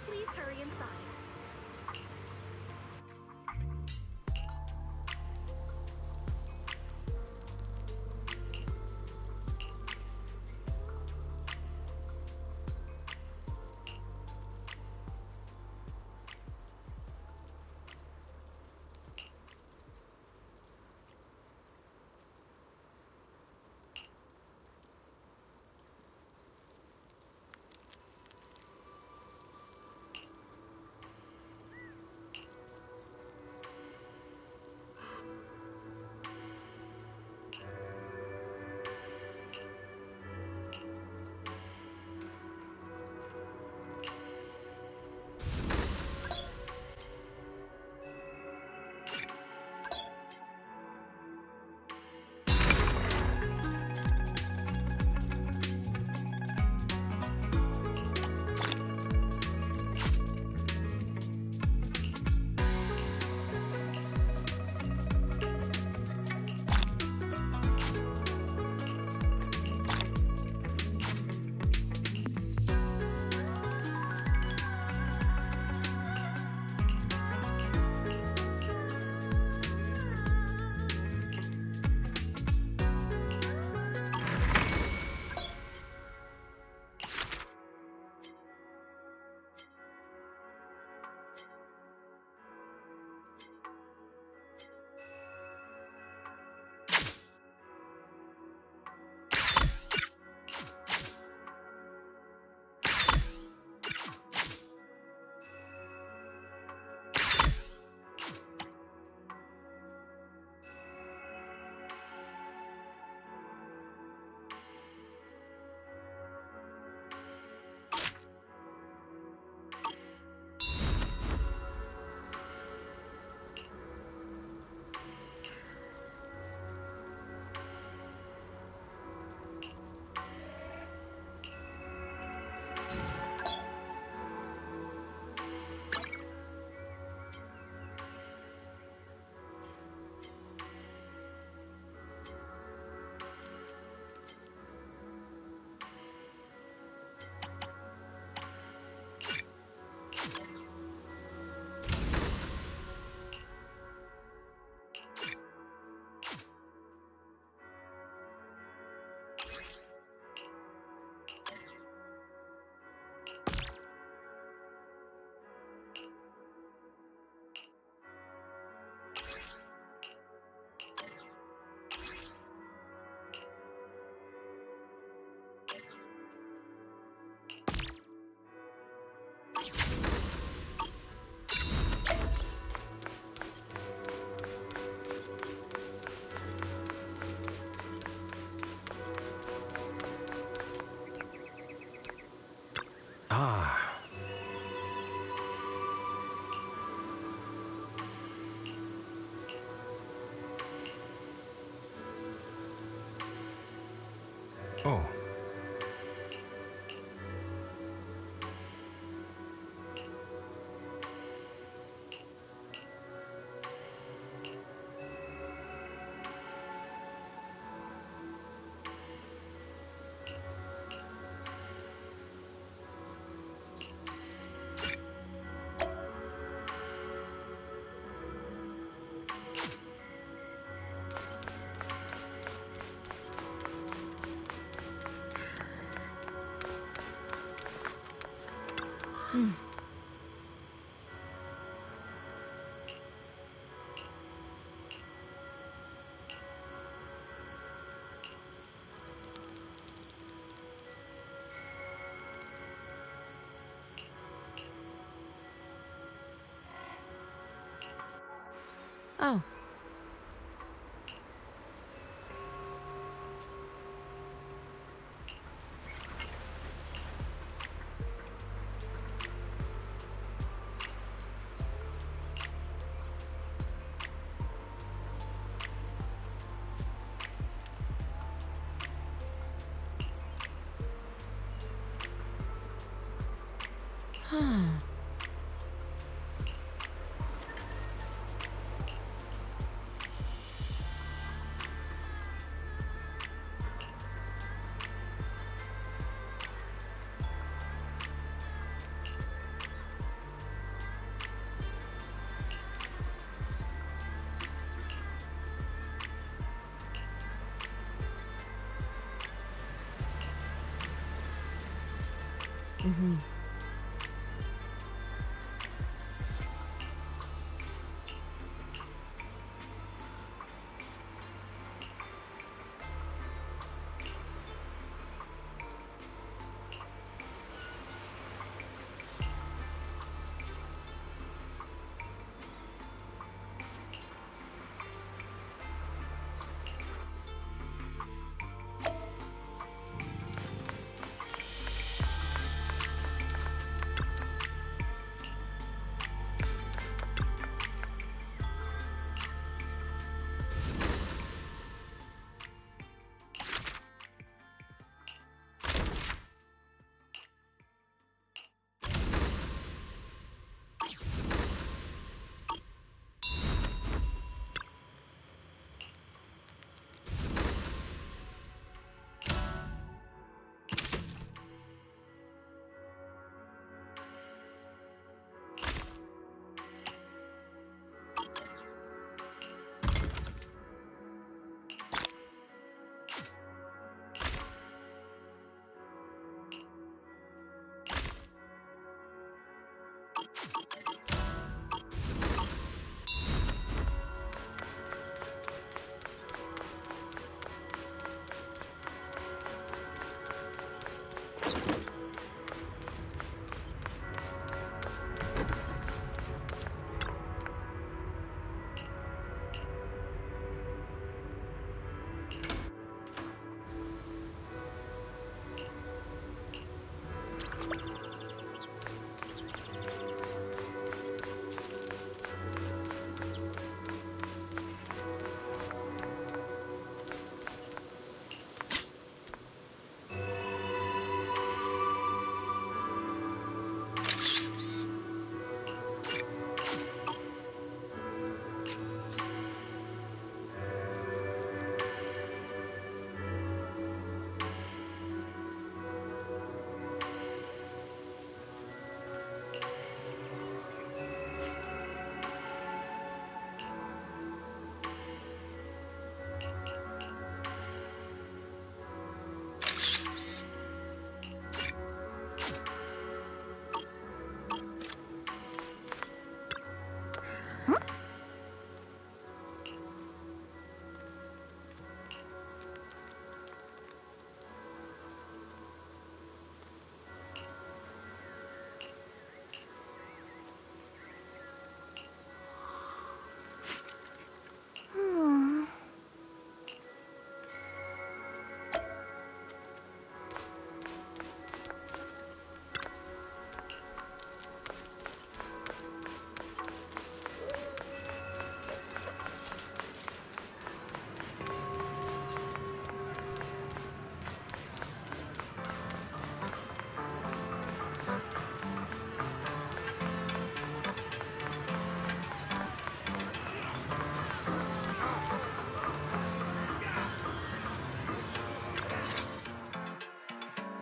Please hurry inside. Ah. Oh. Oh. Huh. Mm-hmm.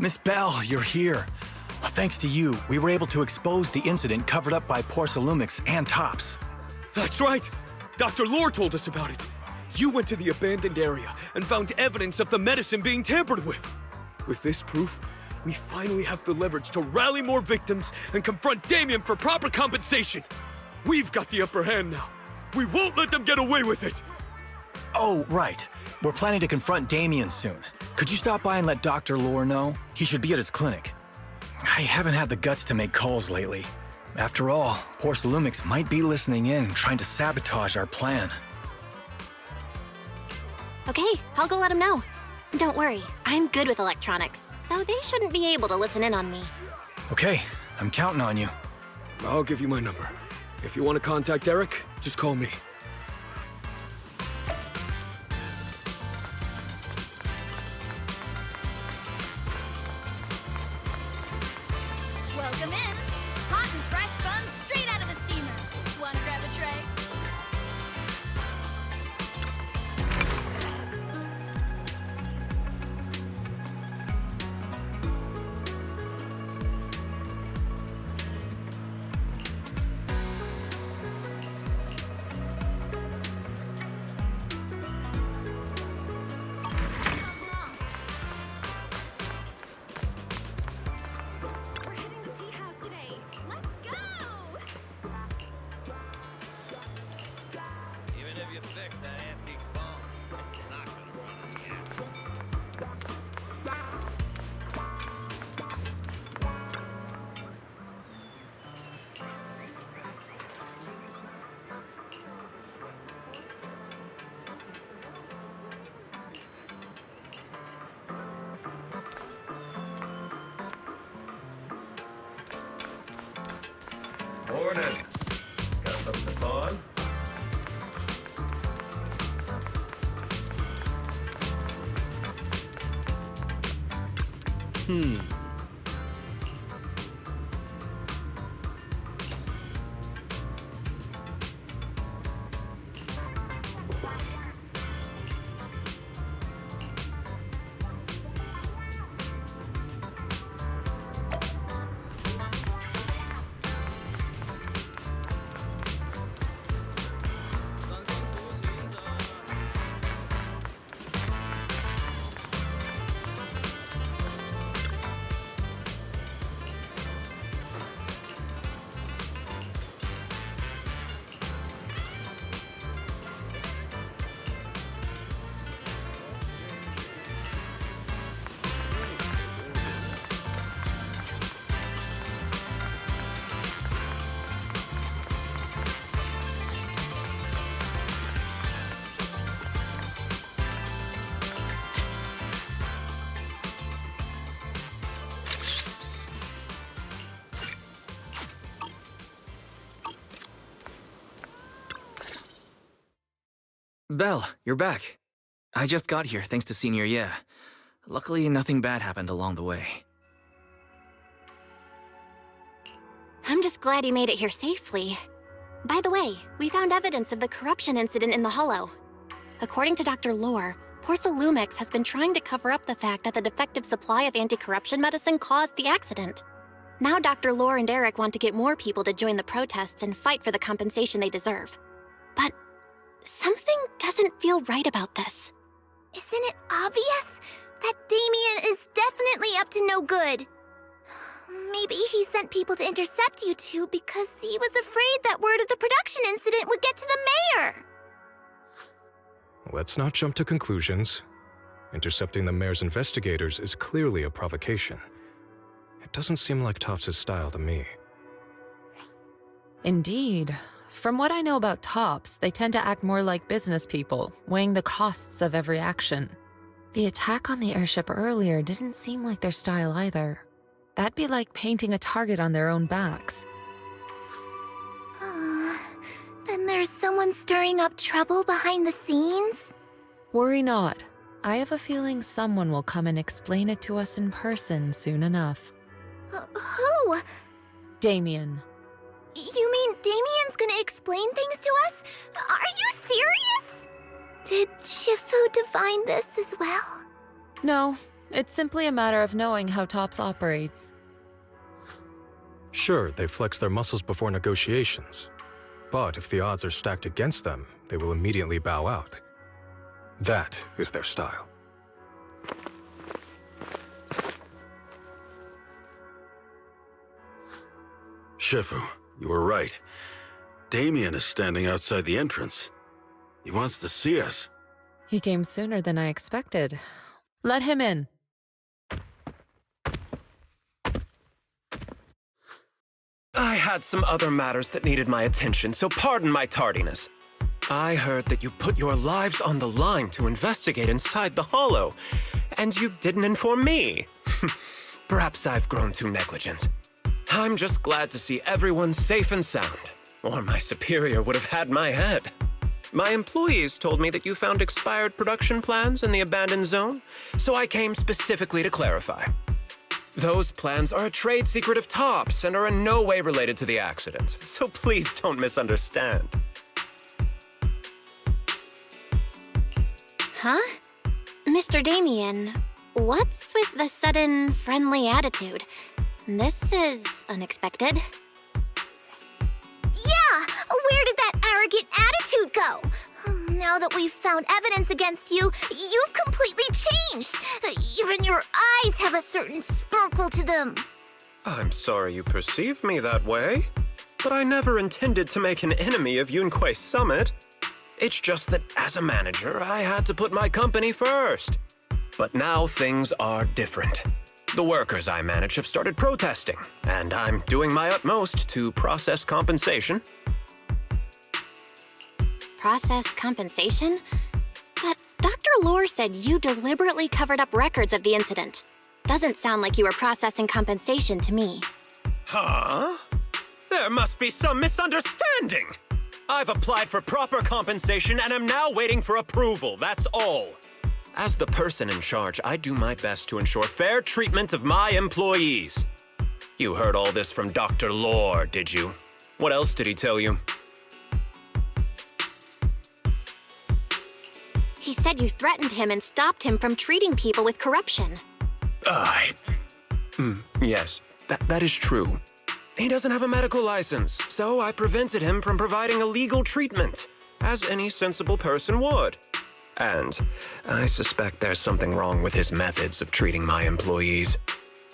Miss Belle, you're here. Thanks to you, we were able to expose the incident covered up by Porsalumix and Tops. That's right! Dr. Lore told us about it. You went to the abandoned area and found evidence of the medicine being tampered with. With this proof, we finally have the leverage to rally more victims and confront Damien for proper compensation. We've got the upper hand now. We won't let them get away with it. Oh, right. We're planning to confront Damien soon. Could you stop by and let Dr. Lore know? He should be at his clinic. I haven't had the guts to make calls lately. After all, Porsalumix might be listening in, trying to sabotage our plan. Okay, I'll go let him know. Don't worry, I'm good with electronics, so they shouldn't be able to listen in on me. Okay, I'm counting on you. I'll give you my number. If you want to contact Eric, just call me. Welcome in. Hot and fresh buns straight out of the steamer. Wanna grab a tray? We're hitting the tea house today. Let's go! Even if you fix that antique phone, it's not gonna run again. Morning. Got something to pawn? Belle, you're back. I just got here thanks to Senior Ye. Luckily, nothing bad happened along the way. I'm just glad you made it here safely. By the way, we found evidence of the corruption incident in the Hollow. According to Dr. Lore, Porsalumix has been trying to cover up the fact that the defective supply of anti-corruption medicine caused the accident. Now Dr. Lore and Eric want to get more people to join the protests and fight for the compensation they deserve. But something doesn't feel right about this. Isn't it obvious that Damien is definitely up to no good? Maybe he sent people to intercept you two because he was afraid that word of the production incident would get to the mayor. Let's not jump to conclusions. Intercepting the mayor's investigators is clearly a provocation. It doesn't seem like Tops' style to me. Indeed. From what I know about Tops, they tend to act more like business people, weighing the costs of every action. The attack on the airship earlier didn't seem like their style either. That'd be like painting a target on their own backs. Then there's someone stirring up trouble behind the scenes? Worry not. I have a feeling someone will come and explain it to us in person soon enough. Who? Damien. You mean Damien's gonna explain things to us? Are you serious? Did Shifu divine this as well? No, It's simply a matter of knowing how TOPS operates. Sure, they flex their muscles before negotiations. But if the odds are stacked against them, they will immediately bow out. That is their style. Shifu, you were right. Damien is standing outside the entrance. He wants to see us. He came sooner than I expected. Let him in. I had some other matters that needed my attention, so pardon my tardiness. I heard that you put your lives on the line to investigate inside the Hollow, and you didn't inform me. Perhaps I've grown too negligent. I'm just glad to see everyone safe and sound, or my superior would have had my head. My employees told me that you found expired production plans in the abandoned zone, so I came specifically to clarify. Those plans are a trade secret of TOPS and are in no way related to the accident, so please don't misunderstand. Huh? Mr. Damien, what's with the sudden friendly attitude? This is unexpected. Yeah! Where did that arrogant attitude go? Now that we've found evidence against you, you've completely changed. Even your eyes have a certain sparkle to them. I'm sorry you perceive me that way, but I never intended to make an enemy of Yunquei Summit. It's just that as a manager, I had to put my company first. But now things are different. The workers I manage have started protesting, and I'm doing my utmost to process compensation. Process compensation? But Dr. Lore said you deliberately covered up records of the incident. Doesn't sound like you were processing compensation to me. Huh? There must be some misunderstanding. I've applied for proper compensation and am now waiting for approval, that's all. As the person in charge, I do my best to ensure fair treatment of my employees. You heard all this from Dr. Lore, did you? What else did he tell you? He said you threatened him and stopped him from treating people with corruption. Yes, that is true. He doesn't have a medical license, so I prevented him from providing illegal treatment, as any sensible person would. And I suspect there's something wrong with his methods of treating my employees.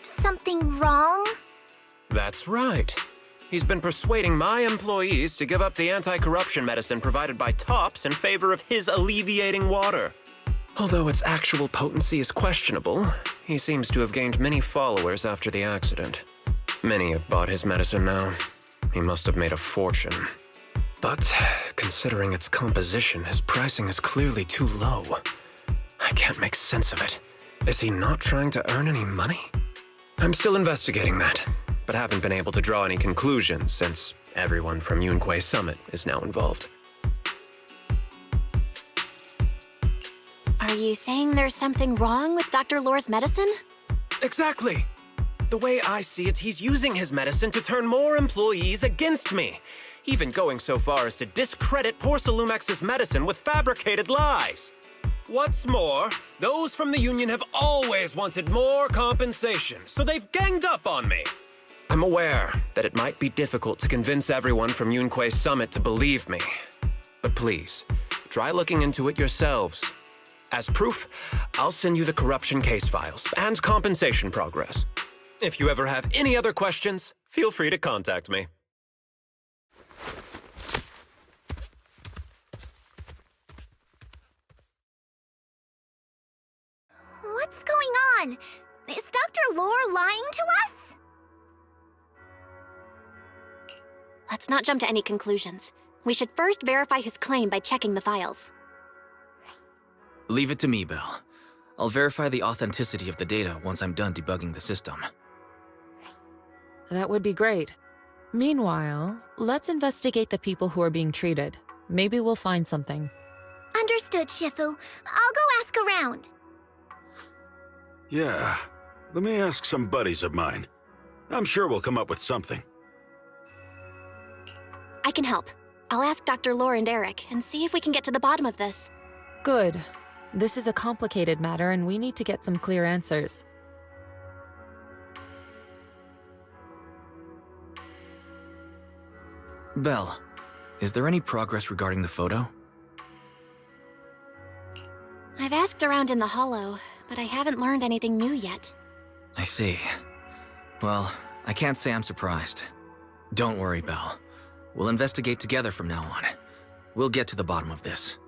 Something wrong? That's right. He's been persuading my employees to give up the anti-corruption medicine provided by TOPS in favor of his alleviating water. Although its actual potency is questionable, he seems to have gained many followers after the accident. Many have bought his medicine now. He must have made a fortune. But considering its composition, his pricing is clearly too low. I can't make sense of it. Is he not trying to earn any money? I'm still investigating that, but haven't been able to draw any conclusions since everyone from Yunquei Summit is now involved. Are you saying there's something wrong with Dr. Lore's medicine? Exactly! The way I see it, he's using his medicine to turn more employees against me, even going so far as to discredit Porcelumex's medicine with fabricated lies. What's more, those from the union have always wanted more compensation, so they've ganged up on me. I'm aware that it might be difficult to convince everyone from Yunquei Summit to believe me, but please, try looking into it yourselves. As proof, I'll send you the corruption case files and compensation progress. If you ever have any other questions, feel free to contact me. What's going on? Is Dr. Lore lying to us? Let's not jump to any conclusions. We should first verify his claim by checking the files. Leave it to me, Belle. I'll verify the authenticity of the data once I'm done debugging the system. That would be great. Meanwhile, let's investigate the people who are being treated. Maybe we'll find something. Understood, Shifu. I'll go ask around. Yeah, let me ask some buddies of mine. I'm sure we'll come up with something. I can help. I'll ask Dr. Lore and Eric and see if we can get to the bottom of this. Good. This is a complicated matter and we need to get some clear answers. Belle, is there any progress regarding the photo? I've asked around in the Hollow, but I haven't learned anything new yet. I see. Well, I can't say I'm surprised. Don't worry, Belle. We'll investigate together from now on. We'll get to the bottom of this.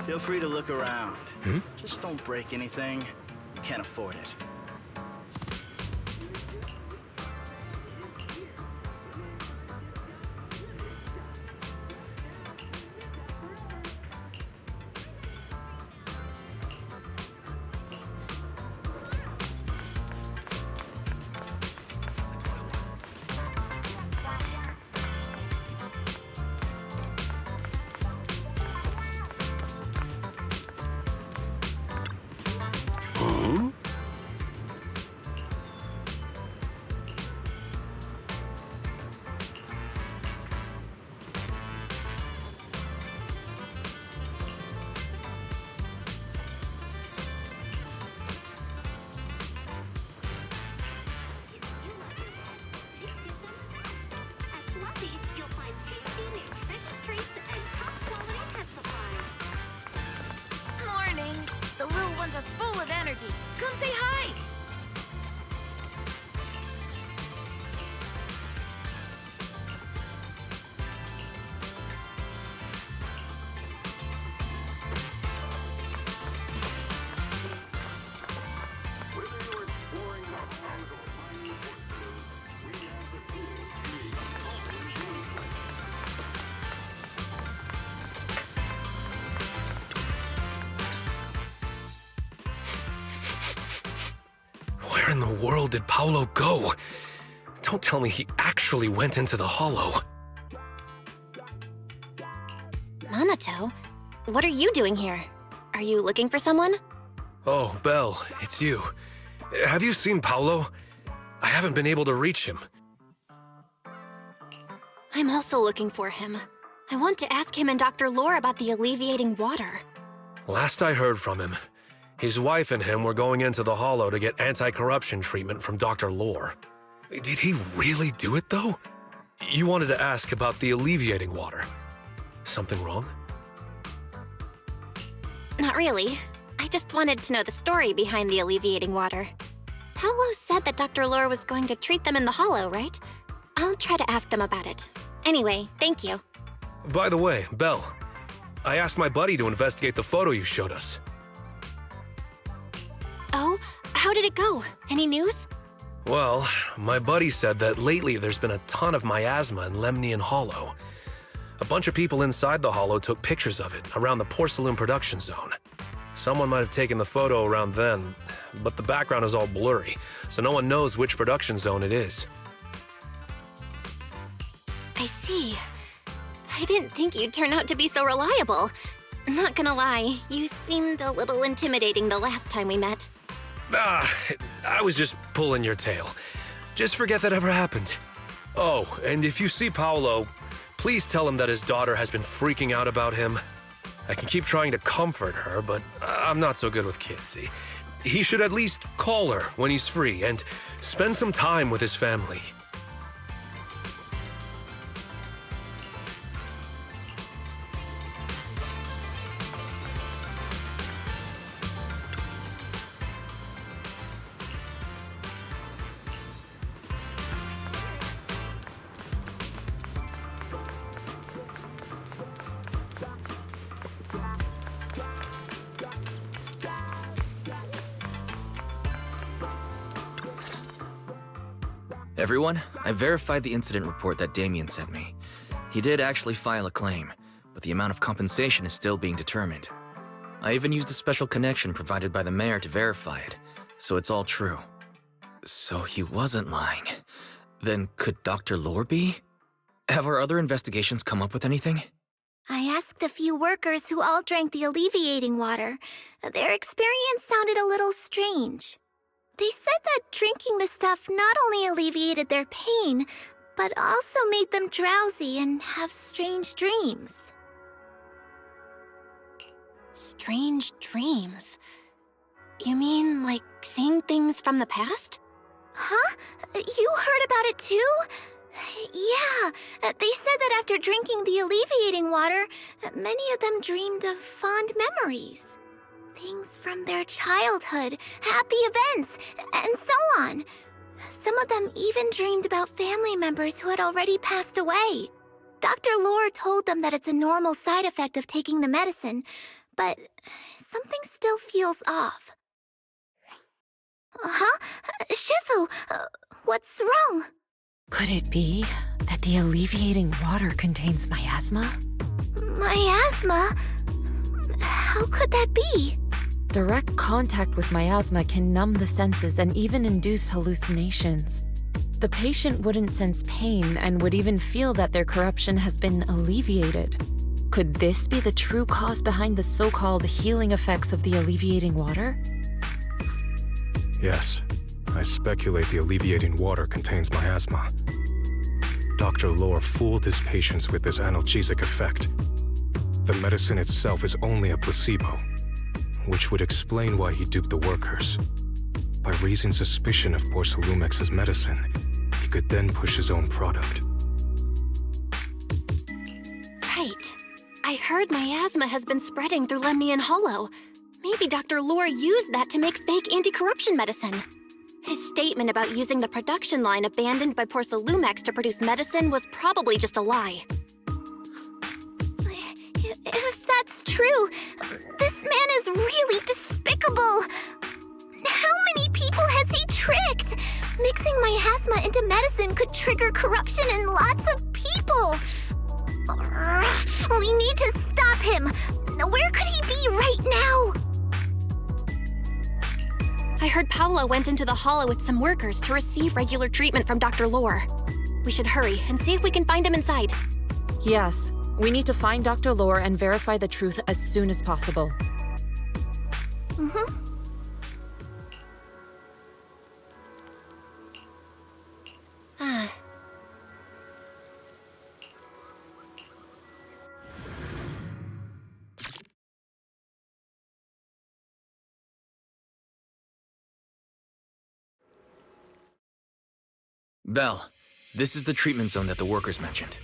Feel free to look around. Just don't break anything. You can't afford it. Morning! The little ones are full of energy. Come say hi! Where in the world did Paolo go? Don't tell me he actually went into the Hollow. Minato, what are you doing here? Are you looking for someone? Oh, Belle, it's you. Have you seen Paolo? I haven't been able to reach him. I'm also looking for him. I want to ask him and Dr. Lore about the alleviating water. Last I heard from him, his wife and him were going into the Hollow to get anti-corruption treatment from Dr. Lore. Did he really do it, though? You wanted to ask about the alleviating water. Something wrong? Not really. I just wanted to know the story behind the alleviating water. Paolo said that Dr. Lore was going to treat them in the Hollow, right? I'll try to ask them about it. Anyway, thank you. By the way, Belle, I asked my buddy to investigate the photo you showed us. Oh, how did it go? Any news? Well, my buddy said that lately there's been a ton of miasma in Lemnian Hollow. A bunch of people inside the Hollow took pictures of it around the Porcelain production zone. Someone might have taken the photo around then, but the background is all blurry, so no one knows which production zone it is. I see. I didn't think you'd turn out to be so reliable. Not gonna lie, you seemed a little intimidating the last time we met. I was just pulling your tail. Just forget that ever happened. Oh, and if you see Paolo, please tell him that his daughter has been freaking out about him. I can keep trying to comfort her, but I'm not so good with kids. He should at least call her when he's free and spend some time with his family. Everyone, I verified the incident report that Damien sent me. He did actually file a claim, but the amount of compensation is still being determined. I even used a special connection provided by the mayor to verify it, so it's all true. So he wasn't lying. Then could Dr. Lore be? Have our other investigations come up with anything? I asked a few workers who all drank the alleviating water. Their experience sounded a little strange. They said that drinking the stuff not only alleviated their pain, but also made them drowsy and have strange dreams. Strange dreams? You mean, like, seeing things from the past? Huh? You heard about it too? Yeah, they said that after drinking the alleviating water, many of them dreamed of fond memories. Things from their childhood, happy events, and so on. Some of them even dreamed about family members who had already passed away. Dr. Lore told them that it's a normal side effect of taking the medicine, but something still feels off. Huh? Shifu, what's wrong? Could it be that the alleviating water contains miasma? Miasma? How could that be? Direct contact with miasma can numb the senses and even induce hallucinations. The patient wouldn't sense pain and would even feel that their corruption has been alleviated. Could this be the true cause behind the so-called healing effects of the alleviating water? Yes, I speculate the alleviating water contains miasma. Dr. Lore fooled his patients with this analgesic effect. The medicine itself is only a placebo, which would explain why he duped the workers. By raising suspicion of Porcelumex's medicine, he could then push his own product. Right. I heard miasma has been spreading through Lemnian Hollow. Maybe Dr. Lore used that to make fake anti-corruption medicine. His statement about using the production line abandoned by Porcelumex to produce medicine was probably just a lie. If that's true, this man is really despicable. How many people has he tricked? Mixing miasma into medicine could trigger corruption in lots of people. We need to stop him. Where could he be right now? I heard Paolo went into the Hollow with some workers to receive regular treatment from Dr. Lore. We should hurry and see if we can find him inside. Yes, we need to find Dr. Lore and verify the truth as soon as possible. Mm-hmm. Belle, this is the treatment zone that the workers mentioned.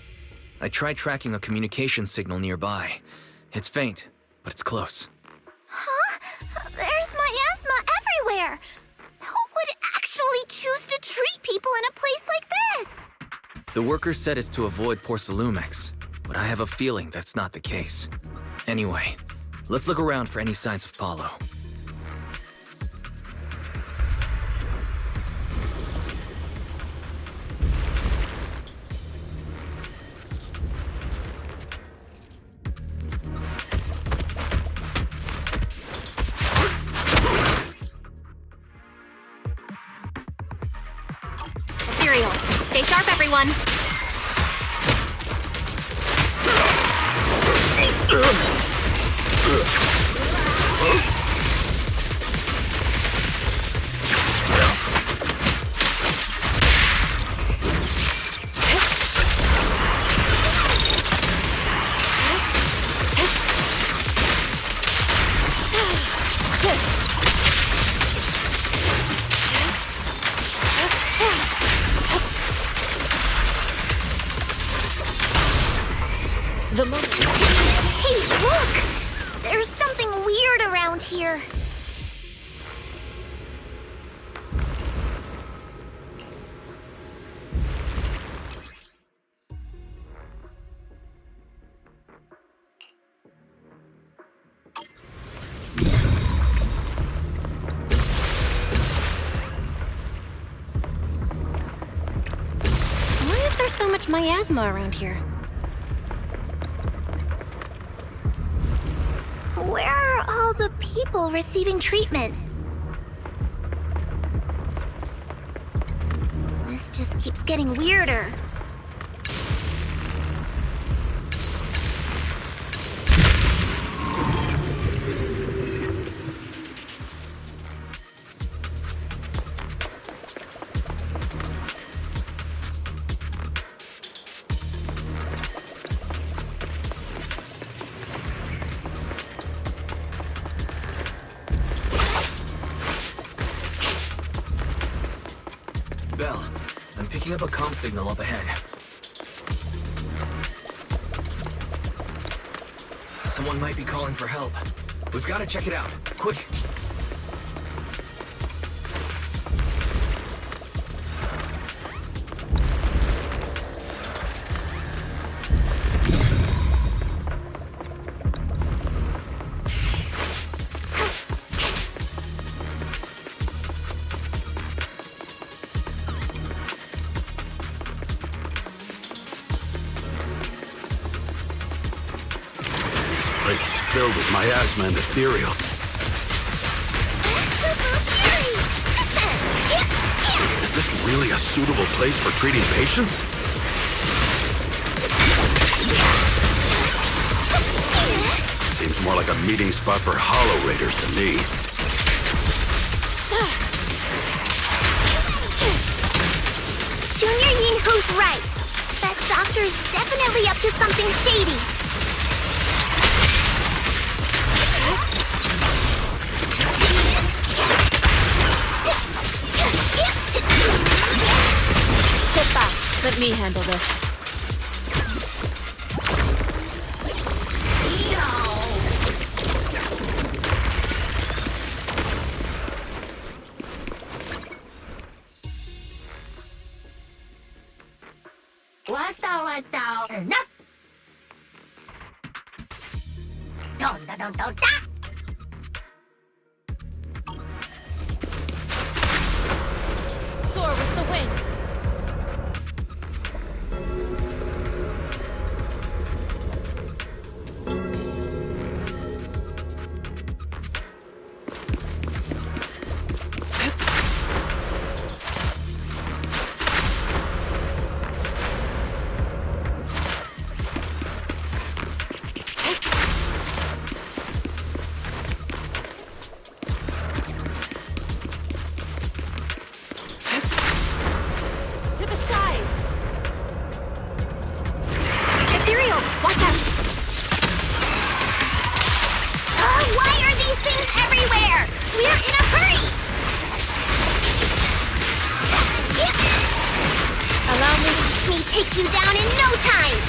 I tried tracking a communication signal nearby. It's faint, but it's close. Huh? There's miasma everywhere! Who would actually choose to treat people in a place like this? The workers said it's to avoid Porcelumex, but I have a feeling that's not the case. Anyway, let's look around for any signs of Paolo. Ethereal, stay sharp, everyone! Hey, look! There's something weird around here. miasma around here. Where are all the people receiving treatment? This just keeps getting weirder. Belle, I'm picking up a comm signal up ahead. Someone might be calling for help. We've got to check it out. Quick! Filled with miasma and ethereals. Is this really a suitable place for treating patients? Seems more like a meeting spot for Hollow Raiders to me. Junior Yinhu's right. That doctor's definitely up to something shady. Step back. Let me handle this. Soar with the wind. To the skies! Ethereal, watch out! Why are these things everywhere? We're in a hurry! Allow me to take you down in no time!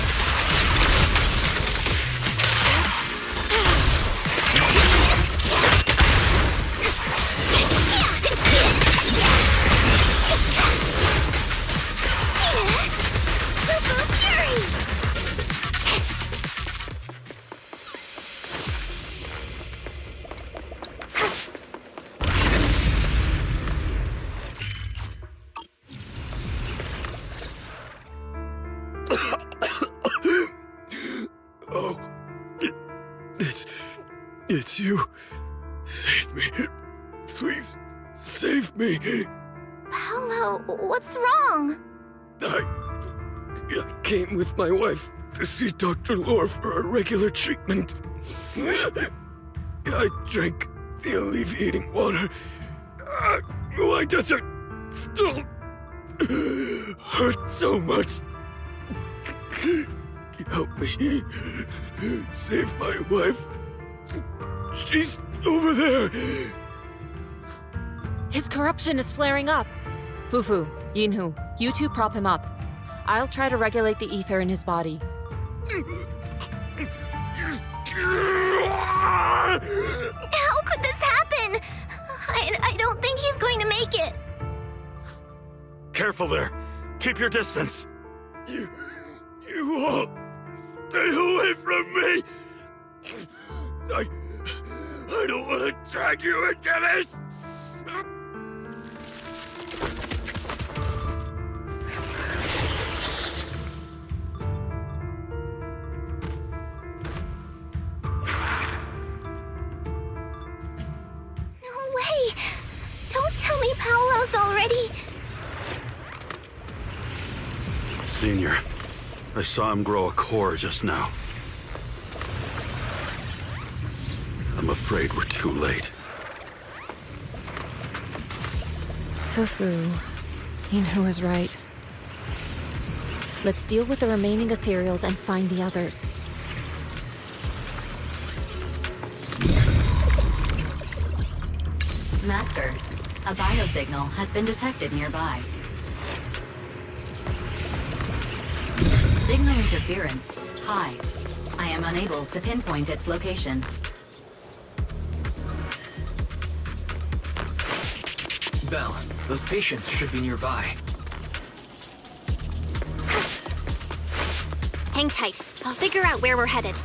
Oh, it's you. Save me. Please, save me. Paolo, what's wrong? I came with my wife to see Dr. Lore for a regular treatment. I drank the alleviating water. Why does it still hurt so much? Help me. Save my wife. She's over there. His corruption is flaring up. Fufu, Yinhu, you two prop him up. I'll try to regulate the ether in his body. How could this happen? I don't think he's going to make it. Careful there. Keep your distance. You all stay away from me. I don't want to drag you into this. Senior. I saw him grow a core just now. I'm afraid we're too late. Fufu. Yinhu is right. Let's deal with the remaining Ethereals and find the others. Master, a biosignal has been detected nearby. Signal interference high. I am unable to pinpoint its location. Belle, those patients should be nearby. Hang tight. I'll figure out where we're headed.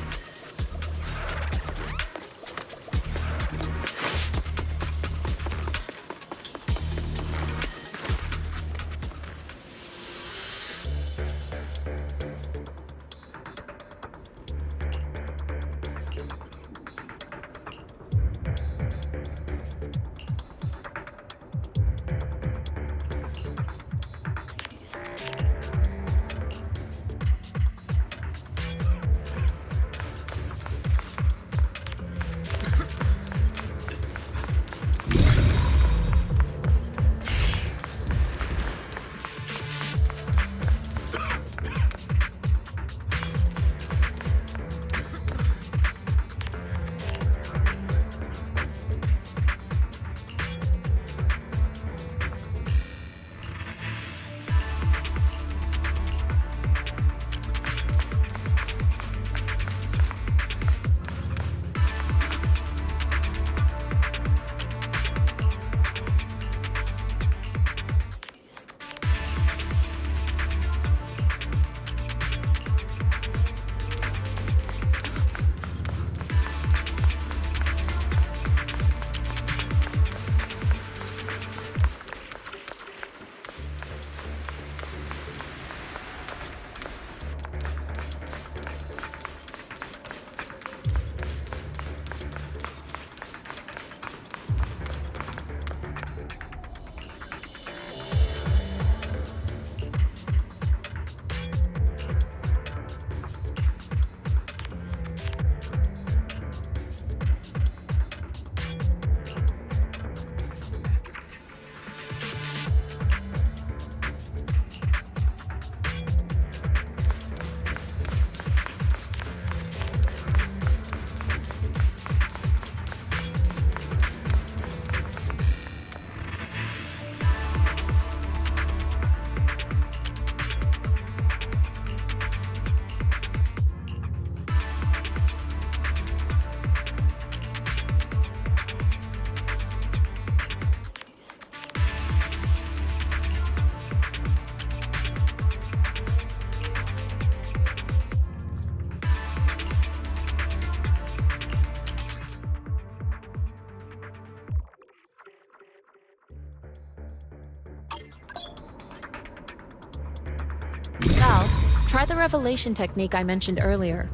Belle, try the revelation technique I mentioned earlier.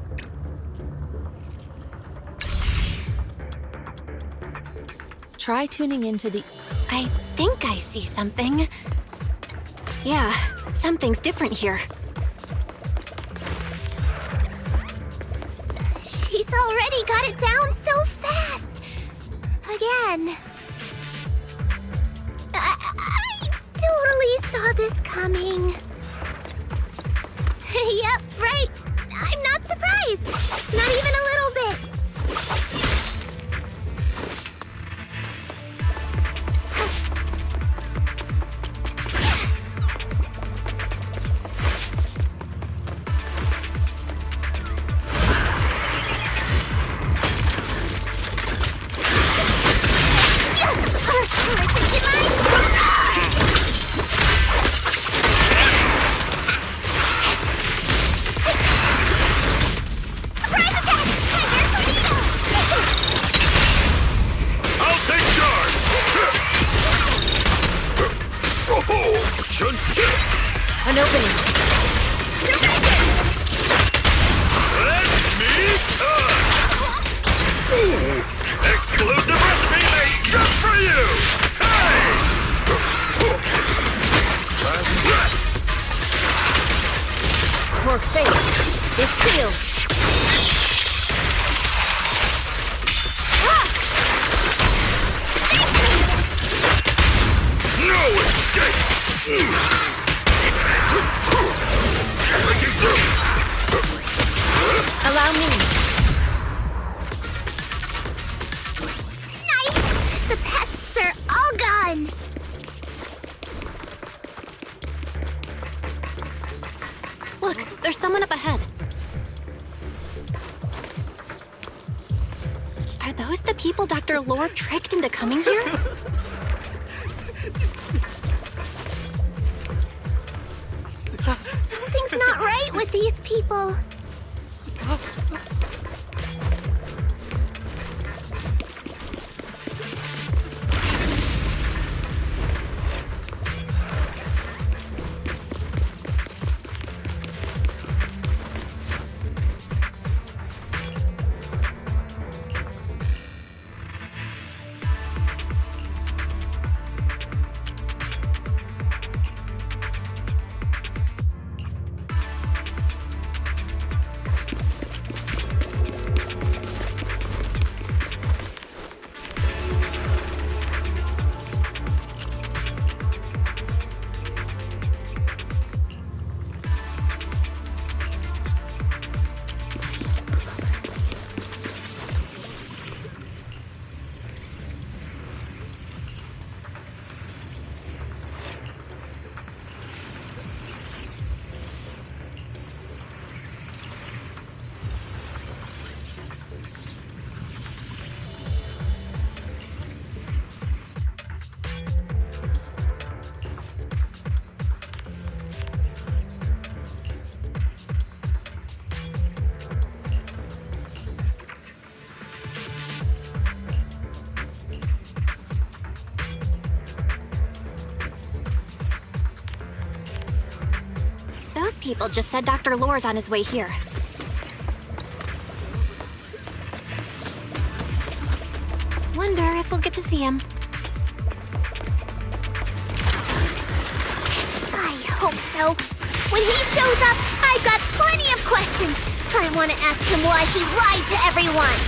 Try tuning into the... I think I see something. Yeah, something's different here. She's already got it down so fast! Again. I totally saw this coming. Yep, right. I'm not surprised. Not even a little bit. An opening. Exclusive recipe made just for you! Hey! Your fate is sealed. No escape! Allow me. Nice! The pests are all gone! Look, there's someone up ahead. Are those the people Dr. Lore tricked into coming here? Something's not right with these people. Those people just said Dr. Lore's on his way here. Wonder if we'll get to see him. I hope so. When he shows up, I've got plenty of questions. I want to ask him why he lied to everyone.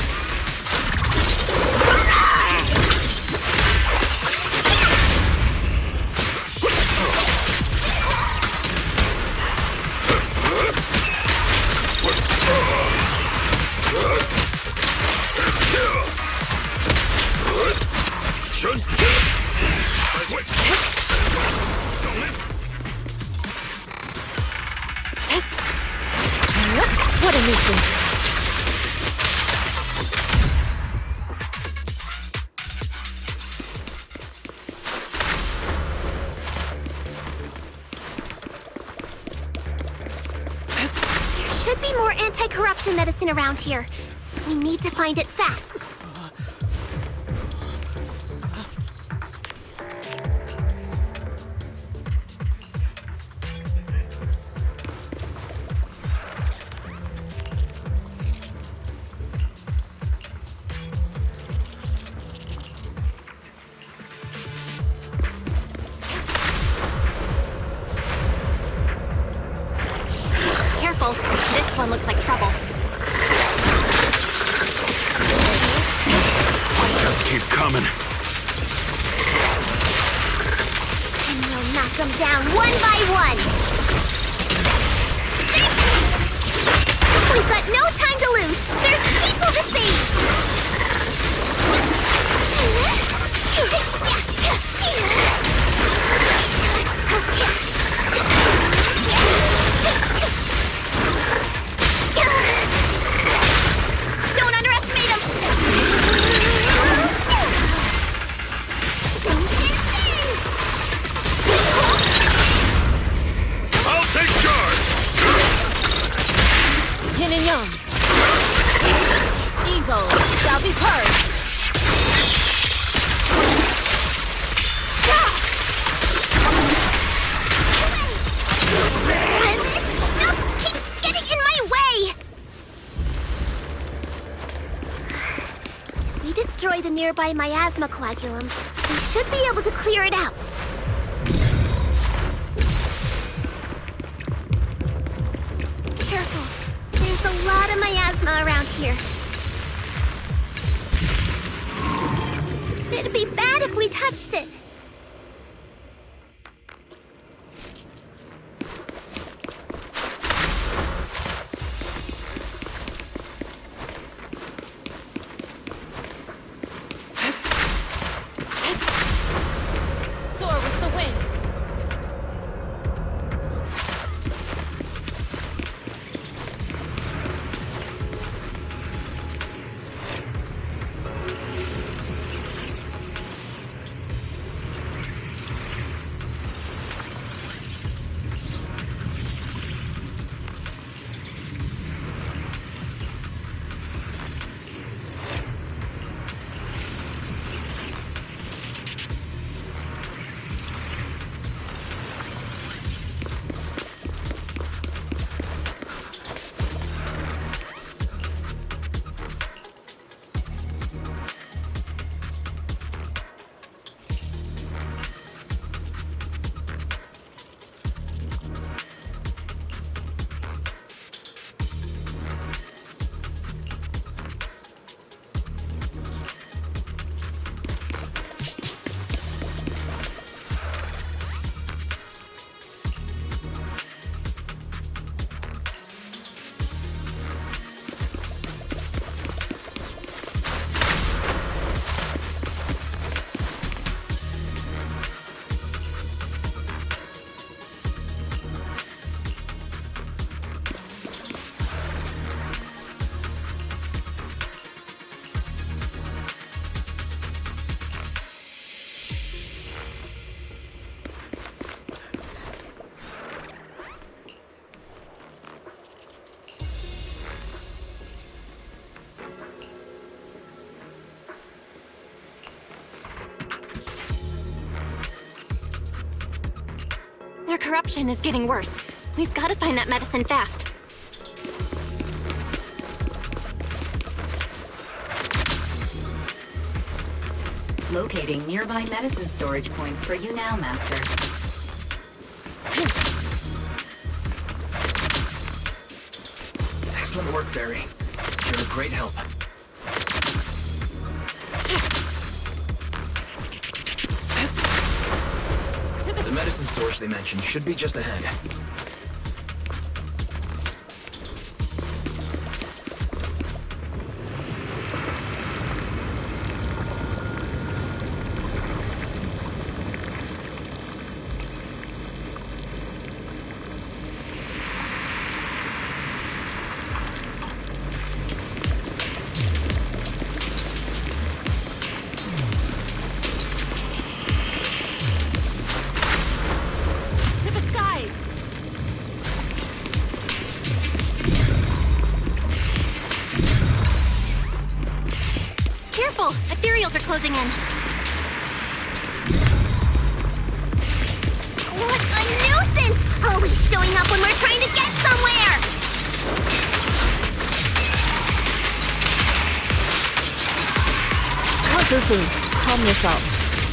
What a nuisance. There should be more anti-corruption medicine around here. We need to find it fast. Careful, this one looks like trouble. Just keep coming. And we'll knock them down one by one. We've got no time to lose. There's people to save. Don't underestimate him. I'll take charge. Yin and yang. Evil shall be purged. This stuff keeps getting in my way. If we destroy the nearby miasma coagulum, we should be able to clear it out. wasted. Soar with the wind. Their corruption is getting worse. We've got to find that medicine fast. Locating nearby medicine storage points for you now, Master. Excellent work, Fairy. You're a great help. The medicine stores they mentioned should be just ahead. Ethereals are closing in. What a nuisance! Always showing up when we're trying to get somewhere! Fufu, calm yourself.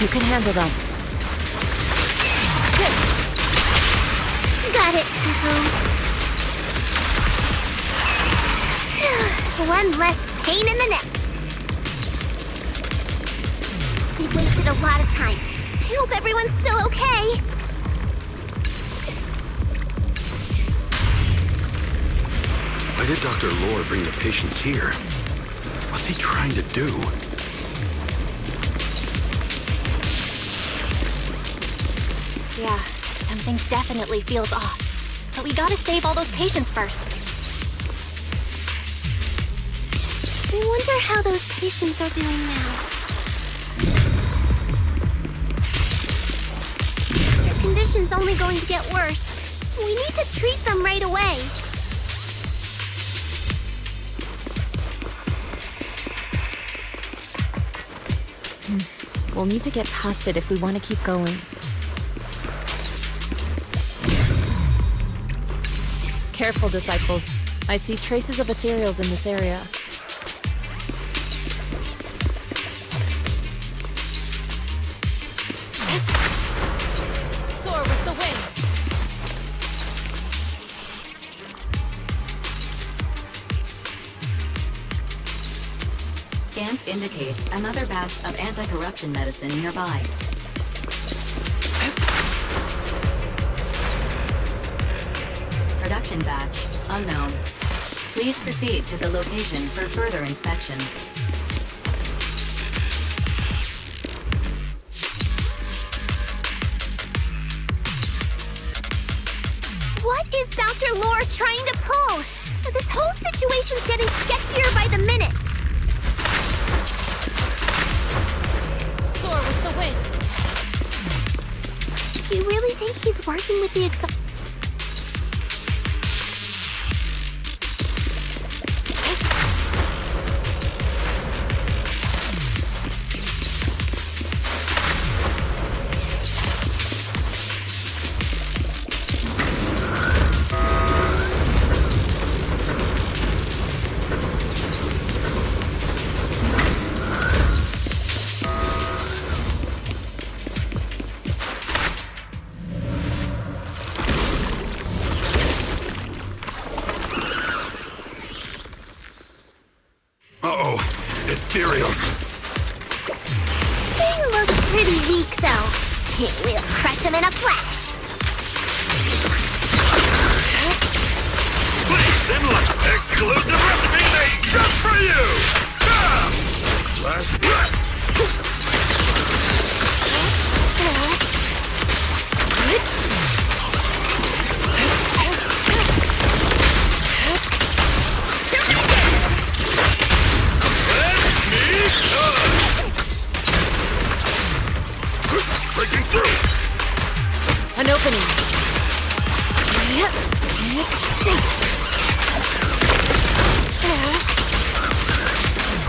You can handle them. Got it, Shifu. One less pain in the neck. We've wasted a lot of time. I hope everyone's still okay. Why did Dr. Lore bring the patients here? What's he trying to do? Yeah, something definitely feels off. But we gotta save all those patients first. I wonder how those patients are doing now. Their condition's only going to get worse. We need to treat them right away. We'll need to get past it if we want to keep going. Careful, disciples. I see traces of ethereals in this area. Soar with the wind. Scans indicate another batch of anti-corruption medicine nearby. Mission batch, unknown. Please proceed to the location for further inspection. What is Dr. Lore trying to pull? This whole situation's getting sketchier by the minute. Soar with the wind. You really think he's working with the Uh-oh, Ethereals. He looks pretty weak, though. We'll crush him in a flash. Please, Zenless, exclusive recipe made just for you! Last breath! Breaking through! An opening.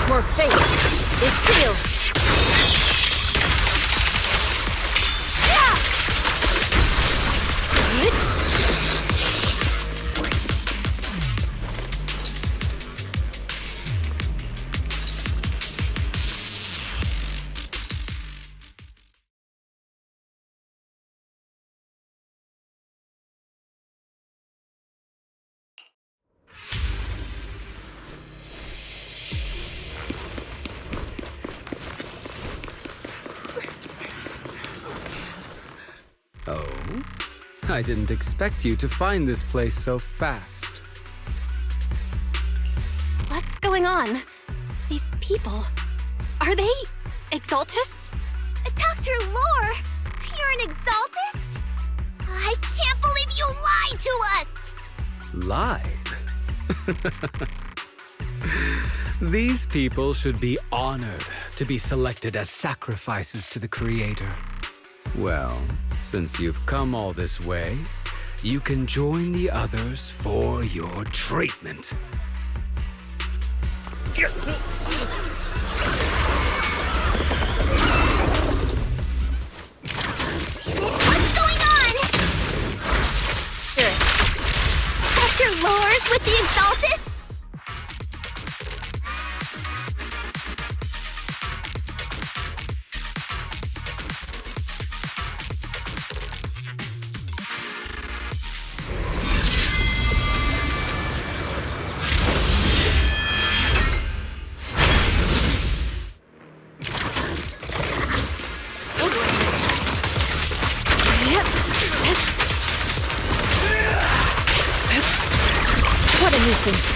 More fate is sealed. Oh? I didn't expect you to find this place so fast. What's going on? These people, are they exaltists? Dr. Lore, you're an exaltist? I can't believe you lied to us! Lied? These people should be honored to be selected as sacrifices to the Creator. Well, since you've come all this way, you can join the others for your treatment. What's going on? Dr. Lore's with the exaltist? What a nuisance.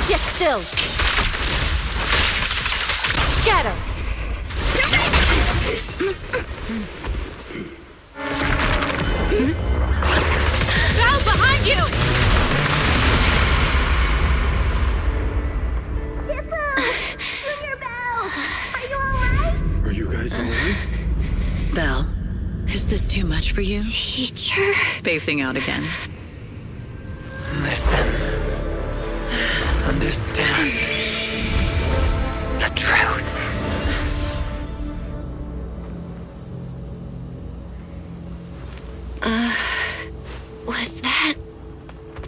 Get still. Scatter. Belle, behind you! Junior Belle! Are you alright? Are you guys alright? Belle, is this too much for you? Teacher? Spacing out again. Listen. Understand the truth. Was that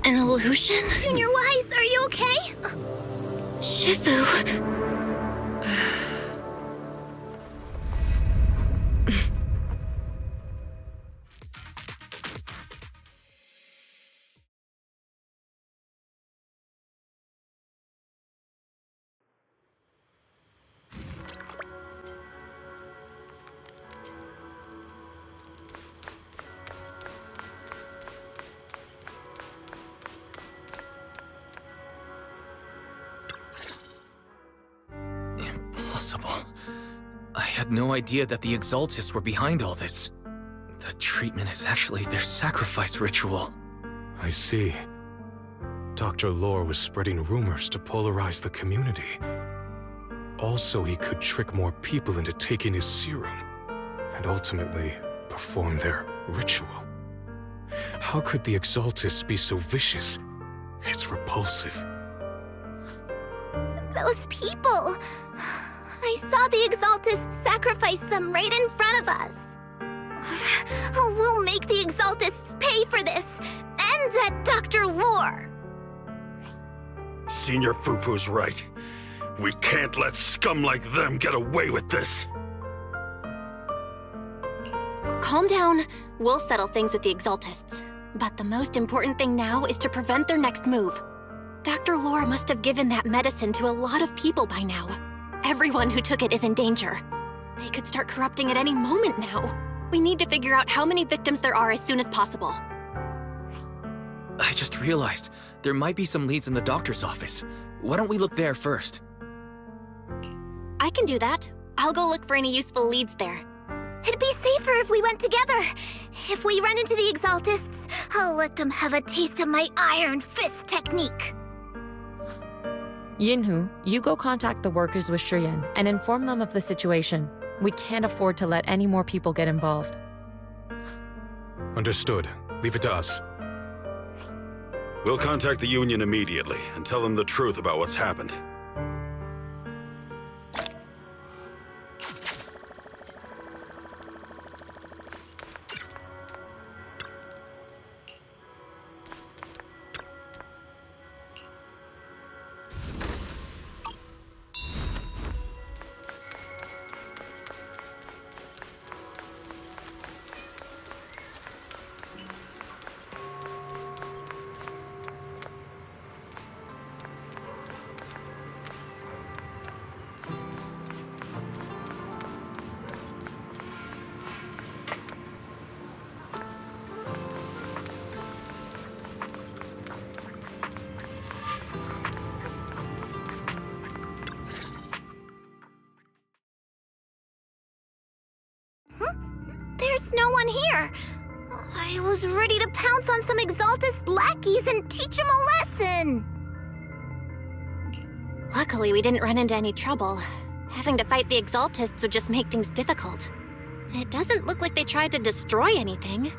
an illusion? illusion? Junior Wise, are you okay? Shifu. I had no idea that the Exaltists were behind all this. The treatment is actually their sacrifice ritual. I see. Dr. Lore was spreading rumors to polarize the community. Also, he could trick more people into taking his serum, and ultimately perform their ritual. How could the Exaltists be so vicious? It's repulsive. Those people! I saw the Exaltists sacrifice them right in front of us. We'll make the Exaltists pay for this, and that Dr. Lore! Senior Fufu's right. We can't let scum like them get away with this. Calm down. We'll settle things with the Exaltists. But the most important thing now is to prevent their next move. Dr. Lore must have given that medicine to a lot of people by now. Everyone who took it is in danger. They could start corrupting at any moment now. We need to figure out how many victims there are as soon as possible. I just realized there might be some leads in the doctor's office. Why don't we look there first? I can do that. I'll go look for any useful leads there. It'd be safer if we went together. If we run into the Exaltists, I'll let them have a taste of my Iron Fist technique. Yinhu, you go contact the workers with Shiyan and inform them of the situation. We can't afford to let any more people get involved. Understood. Leave it to us. We'll contact the Union immediately and tell them the truth about what's happened. There's no one here. I was ready to pounce on some Exaltist lackeys and teach them a lesson. Luckily, we didn't run into any trouble. Having to fight the Exaltists would just make things difficult. It doesn't look like they tried to destroy anything.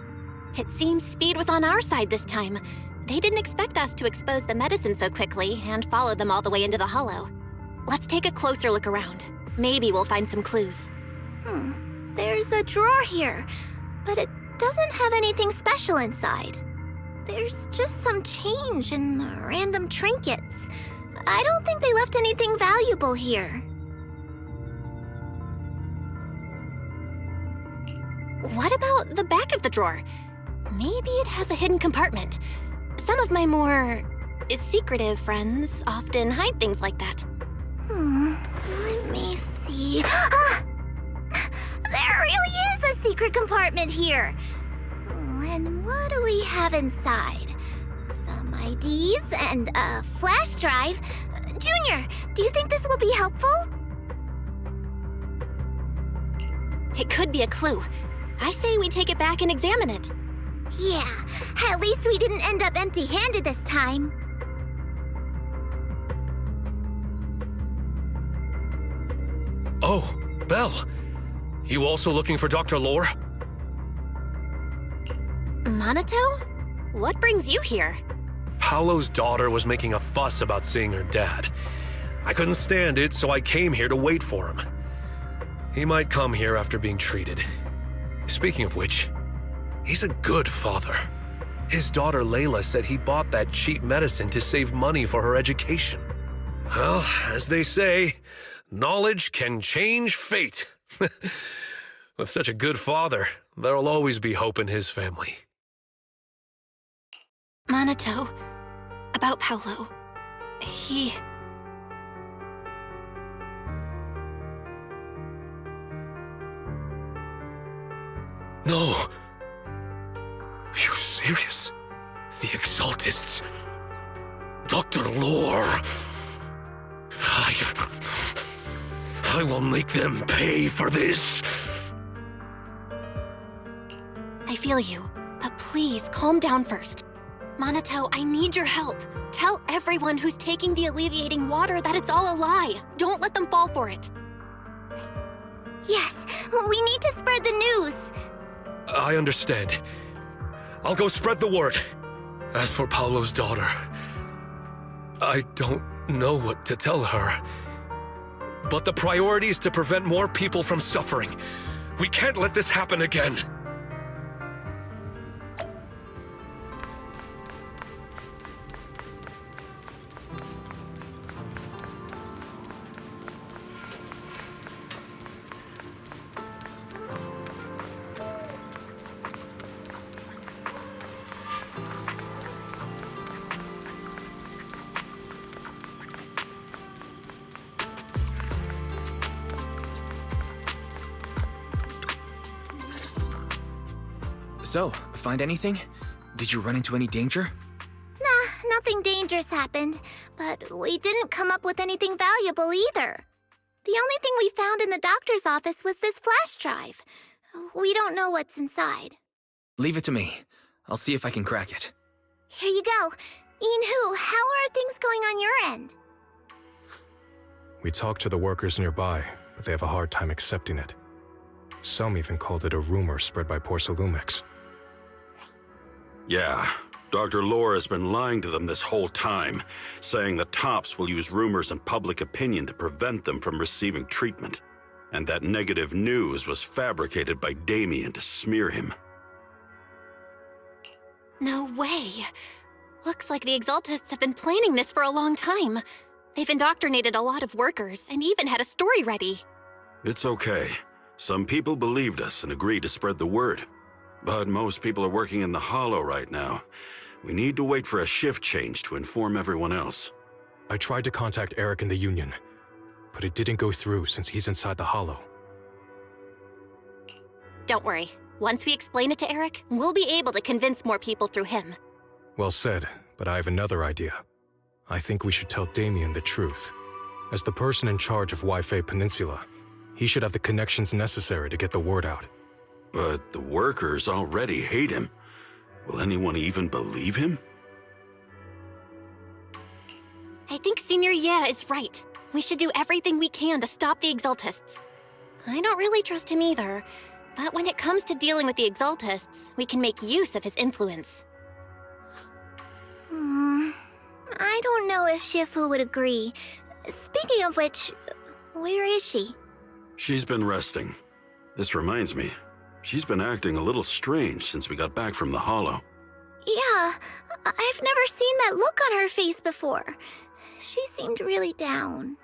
It seems speed was on our side this time. They didn't expect us to expose the medicine so quickly and follow them all the way into the hollow. Let's take a closer look around. Maybe we'll find some clues. There's a drawer here, but it doesn't have anything special inside. There's just some change and random trinkets. I don't think they left anything valuable here. What about the back of the drawer? Maybe it has a hidden compartment. Some of my more secretive friends often hide things like that. Let me see. Ah! There really is a secret compartment here. And what do we have inside? Some IDs and a flash drive. Junior, do you think this will be helpful? It could be a clue. I say we take it back and examine it. Yeah, at least we didn't end up empty-handed this time. Oh, Belle. You also looking for Dr. Lore? Minato? What brings you here? Paolo's daughter was making a fuss about seeing her dad. I couldn't stand it, so I came here to wait for him. He might come here after being treated. Speaking of which, he's a good father. His daughter Layla said he bought that cheap medicine to save money for her education. Well, as they say, knowledge can change fate. With such a good father, there'll always be hope in his family. Minato, about Paolo. He... No. Are you serious? The Exaltists. Dr. Lore. I will make them pay for this. I feel you, but please calm down first. Minato, I need your help. Tell everyone who's taking the alleviating water that it's all a lie. Don't let them fall for it. Yes, we need to spread the news. I understand. I'll go spread the word. As for Paolo's daughter, I don't know what to tell her. But the priority is to prevent more people from suffering. We can't let this happen again. So, find anything? Did you run into any danger? Nah, nothing dangerous happened, but we didn't come up with anything valuable either. The only thing we found in the doctor's office was this flash drive. We don't know what's inside. Leave it to me. I'll see if I can crack it. Here you go. Inhu, how are things going on your end? We talked to the workers nearby, but they have a hard time accepting it. Some even called it a rumor spread by Porcelumex. Yeah, Dr. Lore has been lying to them this whole time, saying the Tops will use rumors and public opinion to prevent them from receiving treatment, and that negative news was fabricated by Damien to smear him. No way. Looks like the Exaltists have been planning this for a long time. They've indoctrinated a lot of workers and even had a story ready. It's okay. Some people believed us and agreed to spread the word. But most people are working in the Hollow right now. We need to wait for a shift change to inform everyone else. I tried to contact Eric in the Union, but it didn't go through since he's inside the Hollow. Don't worry. Once we explain it to Eric, we'll be able to convince more people through him. Well said, but I have another idea. I think we should tell Damien the truth. As the person in charge of Wi-Fi Peninsula, he should have the connections necessary to get the word out. But the workers already hate him. Will anyone even believe him? I think Senior Ye is right. We should do everything we can to stop the Exaltists. I don't really trust him either, but when it comes to dealing with the Exaltists, we can make use of his influence. I don't know if Shifu would agree. Speaking of which, where is she? She's been resting. This reminds me, she's been acting a little strange since we got back from the Hollow. Yeah, I've never seen that look on her face before. She seemed really down.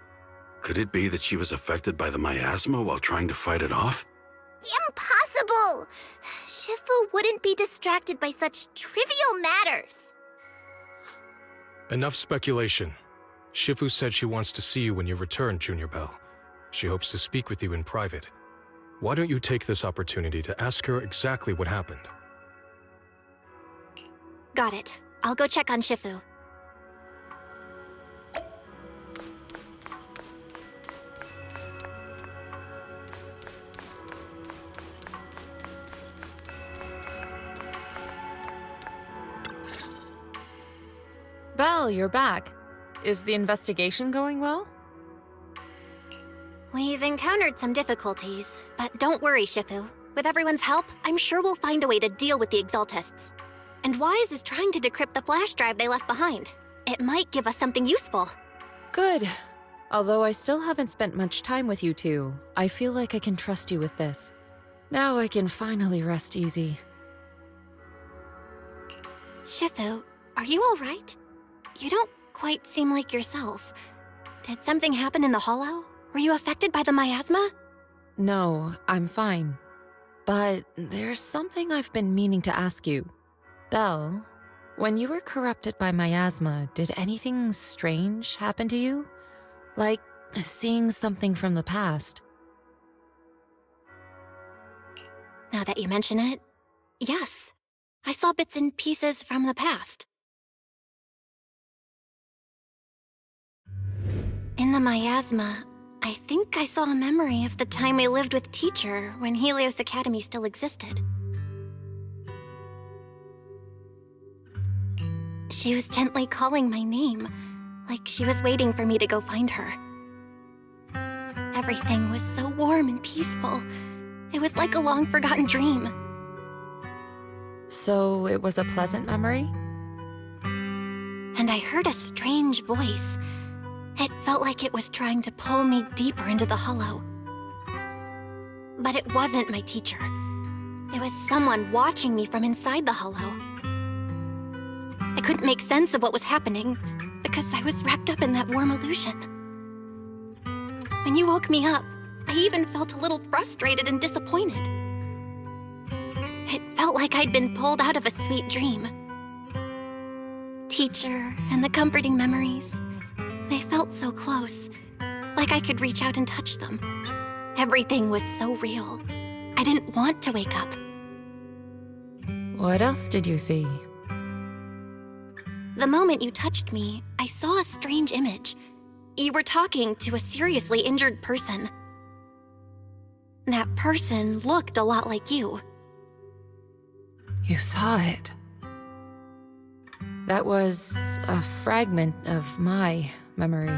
Could it be that she was affected by the miasma while trying to fight it off? Impossible! Shifu wouldn't be distracted by such trivial matters. Enough speculation. Shifu said she wants to see you when you return, Junior Belle. She hopes to speak with you in private. Why don't you take this opportunity to ask her exactly what happened? Got it. I'll go check on Shifu. Belle, you're back. Is the investigation going well? We've encountered some difficulties, but don't worry, Shifu. With everyone's help, I'm sure we'll find a way to deal with the Exaltists. And Wise is trying to decrypt the flash drive they left behind. It might give us something useful. Good. Although I still haven't spent much time with you two, I feel like I can trust you with this. Now I can finally rest easy. Shifu, are you alright? You don't quite seem like yourself. Did something happen in the hollow? Were you affected by the miasma? No, I'm fine. But there's something I've been meaning to ask you. Belle, when you were corrupted by miasma, did anything strange happen to you? Like seeing something from the past? Now that you mention it, yes. I saw bits and pieces from the past. In the miasma, I think I saw a memory of the time we lived with Teacher when Helios Academy still existed. She was gently calling my name, like she was waiting for me to go find her. Everything was so warm and peaceful. It was like a long-forgotten dream. So it was a pleasant memory? And I heard a strange voice. It felt like it was trying to pull me deeper into the hollow. But it wasn't my teacher. It was someone watching me from inside the hollow. I couldn't make sense of what was happening because I was wrapped up in that warm illusion. When you woke me up, I even felt a little frustrated and disappointed. It felt like I'd been pulled out of a sweet dream. Teacher and the comforting memories, they felt so close, like I could reach out and touch them. Everything was so real. I didn't want to wake up. What else did you see? The moment you touched me, I saw a strange image. You were talking to a seriously injured person. That person looked a lot like you. You saw it. That was a fragment of my memory.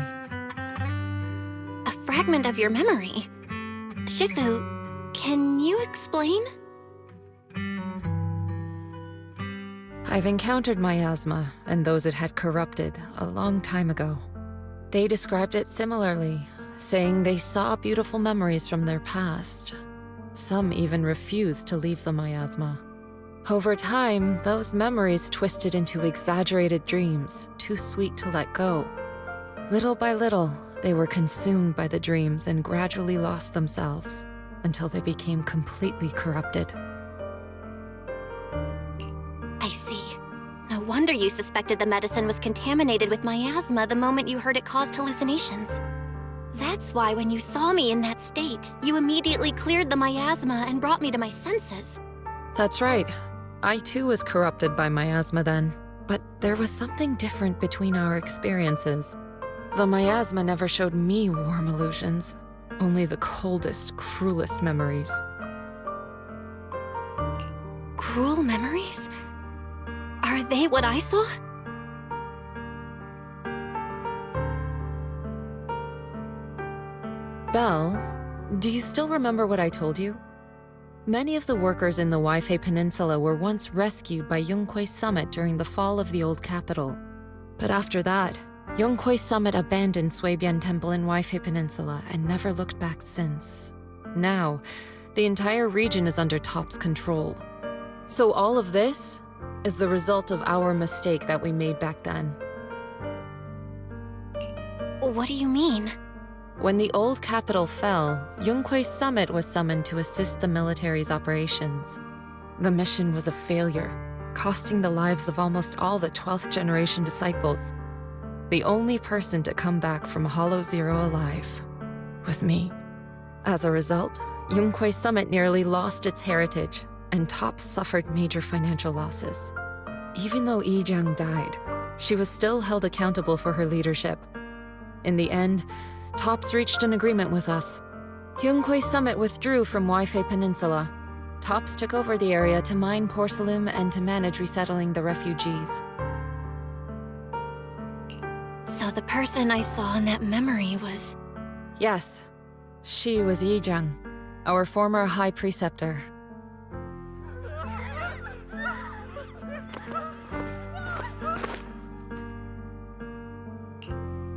A fragment of your memory? Shifu, can you explain? I've encountered miasma and those it had corrupted a long time ago. They described it similarly, saying they saw beautiful memories from their past. Some even refused to leave the miasma. Over time, those memories twisted into exaggerated dreams, too sweet to let go. Little by little, they were consumed by the dreams and gradually lost themselves, until they became completely corrupted. I see. No wonder you suspected the medicine was contaminated with miasma the moment you heard it caused hallucinations. That's why when you saw me in that state, you immediately cleared the miasma and brought me to my senses. That's right. I too was corrupted by miasma then, but there was something different between our experiences. The miasma never showed me warm illusions, only the coldest, cruelest memories. Cruel memories? Are they what I saw? Belle, do you still remember what I told you? Many of the workers in the Waifei Peninsula were once rescued by Yunquei Summit during the fall of the old capital. But after that, Yunquei Summit abandoned Suibian Temple in Waifei Peninsula and never looked back since. Now, the entire region is under Top's control. So all of this is the result of our mistake that we made back then. What do you mean? When the old capital fell, Yunquei Summit was summoned to assist the military's operations. The mission was a failure, costing the lives of almost all the 12th generation disciples. The only person to come back from Hollow Zero alive was me. As a result, Yunquei Summit nearly lost its heritage, and Top suffered major financial losses. Even though Yijiang died, she was still held accountable for her leadership. In the end, Tops reached an agreement with us. Yunquei Summit withdrew from Waifei Peninsula. Tops took over the area to mine porcelain and to manage resettling the refugees. So the person I saw in that memory was... Yes, she was Yijiang, our former high preceptor.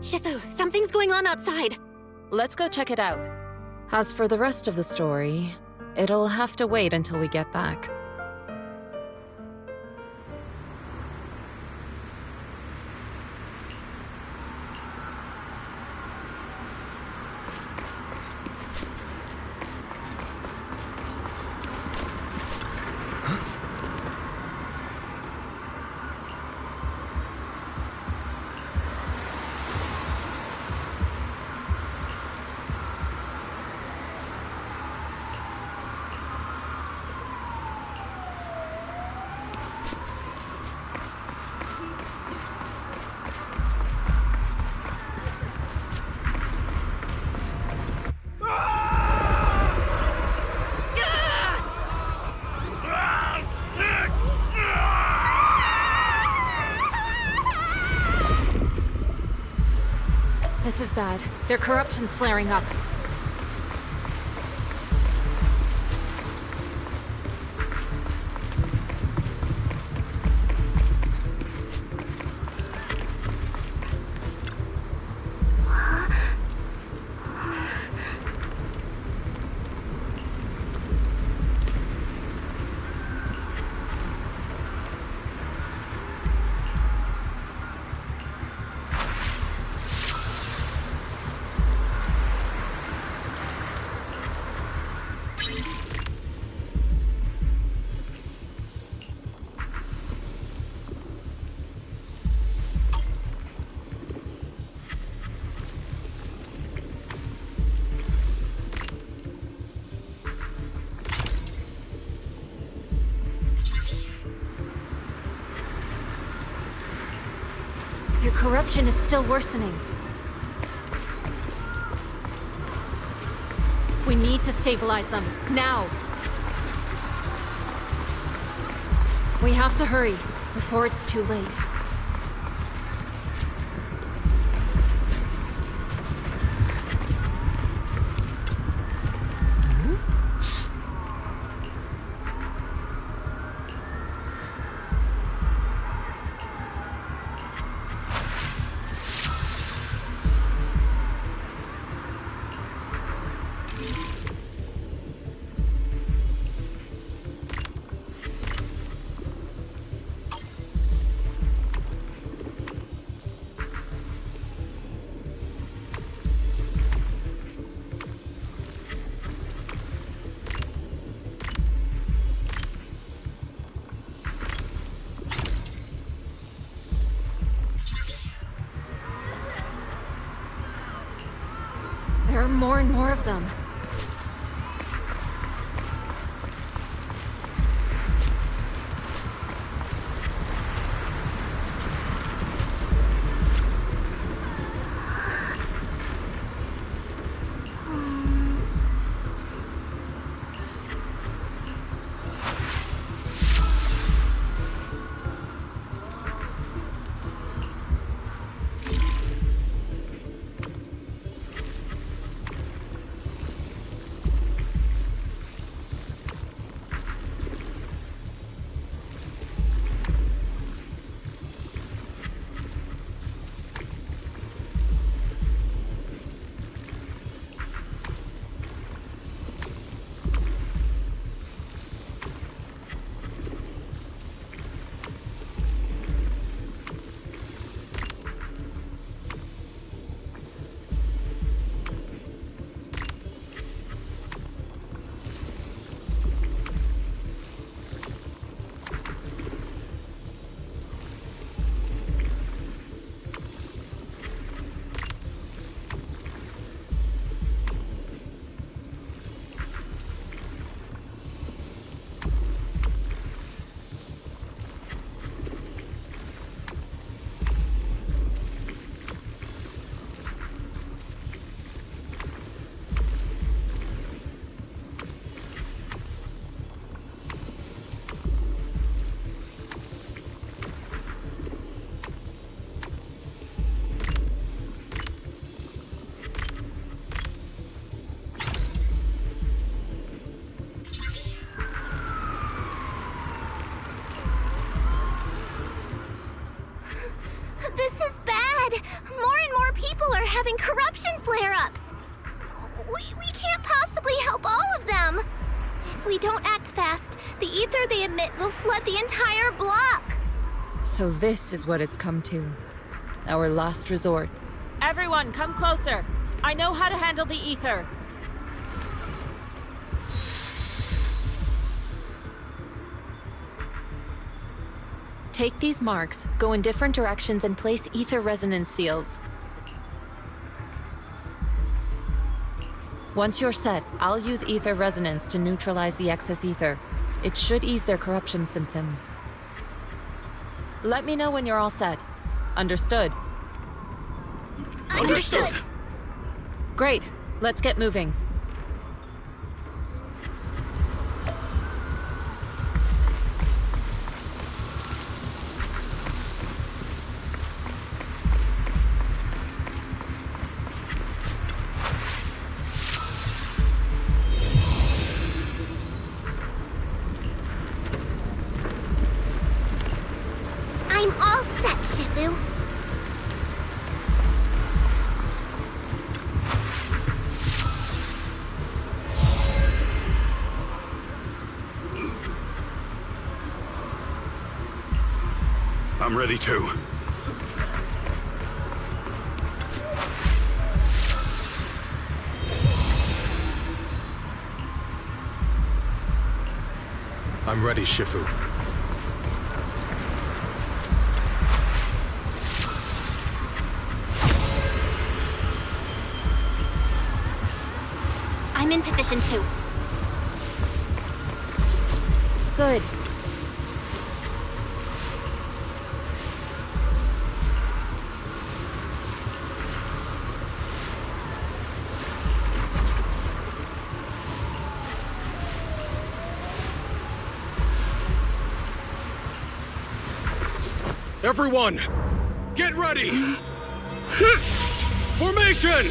Shifu, something's going on outside. Let's go check it out. As for the rest of the story, it'll have to wait until we get back. This is bad. Their corruption's flaring up. Their corruption is still worsening. We need to stabilize them, now! We have to hurry, before it's too late. There are more and more of them. This is bad! More and more people are having corruption flare-ups! We can't possibly help all of them! If we don't act fast, the ether they emit will flood the entire block! So this is what it's come to. Our last resort. Everyone, come closer! I know how to handle the ether! Take these marks, go in different directions, and place ether resonance seals. Once you're set, I'll use ether resonance to neutralize the excess ether. It should ease their corruption symptoms. Let me know when you're all set. Understood? Understood! Great. Let's get moving. I'm all set, Shifu. I'm ready too. I'm ready, Shifu. I'm in position 2. Good. Everyone, get ready! Formation!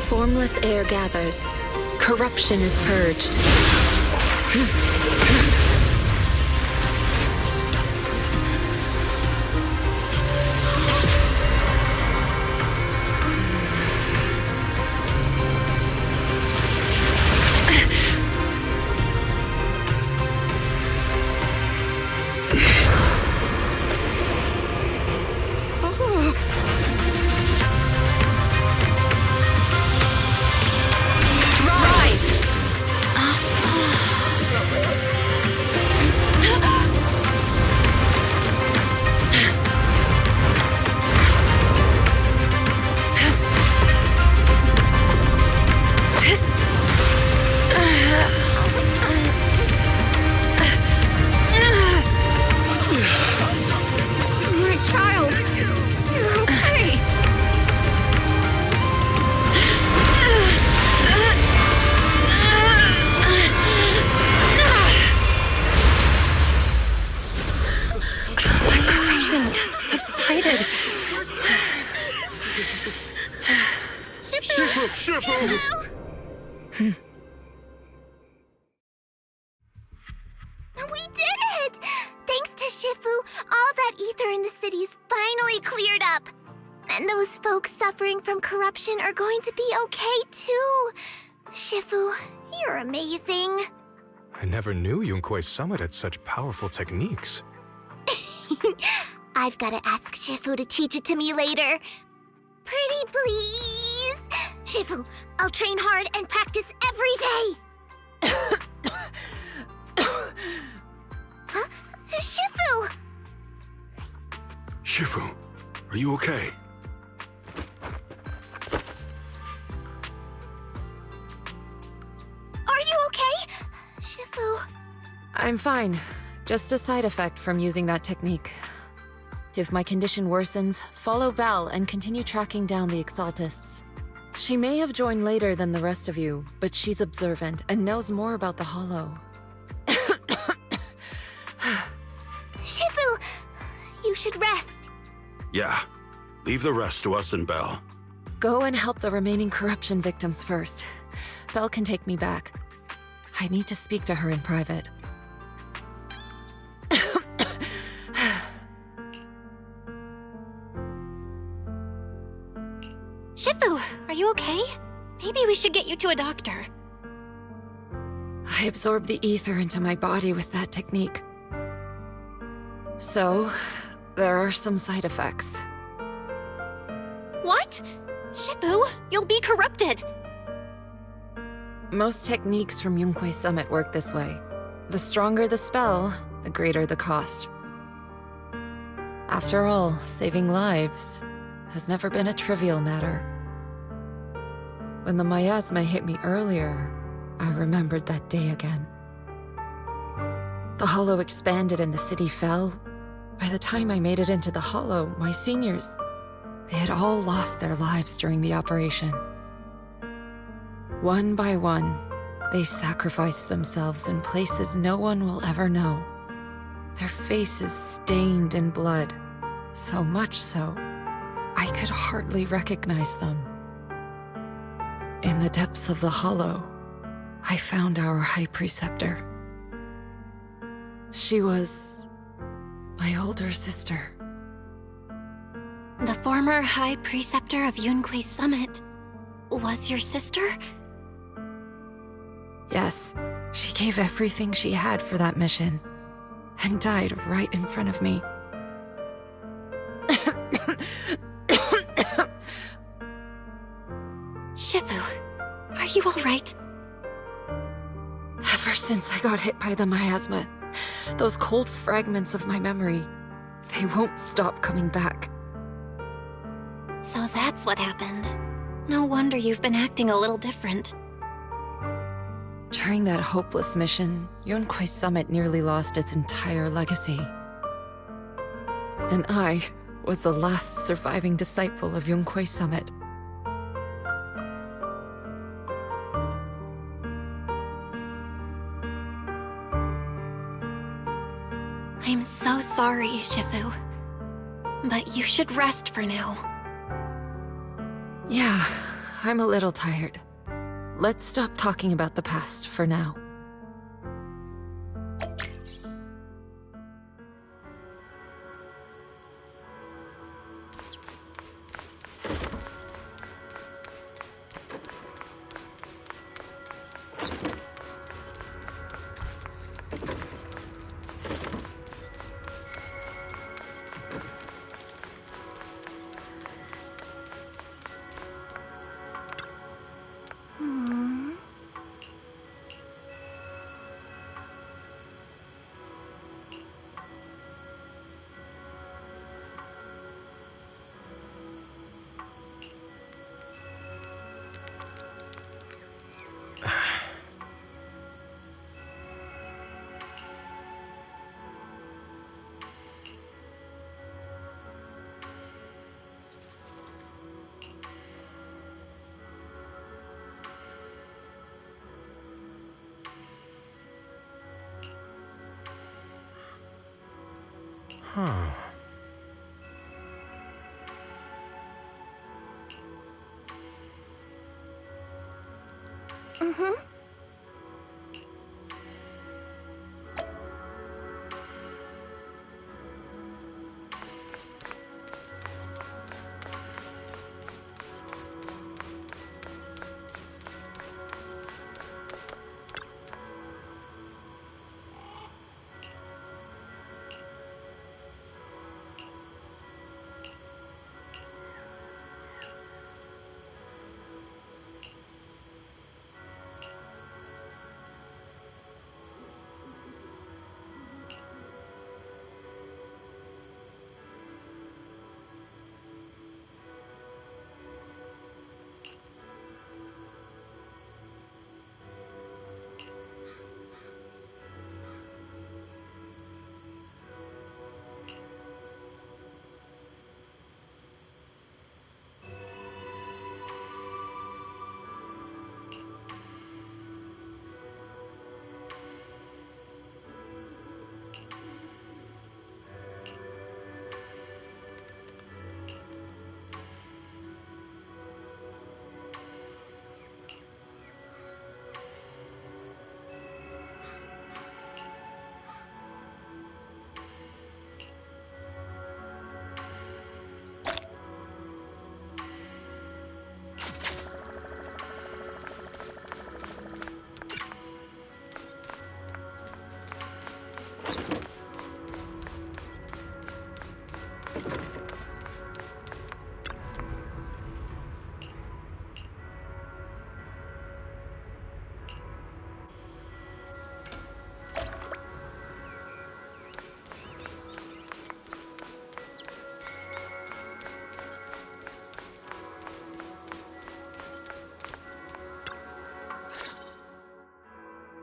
Formless air gathers. Corruption is purged. We did it! Thanks to Shifu, all that ether in the city's finally cleared up. And those folks suffering from corruption are going to be okay too. Shifu, you're amazing. I never knew Yunquei Summit had such powerful techniques. I've got to ask Shifu to teach it to me later. Pretty please? Shifu, I'll train hard and practice every day. Huh? Shifu! Shifu, are you okay? Are you okay? Shifu... I'm fine. Just a side effect from using that technique. If my condition worsens, follow Belle and continue tracking down the Exaltists. She may have joined later than the rest of you, but she's observant and knows more about the Hollow. Shifu! You should rest. Yeah. Leave the rest to us and Belle. Go and help the remaining corruption victims first. Belle can take me back. I need to speak to her in private. Shifu, are you okay? Maybe we should get you to a doctor. I absorbed the ether into my body with that technique. So, there are some side effects. What? Shifu, you'll be corrupted! Most techniques from Yunquei Summit work this way. The stronger the spell, the greater the cost. After all, saving lives has never been a trivial matter. When the miasma hit me earlier, I remembered that day again. The Hollow expanded and the city fell. By the time I made it into the Hollow, my seniors, they had all lost their lives during the operation. One by one, they sacrificed themselves in places no one will ever know. Their faces stained in blood, so much so, I could hardly recognize them. In the depths of the Hollow, I found our High Preceptor. She was my older sister. The former High Preceptor of Yunque's Summit was your sister? Yes, she gave everything she had for that mission, and died right in front of me. Shifu, are you all right? Ever since I got hit by the miasma, those cold fragments of my memory, they won't stop coming back. So that's what happened. No wonder you've been acting a little different. During that hopeless mission, Yunque's Summit nearly lost its entire legacy. And I was the last surviving disciple of Yunque's Summit. I'm so sorry, Shifu. But you should rest for now. Yeah, I'm a little tired. Let's stop talking about the past for now. Huh. Mm-hmm.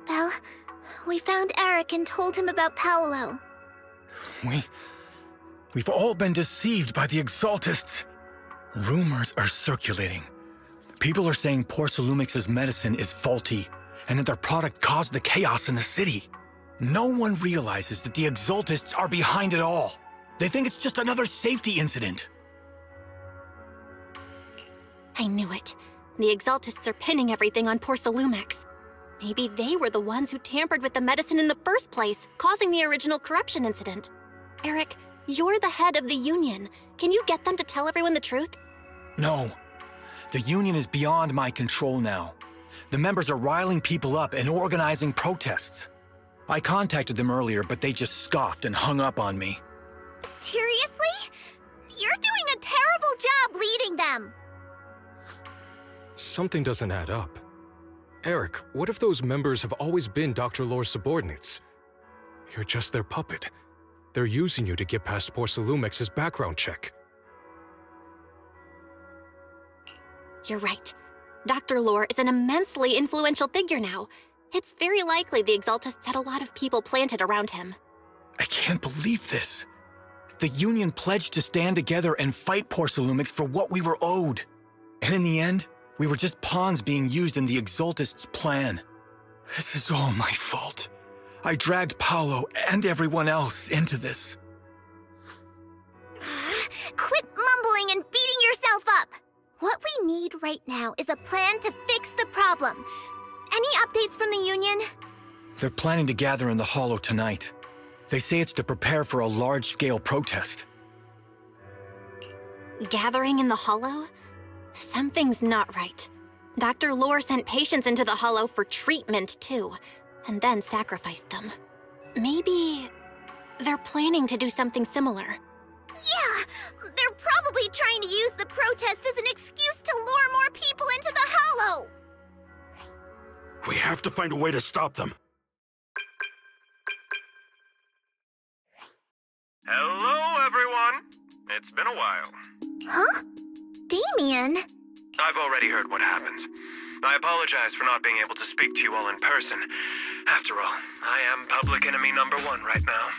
Belle, we found Eric and told him about Paolo. We've all been deceived by the Exaltists. Rumors are circulating. People are saying Porcelumix's medicine is faulty, and that their product caused the chaos in the city. No one realizes that the Exaltists are behind it all. They think it's just another safety incident. I knew it. The Exaltists are pinning everything on Porcelumix. Maybe they were the ones who tampered with the medicine in the first place, causing the original corruption incident. Eric, you're the head of the Union. Can you get them to tell everyone the truth? No. The Union is beyond my control now. The members are riling people up and organizing protests. I contacted them earlier, but they just scoffed and hung up on me. Seriously? You're doing a terrible job leading them! Something doesn't add up. Eric, what if those members have always been Dr. Lore's subordinates? You're just their puppet. They're using you to get past Porcelumex's background check. You're right. Dr. Lore is an immensely influential figure now. It's very likely the Exaltists had a lot of people planted around him. I can't believe this. The Union pledged to stand together and fight Porcelumex for what we were owed. And in the end, we were just pawns being used in the Exaltists' plan. This is all my fault. I dragged Paolo and everyone else into this. Quit mumbling and beating yourself up! What we need right now is a plan to fix the problem. Any updates from the Union? They're planning to gather in the Hollow tonight. They say it's to prepare for a large-scale protest. Gathering in the Hollow? Something's not right. Dr. Lore sent patients into the Hollow for treatment, too, and then sacrificed them. Maybe they're planning to do something similar. Yeah! They're probably trying to use the protest as an excuse to lure more people into the Hollow! We have to find a way to stop them. Hello, everyone. It's been a while. Huh? Damien? I've already heard what happened. I apologize for not being able to speak to you all in person. After all, I am public enemy #1 right now.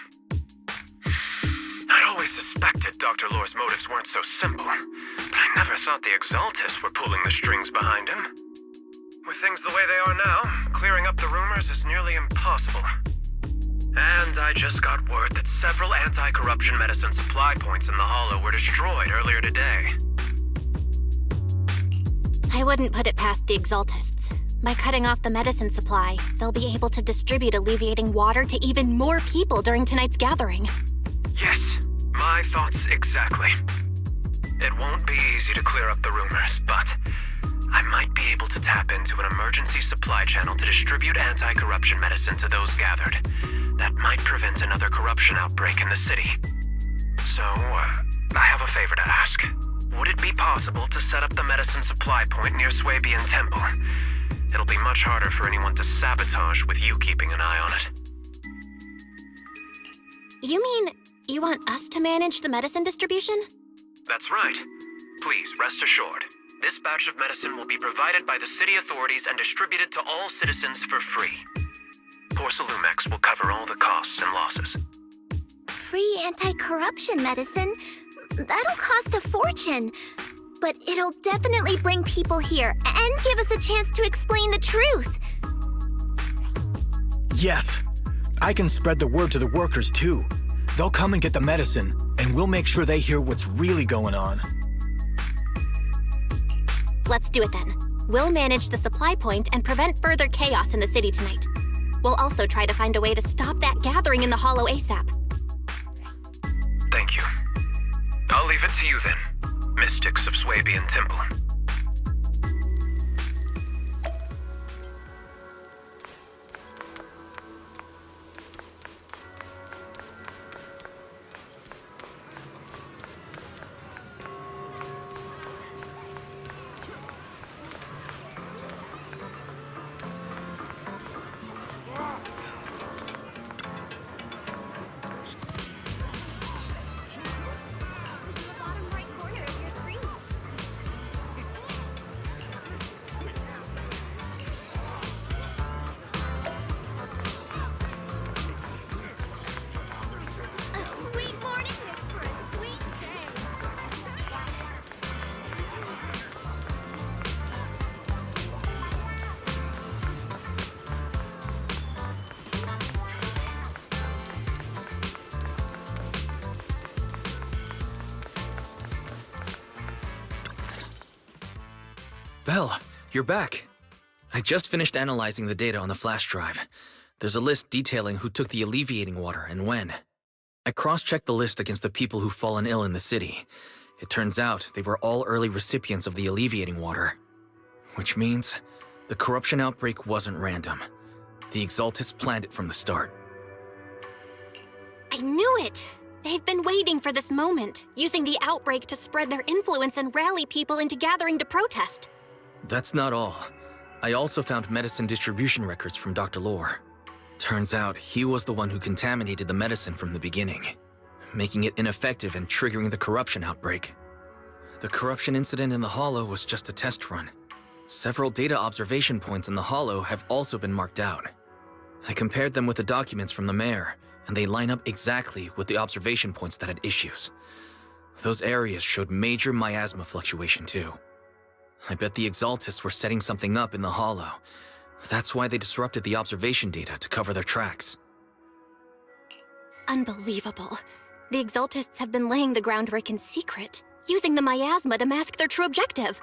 I'd always suspected Dr. Lore's motives weren't so simple, but I never thought the Exaltists were pulling the strings behind him. With things the way they are now, clearing up the rumors is nearly impossible. And I just got word that several anti-corruption medicine supply points in the Hollow were destroyed earlier today. I wouldn't put it past the Exaltists. By cutting off the medicine supply, they'll be able to distribute alleviating water to even more people during tonight's gathering. Yes, my thoughts exactly. It won't be easy to clear up the rumors, but I might be able to tap into an emergency supply channel to distribute anti-corruption medicine to those gathered. That might prevent another corruption outbreak in the city. So, I have a favor to ask. Would it be possible to set up the medicine supply point near Swabian Temple? It'll be much harder for anyone to sabotage with you keeping an eye on it. You mean you want us to manage the medicine distribution? That's right. Please, rest assured. This batch of medicine will be provided by the city authorities and distributed to all citizens for free. Porcelumex will cover all the costs and losses. Free anti-corruption medicine? That'll cost a fortune. But it'll definitely bring people here and give us a chance to explain the truth. Yes. I can spread the word to the workers, too. They'll come and get the medicine, and we'll make sure they hear what's really going on. Let's do it then. We'll manage the supply point and prevent further chaos in the city tonight. We'll also try to find a way to stop that gathering in the Hollow ASAP. Thank you. I'll leave it to you then, Mystics of Swabian Temple. Belle, you're back. I just finished analyzing the data on the flash drive. There's a list detailing who took the alleviating water and when. I cross-checked the list against the people who've fallen ill in the city. It turns out they were all early recipients of the alleviating water. Which means the corruption outbreak wasn't random. The Exaltists planned it from the start. I knew it! They've been waiting for this moment, using the outbreak to spread their influence and rally people into gathering to protest. That's not all. I also found medicine distribution records from Dr. Lore. Turns out he was the one who contaminated the medicine from the beginning, making it ineffective and triggering the corruption outbreak. The corruption incident in the Hollow was just a test run. Several data observation points in the Hollow have also been marked out. I compared them with the documents from the mayor, and they line up exactly with the observation points that had issues. Those areas showed major miasma fluctuation too. I bet the Exaltists were setting something up in the Hollow. That's why they disrupted the observation data to cover their tracks. Unbelievable. The Exaltists have been laying the groundwork in secret, using the miasma to mask their true objective.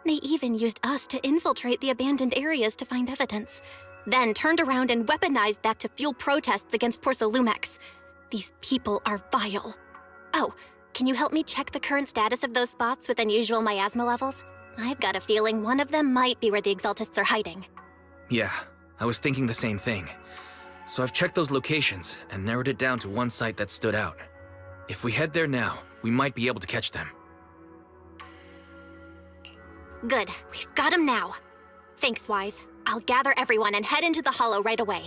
They even used us to infiltrate the abandoned areas to find evidence, then turned around and weaponized that to fuel protests against Porsalumex. These people are vile. Oh, can you help me check the current status of those spots with unusual miasma levels? I've got a feeling one of them might be where the Exaltists are hiding. Yeah, I was thinking the same thing. So I've checked those locations and narrowed it down to one site that stood out. If we head there now, we might be able to catch them. Good, we've got them now. Thanks, Wise. I'll gather everyone and head into the Hollow right away.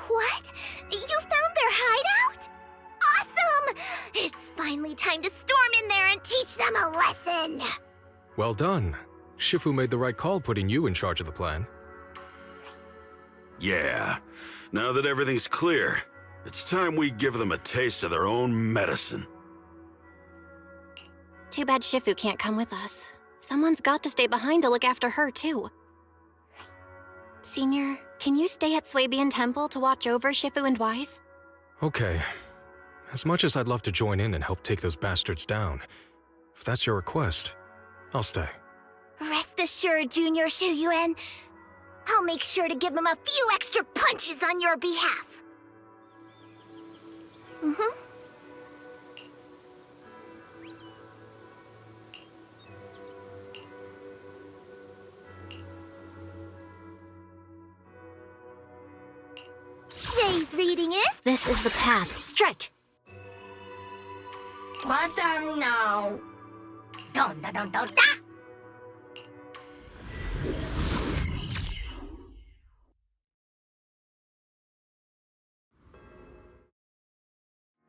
What? You found their hideout? Awesome! It's finally time to storm in there and teach them a lesson! Well done. Shifu made the right call putting you in charge of the plan. Yeah. Now that everything's clear, it's time we give them a taste of their own medicine. Too bad Shifu can't come with us. Someone's got to stay behind to look after her, too. Senior, can you stay at Swabian Temple to watch over Shifu and Wise? Okay. As much as I'd love to join in and help take those bastards down, if that's your request, I'll stay. Rest assured, Junior Shuyuan. I'll make sure to give them a few extra punches on your behalf. Today's reading is... This is the path. Strike! What no? Don't.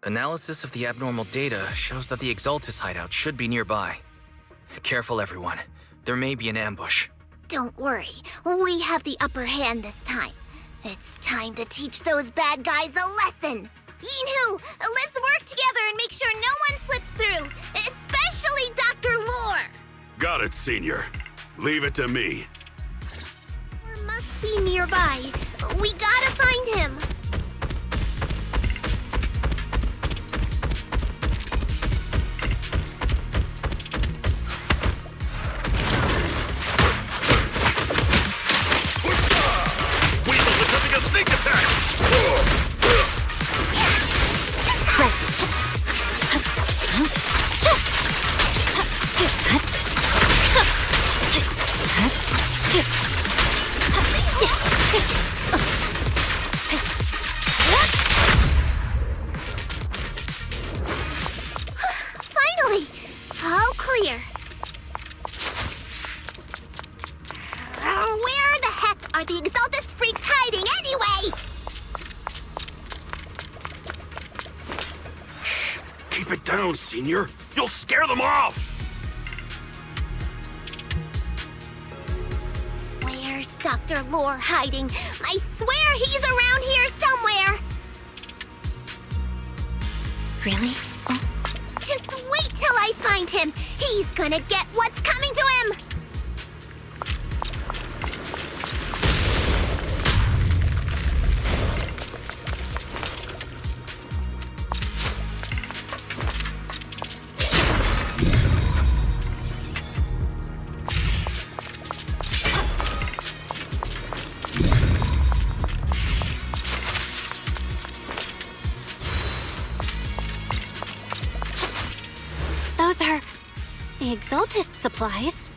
Analysis of the abnormal data shows that the Exaltis hideout should be nearby. Careful, everyone. There may be an ambush. Don't worry. We have the upper hand this time. It's time to teach those bad guys a lesson. Yinhu, let's work together and make sure no one slips through, especially Dr. Lore. Got it, Senior. Leave it to me. Lore must be nearby. We gotta find him. Finally! All clear. Where the heck are the Exaltist freaks hiding anyway? Keep it down, Senior. You'll scare them off! Where's Dr. Lore hiding? I swear he's around here somewhere! Really? Oh. Just wait till I find him! He's gonna get what's coming to him! Exaltist supplies.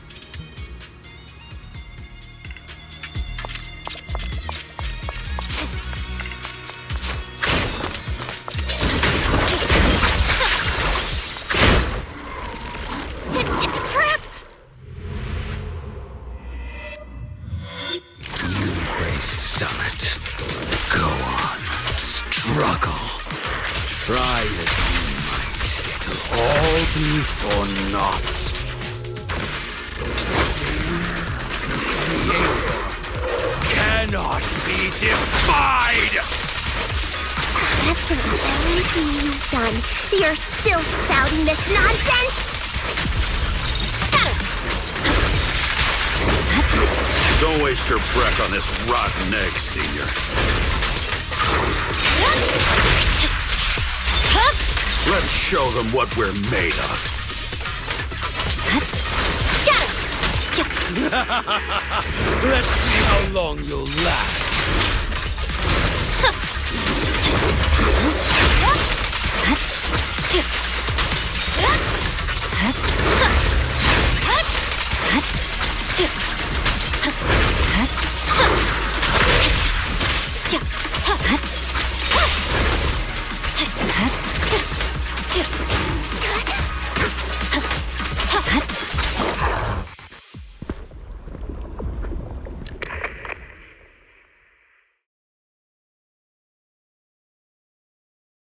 It's a trap! Yunquei Summit. Go on, struggle. Try as you might, it'll all be for naught. Cannot be defied! After everything you've done, you're still spouting this nonsense? Don't waste your breath on this rotten egg, Senior. Let's show them what we're made of. Let's see how long you'll last.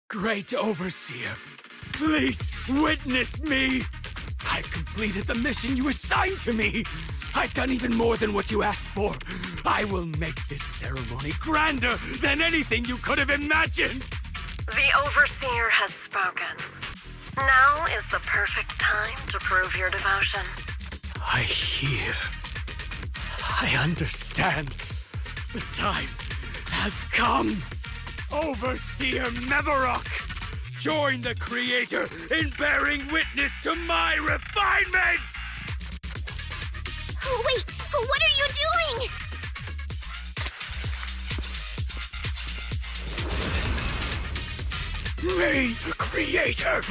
Great Overseer, please witness me! I've completed the mission you assigned to me! I've done even more than what you asked for! I will make this ceremony grander than anything you could have imagined! The Overseer has spoken. Now is the perfect time to prove your devotion. I hear. I understand. The time has come. Overseer Mevarok, join the Creator in bearing witness to my refinement! Wait, what are you doing? May the Creator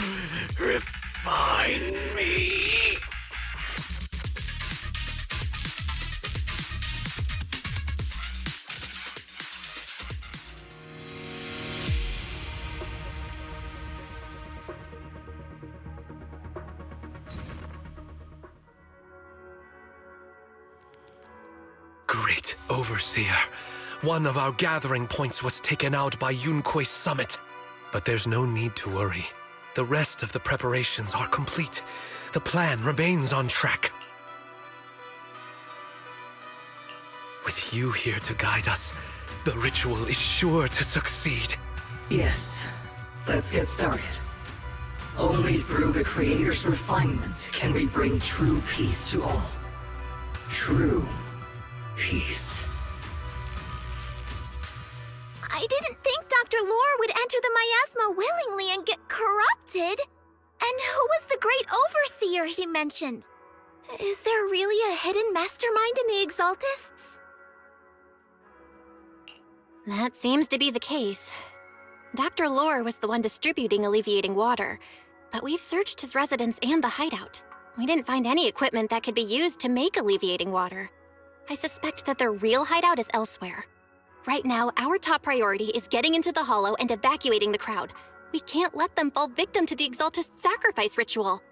refine me! Great Overseer, one of our gathering points was taken out by Yunquei Summit. But there's no need to worry. The rest of the preparations are complete. The plan remains on track. With you here to guide us, the ritual is sure to succeed. Yes, let's get started. Only through the Creator's refinement can we bring true peace to all. True peace. I didn't think Dr. Lore would enter the miasma willingly and get corrupted. And who was the great overseer he mentioned? Is there really a hidden mastermind in the Exaltists? That seems to be the case. Dr. Lore was the one distributing alleviating water, but we've searched his residence and the hideout. We didn't find any equipment that could be used to make alleviating water. I suspect that their real hideout is elsewhere. Right now, our top priority is getting into the Hollow and evacuating the crowd. We can't let them fall victim to the Exaltist sacrifice ritual.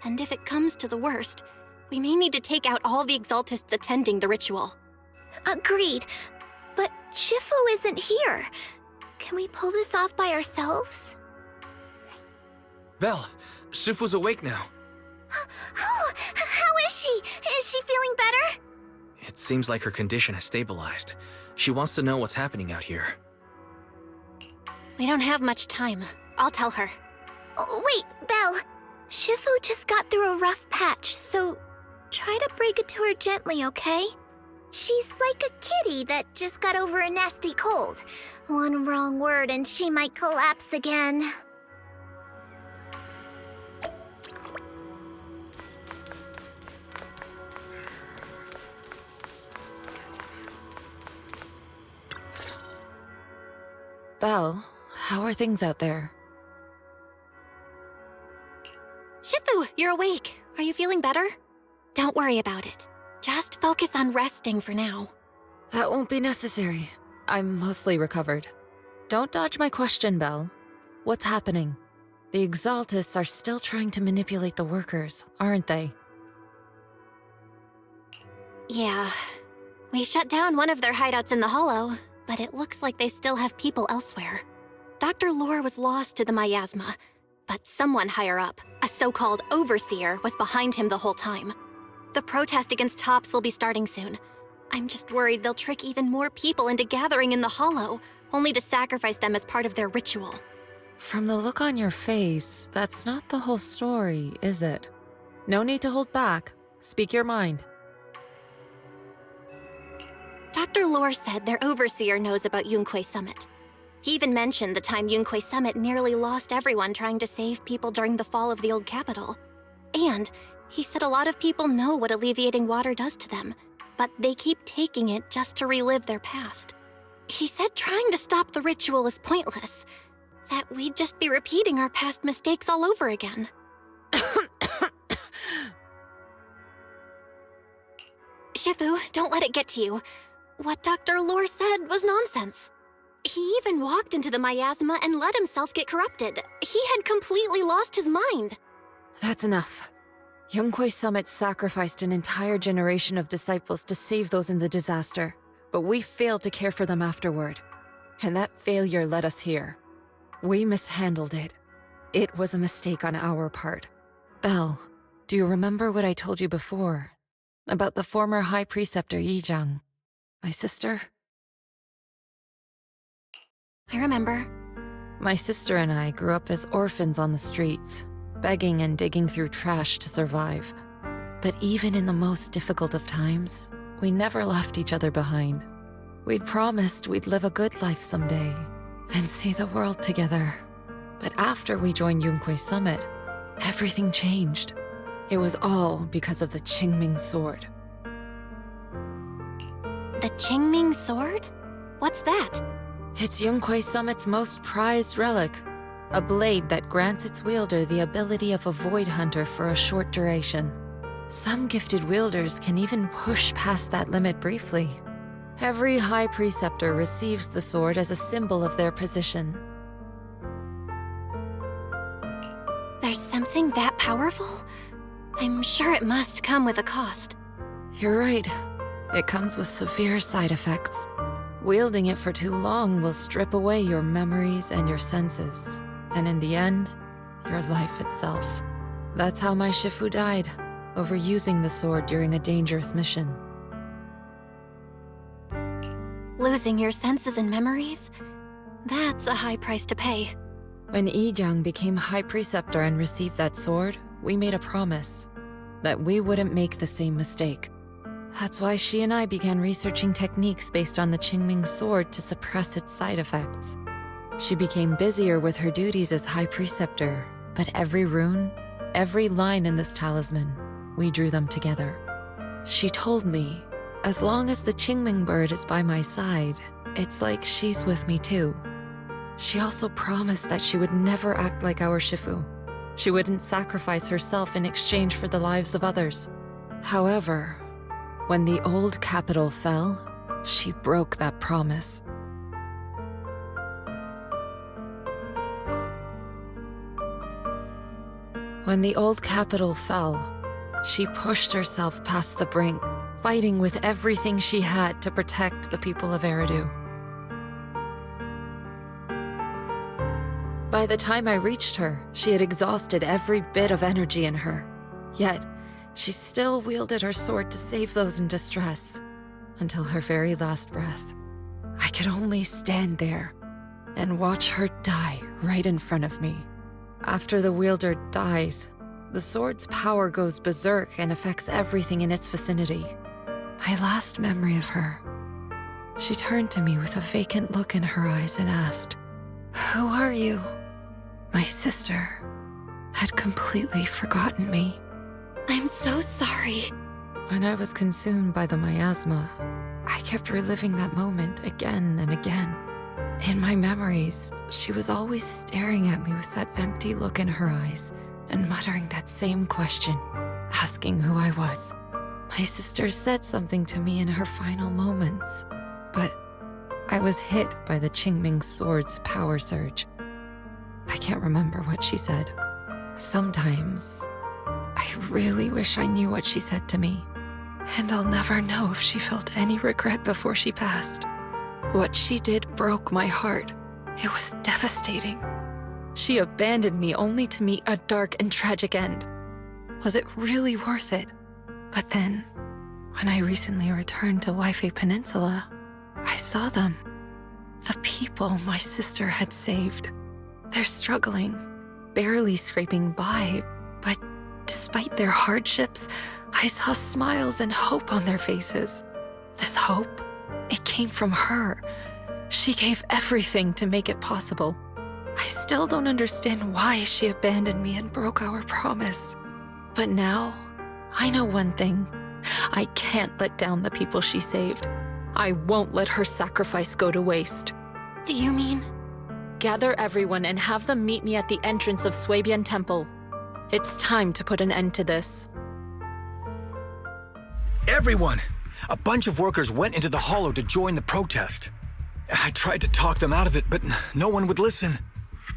And if it comes to the worst, we may need to take out all the Exaltists attending the ritual. Agreed. But Shifu isn't here. Can we pull this off by ourselves? Belle, Shifu's awake now. Oh, how is she? Is she feeling better? It seems like her condition has stabilized. She wants to know what's happening out here. We don't have much time. I'll tell her. Oh, wait, Belle. Shifu just got through a rough patch, so try to break it to her gently, okay? She's like a kitty that just got over a nasty cold. One wrong word and she might collapse again. Belle, how are things out there? Shifu, you're awake. Are you feeling better? Don't worry about it. Just focus on resting for now. That won't be necessary. I'm mostly recovered. Don't dodge my question, Belle. What's happening? The Exaltists are still trying to manipulate the workers, aren't they? Yeah. We shut down one of their hideouts in the Hollow, but it looks like they still have people elsewhere. Dr. Lore was lost to the miasma, but someone higher up, a so-called overseer, was behind him the whole time. The protest against Tops will be starting soon. I'm just worried they'll trick even more people into gathering in the Hollow, only to sacrifice them as part of their ritual. From the look on your face, that's not the whole story, is it? No need to hold back. Speak your mind. Dr. Lore said their overseer knows about Yunquay Summit. He even mentioned the time Yunquay Summit nearly lost everyone trying to save people during the fall of the old capital. And he said a lot of people know what alleviating water does to them, but they keep taking it just to relive their past. He said trying to stop the ritual is pointless, that we'd just be repeating our past mistakes all over again. Shifu, don't let it get to you. What Dr. Lore said was nonsense. He even walked into the miasma and let himself get corrupted. He had completely lost his mind. That's enough. Yunquay Summit sacrificed an entire generation of disciples to save those in the disaster, but we failed to care for them afterward. And that failure led us here. We mishandled it. It was a mistake on our part. Belle, do you remember what I told you before? About the former High Preceptor Yizhang? My sister? I remember. My sister and I grew up as orphans on the streets, begging and digging through trash to survive. But even in the most difficult of times, we never left each other behind. We'd promised we'd live a good life someday, and see the world together. But after we joined Yunquay Summit, everything changed. It was all because of the Qingming Sword. The Qingming Sword? What's that? It's Yunquay Summit's most prized relic. A blade that grants its wielder the ability of a void hunter for a short duration. Some gifted wielders can even push past that limit briefly. Every High Preceptor receives the sword as a symbol of their position. There's something that powerful? I'm sure it must come with a cost. You're right. It comes with severe side effects. Wielding it for too long will strip away your memories and your senses. And in the end, your life itself. That's how my Shifu died, overusing the sword during a dangerous mission. Losing your senses and memories? That's a high price to pay. When Yizhang became High Preceptor and received that sword, we made a promise that we wouldn't make the same mistake. That's why she and I began researching techniques based on the Qingming Sword to suppress its side effects. She became busier with her duties as High Preceptor, but every rune, every line in this talisman, we drew them together. She told me, as long as the Qingming bird is by my side, it's like she's with me too. She also promised that she would never act like our Shifu. She wouldn't sacrifice herself in exchange for the lives of others. However, when the old capital fell, she broke that promise. When the old capital fell, she pushed herself past the brink, fighting with everything she had to protect the people of Eridu. By the time I reached her, she had exhausted every bit of energy in her. Yet, she still wielded her sword to save those in distress, until her very last breath. I could only stand there and watch her die right in front of me. After the wielder dies, the sword's power goes berserk and affects everything in its vicinity. My last memory of her, she turned to me with a vacant look in her eyes and asked, "Who are you?" My sister had completely forgotten me. I'm so sorry. When I was consumed by the miasma, I kept reliving that moment again and again. In my memories, she was always staring at me with that empty look in her eyes and muttering that same question. asking who I was. My sister said something to me in her final moments, but I was hit by the Qingming sword's power surge. I can't remember what she said. Sometimes, I really wish I knew what she said to me, and I'll never know if she felt any regret before she passed. What she did broke my heart. It was devastating. She abandoned me only to meet a dark and tragic end. Was it really worth it? But then, when I recently returned to Wi-Fi Peninsula, I saw them. The people my sister had saved. They're struggling, barely scraping by, but despite their hardships, I saw smiles and hope on their faces. This hope, it came from her. She gave everything to make it possible. I still don't understand why she abandoned me and broke our promise. But now, I know one thing. I can't let down the people she saved. I won't let her sacrifice go to waste. Do you mean? Gather everyone and have them meet me at the entrance of Swabian Temple. It's time to put an end to this. Everyone! A bunch of workers went into the hollow to join the protest. I tried to talk them out of it, but no one would listen.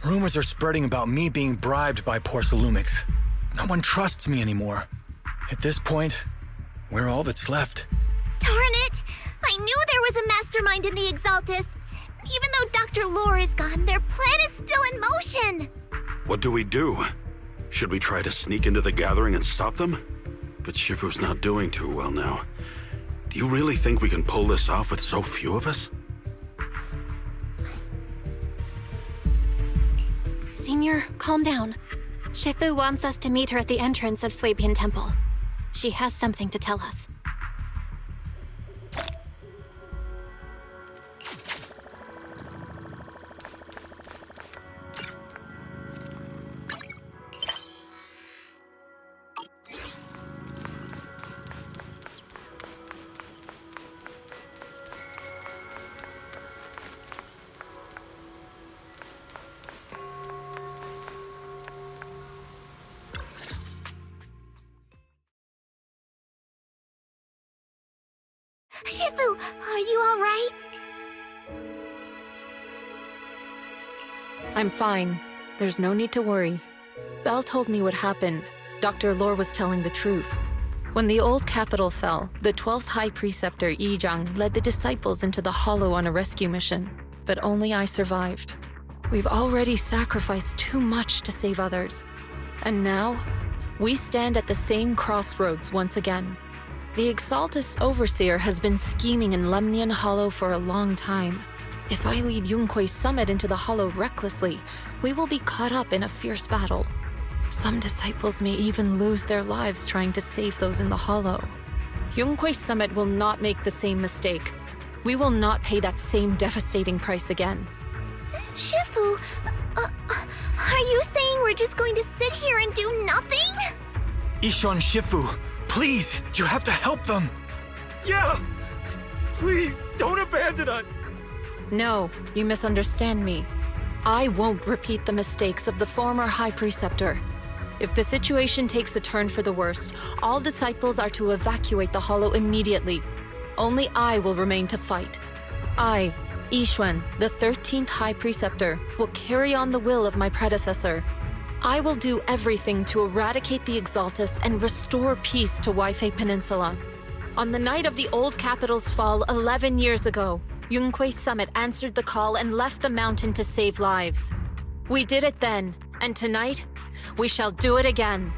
Rumors are spreading about me being bribed by Porcelumix. No one trusts me anymore. At this point, we're all that's left. Darn it! I knew there was a mastermind in the Exaltists. Even though Dr. Lore is gone, their plan is still in motion. What do we do? Should we try to sneak into the gathering and stop them? But Shifu's not doing too well now. Do you really think we can pull this off with so few of us? Senior, calm down. Shifu wants us to meet her at the entrance of Swabian Temple. She has something to tell us. Shifu, are you all right? I'm fine. There's no need to worry. Belle told me what happened. Dr. Lore was telling the truth. When the old capital fell, the 12th High Preceptor Yi Zhang led the disciples into the Hollow on a rescue mission, but only I survived. We've already sacrificed too much to save others. And now, we stand at the same crossroads once again. The Exaltus Overseer has been scheming in Lemnian Hollow for a long time. If I lead Yunque's summit into the Hollow recklessly, we will be caught up in a fierce battle. Some disciples may even lose their lives trying to save those in the Hollow. Yunque's summit will not make the same mistake. We will not pay that same devastating price again. Shifu, are you saying we're just going to sit here and do nothing? Ishan Shifu, please, you have to help them. Yeah! Please, don't abandon us! No, you misunderstand me. I won't repeat the mistakes of the former High Preceptor. If the situation takes a turn for the worst, all disciples are to evacuate the Hollow immediately. Only I will remain to fight. I, Yixuan, the 13th High Preceptor, will carry on the will of my predecessor. I will do everything to eradicate the Exaltus and restore peace to Wi-Fi Peninsula. On the night of the old capital's fall 11 years ago, Yunque's summit answered the call and left the mountain to save lives. We did it then, and tonight, we shall do it again.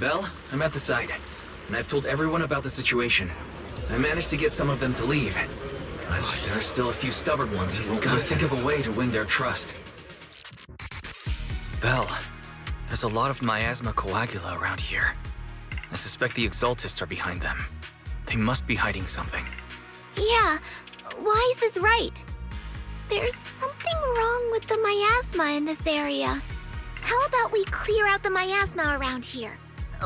Belle, I'm at the site, and I've told everyone about the situation. I managed to get some of them to leave, but there are still a few stubborn ones who gotta think of a way to win their trust. Belle, there's a lot of miasma coagula around here. I suspect the Exaltists are behind them. They must be hiding something. Yeah, Wise is right. There's something wrong with the miasma in this area. How about we clear out the miasma around here?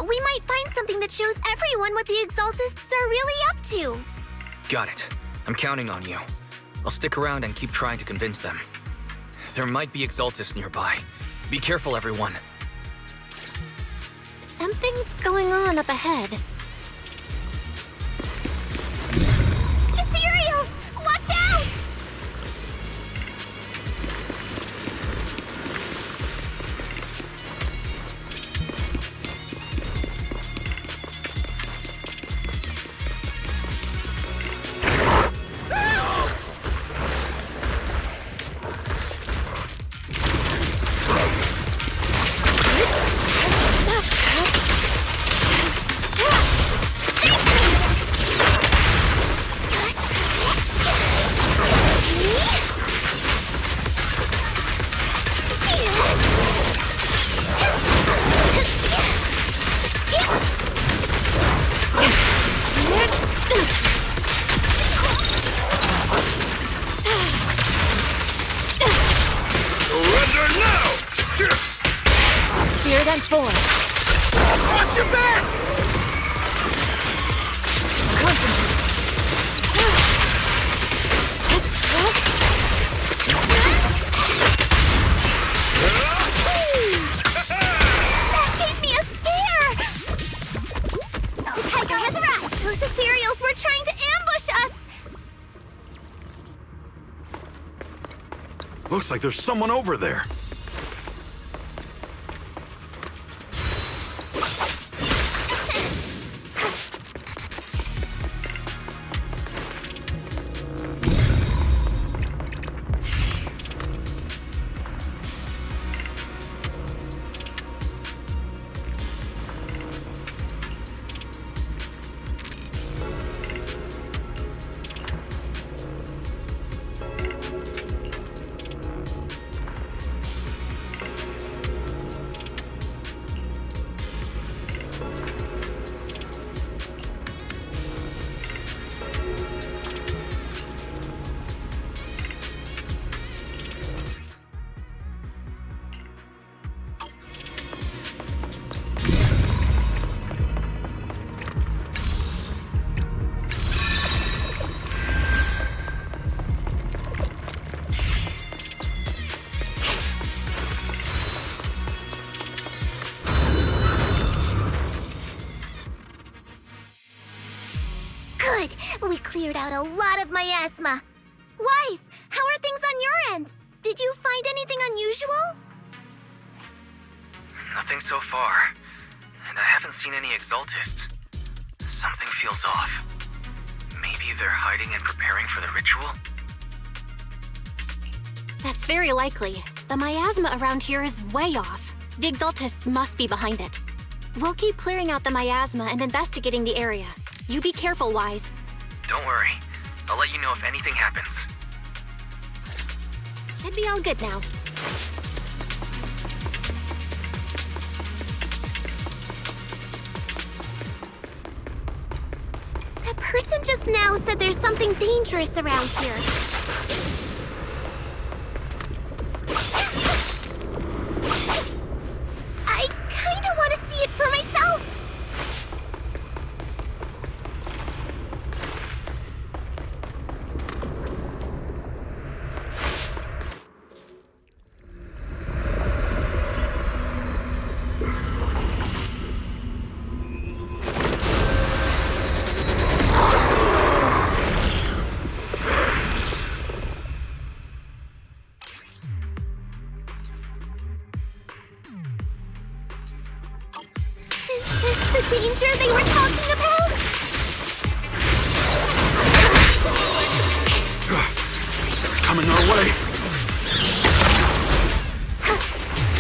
We might find something that shows everyone what the Exaltists are really up to. Got it. I'm counting on you. I'll stick around and keep trying to convince them. There might be Exaltists nearby. Be careful, everyone. Something's going on up ahead. Ethereals! Watch out! Spirit and form. Watch your back! That gave me a scare! Tiger has arrived! Those Ethereals were trying to ambush us! Looks like there's someone over there. Good! We cleared out a lot of miasma. Wise, how are things on your end? Did you find anything unusual? Nothing so far. And I haven't seen any Exaltists. Something feels off. Maybe they're hiding and preparing for the ritual? That's very likely. The miasma around here is way off. The Exaltists must be behind it. We'll keep clearing out the miasma and investigating the area. You be careful, Wise. Don't worry. I'll let you know if anything happens. Should be all good now. That person just now said there's something dangerous around here. I kinda want to see it for myself. The danger they were talking about? It's coming our way.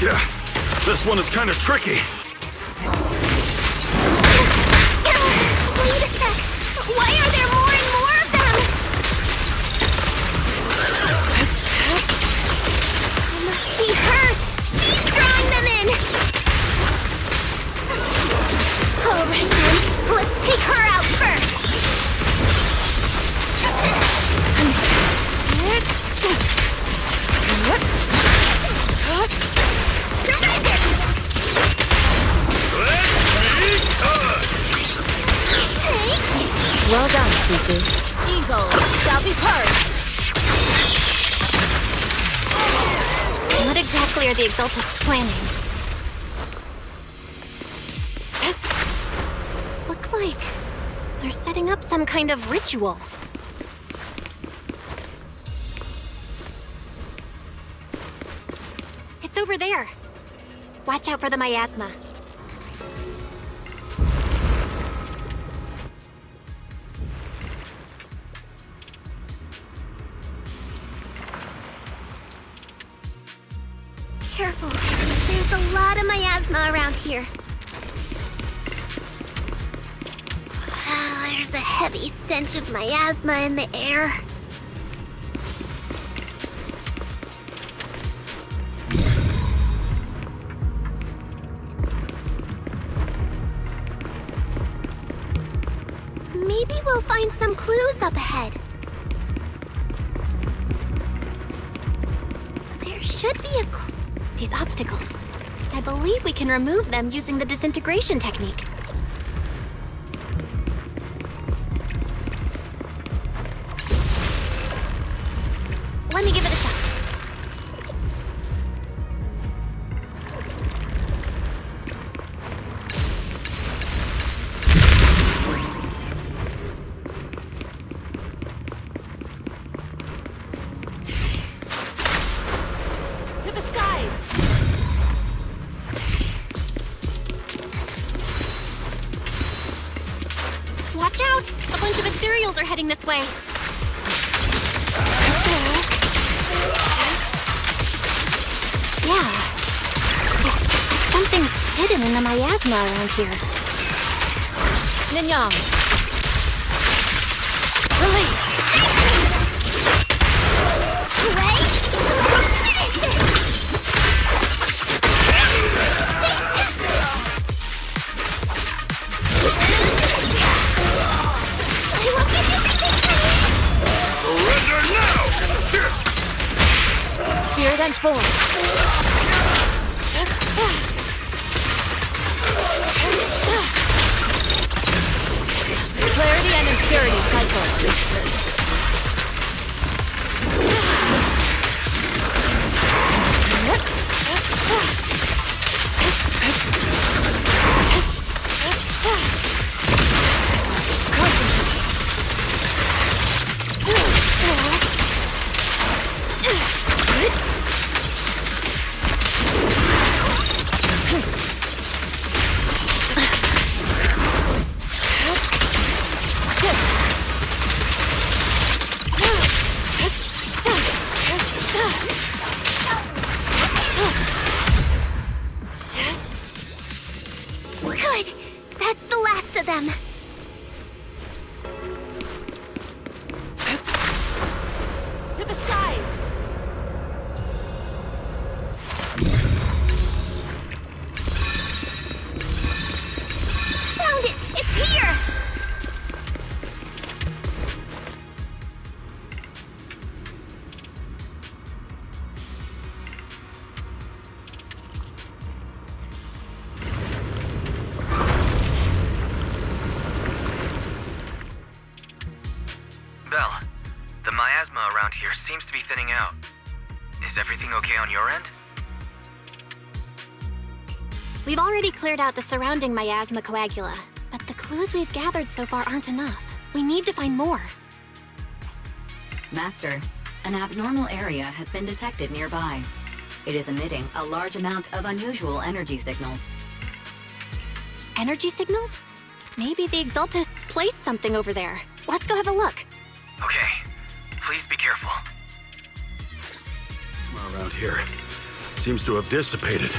Yeah, this one is kind of tricky. Wait a sec! Why are there more and more of them? It must be her! She's drawing them in! Alright then, let's take her out first! Surrender! Well done, Fufu. Evil shall be purged. What exactly are the Exaltists planning? Looks like they're setting up some kind of ritual. It's over there. Watch out for the miasma. Careful. There's a lot of miasma around here. There's a heavy stench of miasma in the air. Maybe we'll find some clues up ahead. There should be a clue. These obstacles. I believe we can remove them using the disintegration technique. Let me give it a shot. To the skies! Watch out! A bunch of Ethereals are heading this way. Yeah. Something's hidden in the miasma around here. Ninyang. Release! Surrender now! Spirit and force. Clarity and impurity cycle. Good! That's the last of them! To the skies! Found it! It's here! Belle, the miasma around here seems to be thinning out. Is everything okay on your end? We've already cleared out the surrounding miasma coagula, but the clues we've gathered so far aren't enough. We need to find more. Master, an abnormal area has been detected nearby. It is emitting a large amount of unusual energy signals. Energy signals? Maybe the Exaltists placed something over there. Let's go have a look. Okay. Please be careful. Around here. Seems to have dissipated.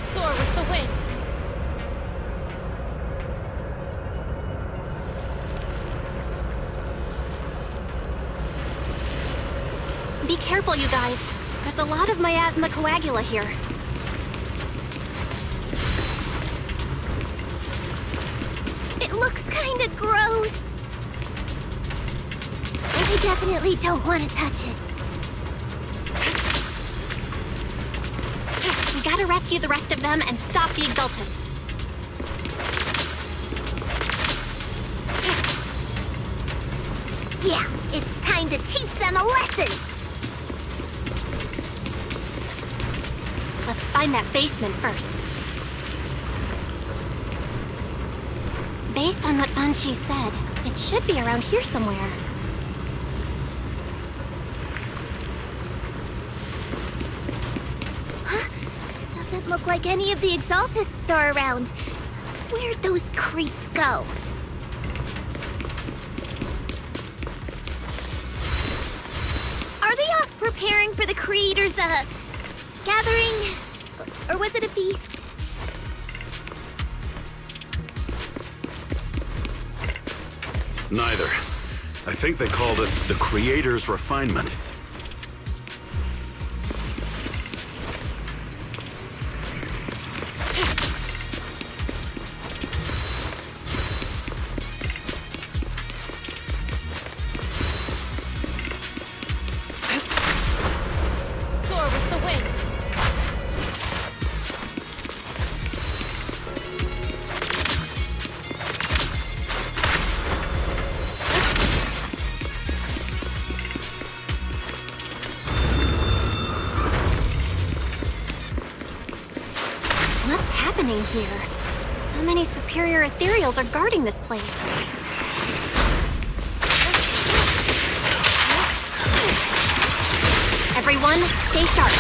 Soar with the wind. Be careful, you guys. There's a lot of miasma coagula here. It looks kinda gross. I definitely don't want to touch it. We gotta rescue the rest of them and stop the Exaltists. Yeah, it's time to teach them a lesson! Let's find that basement first. Based on what Banshee said, it should be around here somewhere. Huh? Doesn't look like any of the Exaltists are around. Where'd those creeps go? Are they off preparing for the Creator's, gathering? Or was it a feast? Neither. I think they called it the Creator's Refinement. Soar with the wind. What's happening here? So many superior ethereals are guarding this place. Everyone, stay sharp.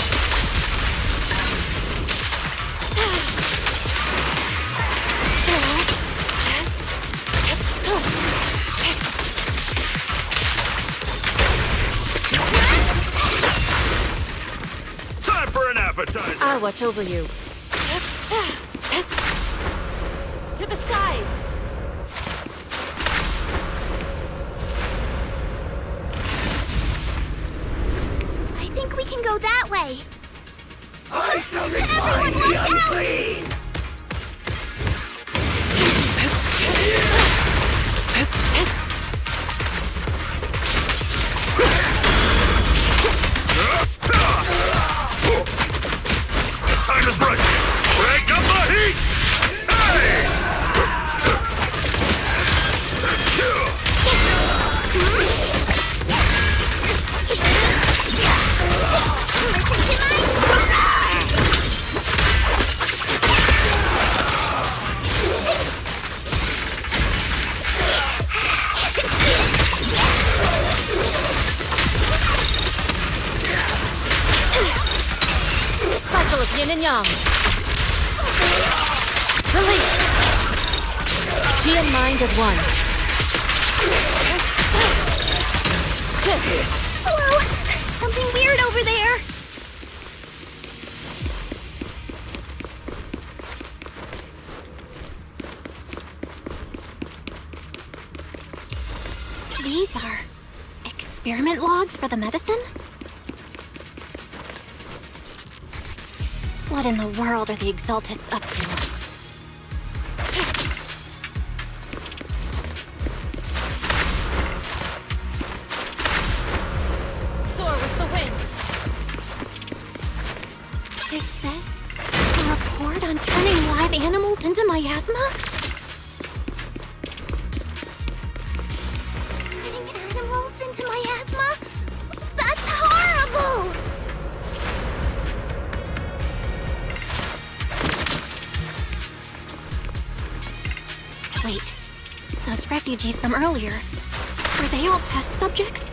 Time for an appetizer! I'll watch over you. To the skies! I think we can go that way. I shall be Everyone, finally watch out! unclean! Time is right! Break up the heat! Hey! Cycle of yin and yang. Release. Chi and mind as one. Shift. Whoa! Something weird over there! These are experiment logs for the medicine? What in the world are the Exaltists up to? Soar with the wind. Is this a report on turning live animals into miasma? Turning animals into miasma? That's horrible! Wait, those refugees from earlier, were they all test subjects?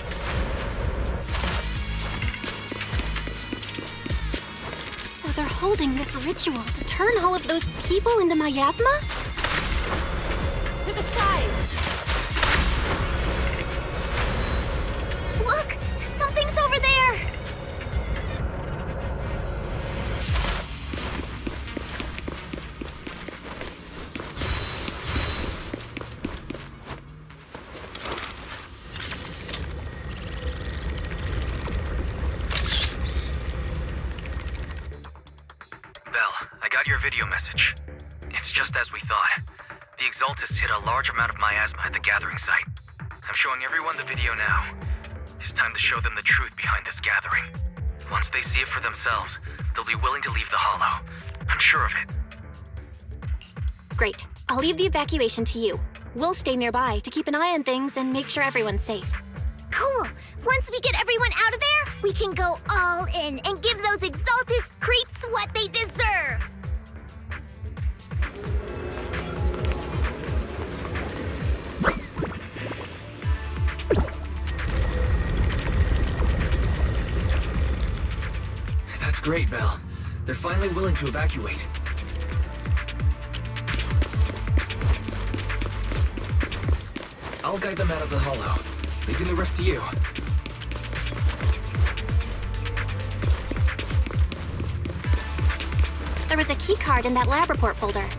So they're holding this ritual to turn all of those people into miasma? To the skies. Look! Something's over there! video message. It's just as we thought. The Exaltists hit a large amount of miasma at the gathering site. I'm showing everyone the video now. It's time to show them the truth behind this gathering. Once they see it for themselves, they'll be willing to leave the Hollow. I'm sure of it. Great. I'll leave the evacuation to you. We'll stay nearby to keep an eye on things and make sure everyone's safe. Cool! Once we get everyone out of there, we can go all in and give those Exaltist creeps what they deserve! That's great, Belle. They're finally willing to evacuate. I'll guide them out of the Hollow, leaving the rest to you. There was a key card in that lab report folder.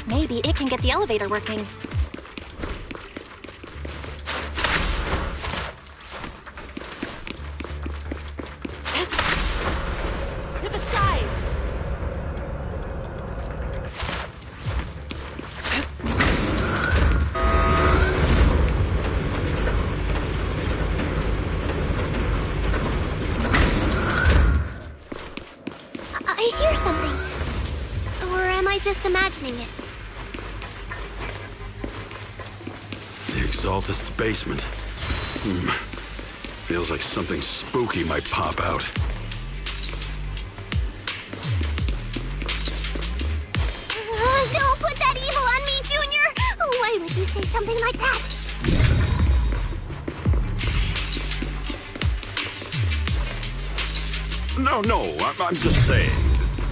Maybe it can get the elevator working. To the skies! I hear something. Or am I just imagining it? The Exaltist's basement. Feels like something spooky might pop out. Don't put that evil on me, Junior! Why would you say something like that? No, I'm just saying.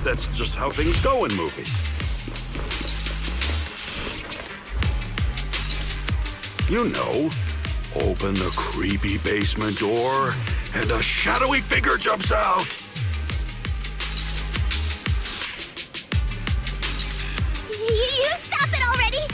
That's just how things go in movies. You know, open the creepy basement door, and a shadowy figure jumps out. You stop it already!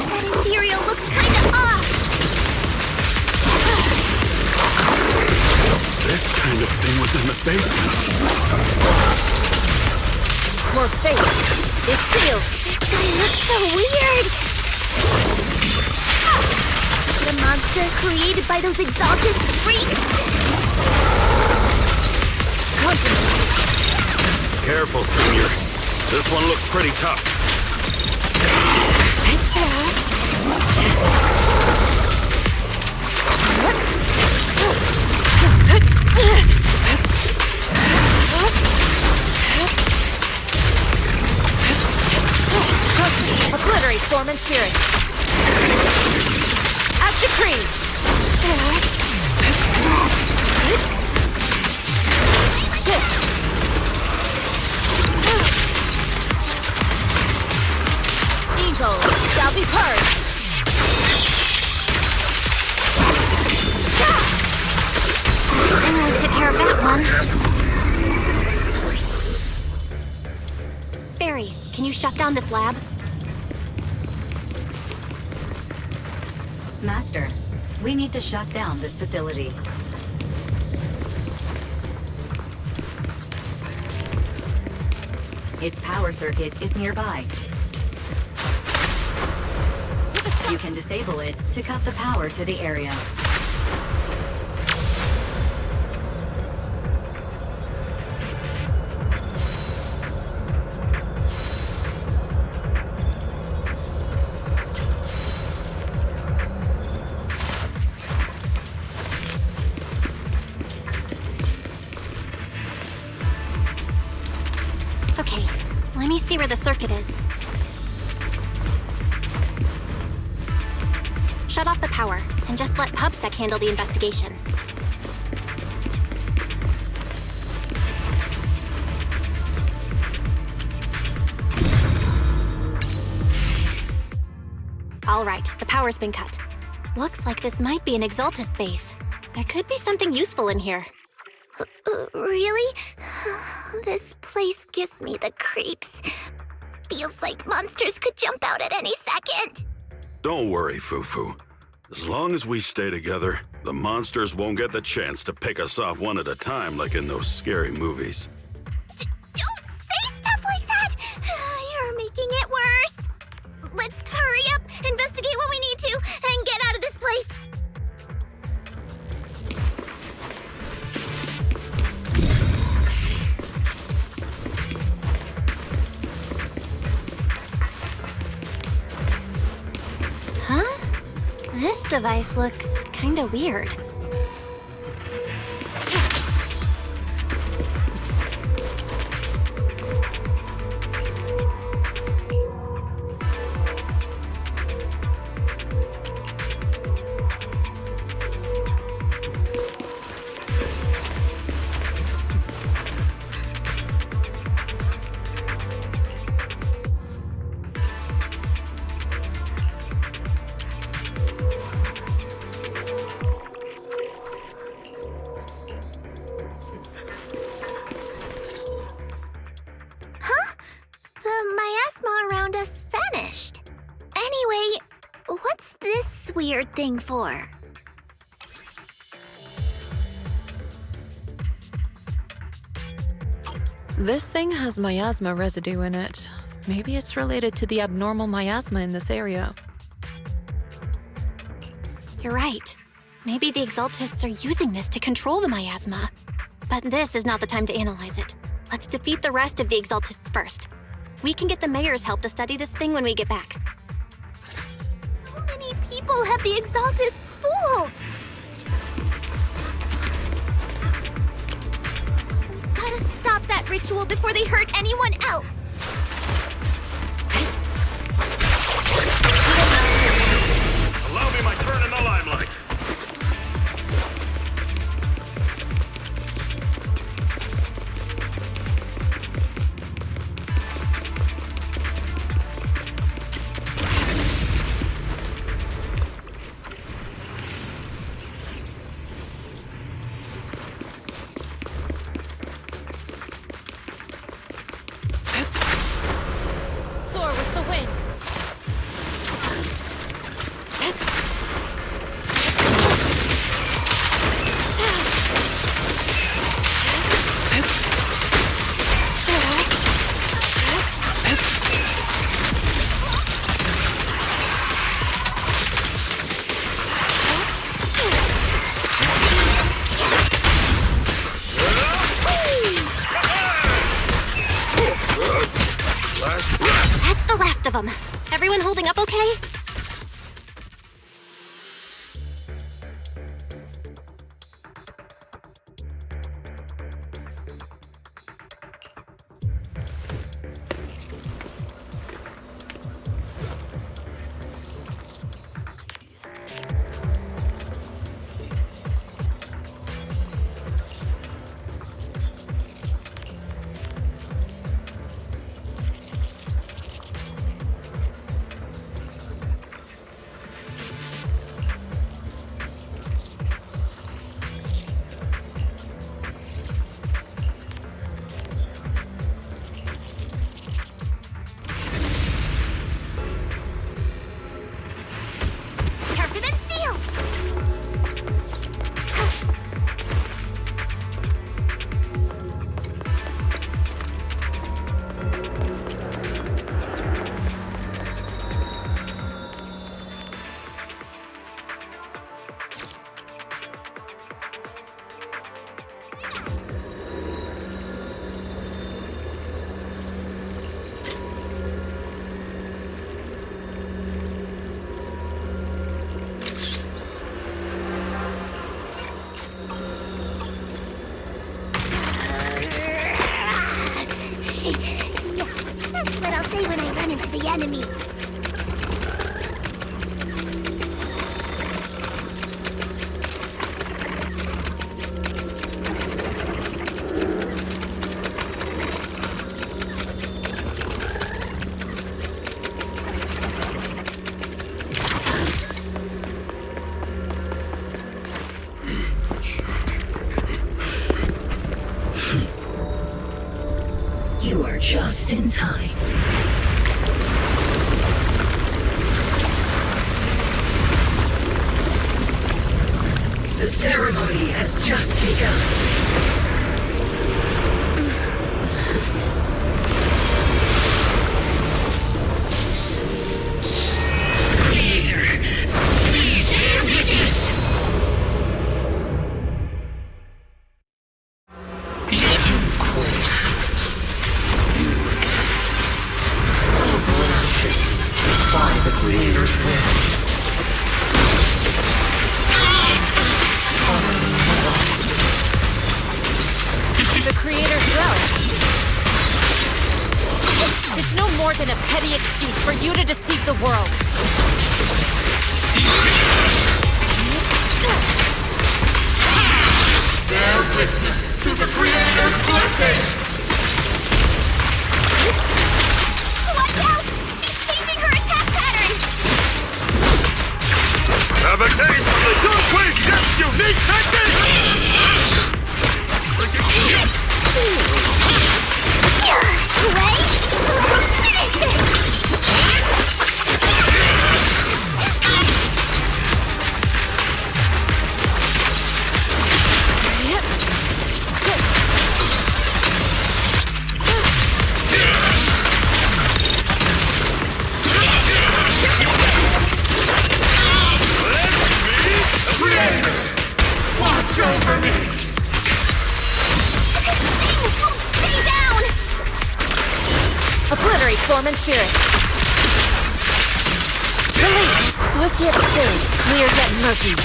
That Ethereal looks kinda off! This kind of thing was in the basement. More faith. It's sealed. This guy looks so weird! The monster created by those Exaltist freaks! Careful, Senior. This one looks pretty tough. Obliterate form and spirit. As decreed. Shift. Evil shall be purged. I took care of that one. Fairy, can you shut down this lab? Master, we need to shut down this facility. Its power circuit is nearby. You can disable it to cut the power to the area. Okay, let me see where the circuit is. Shut off the power, and just let PubSec handle the investigation. all right. The power's been cut. Looks like this might be an Exaltist base. There could be something useful in here. Really? This place gives me the creeps. Feels like monsters could jump out at any second. Don't worry, Fufu. As long as we stay together, the monsters won't get the chance to pick us off one at a time like in those scary movies. Don't say stuff like that! You're making it worse. Let's hurry up, investigate what we need to, and get out of this place. Huh? This device looks kinda weird. Weird thing for? This thing has miasma residue in it. Maybe it's related to the abnormal miasma in this area. You're right. Maybe the Exaltists are using this to control the miasma. But this is not the time to analyze it. Let's defeat the rest of the Exaltists first. We can get the mayor's help to study this thing when we get back. How many people have the Exaltists fooled? We've gotta stop that ritual before they hurt anyone else. Allow me my turn in the limelight. Soar with the wind. That's the last of them. Everyone holding up okay? Sharper than steel! That's what I'll say when I run into the enemy. You are just in time. The ceremony has just begun. The creator's will. It's no more than a petty excuse for you to deceive the world. Bear witness to the creator's blessings! Watch out! She's changing her attack pattern! Have a taste of the Yunque's Death's unique technique! Ready? Finish it! Watch over me! Stay down! Obliterate form and spirit. Release! Swift yet still, clear yet murky.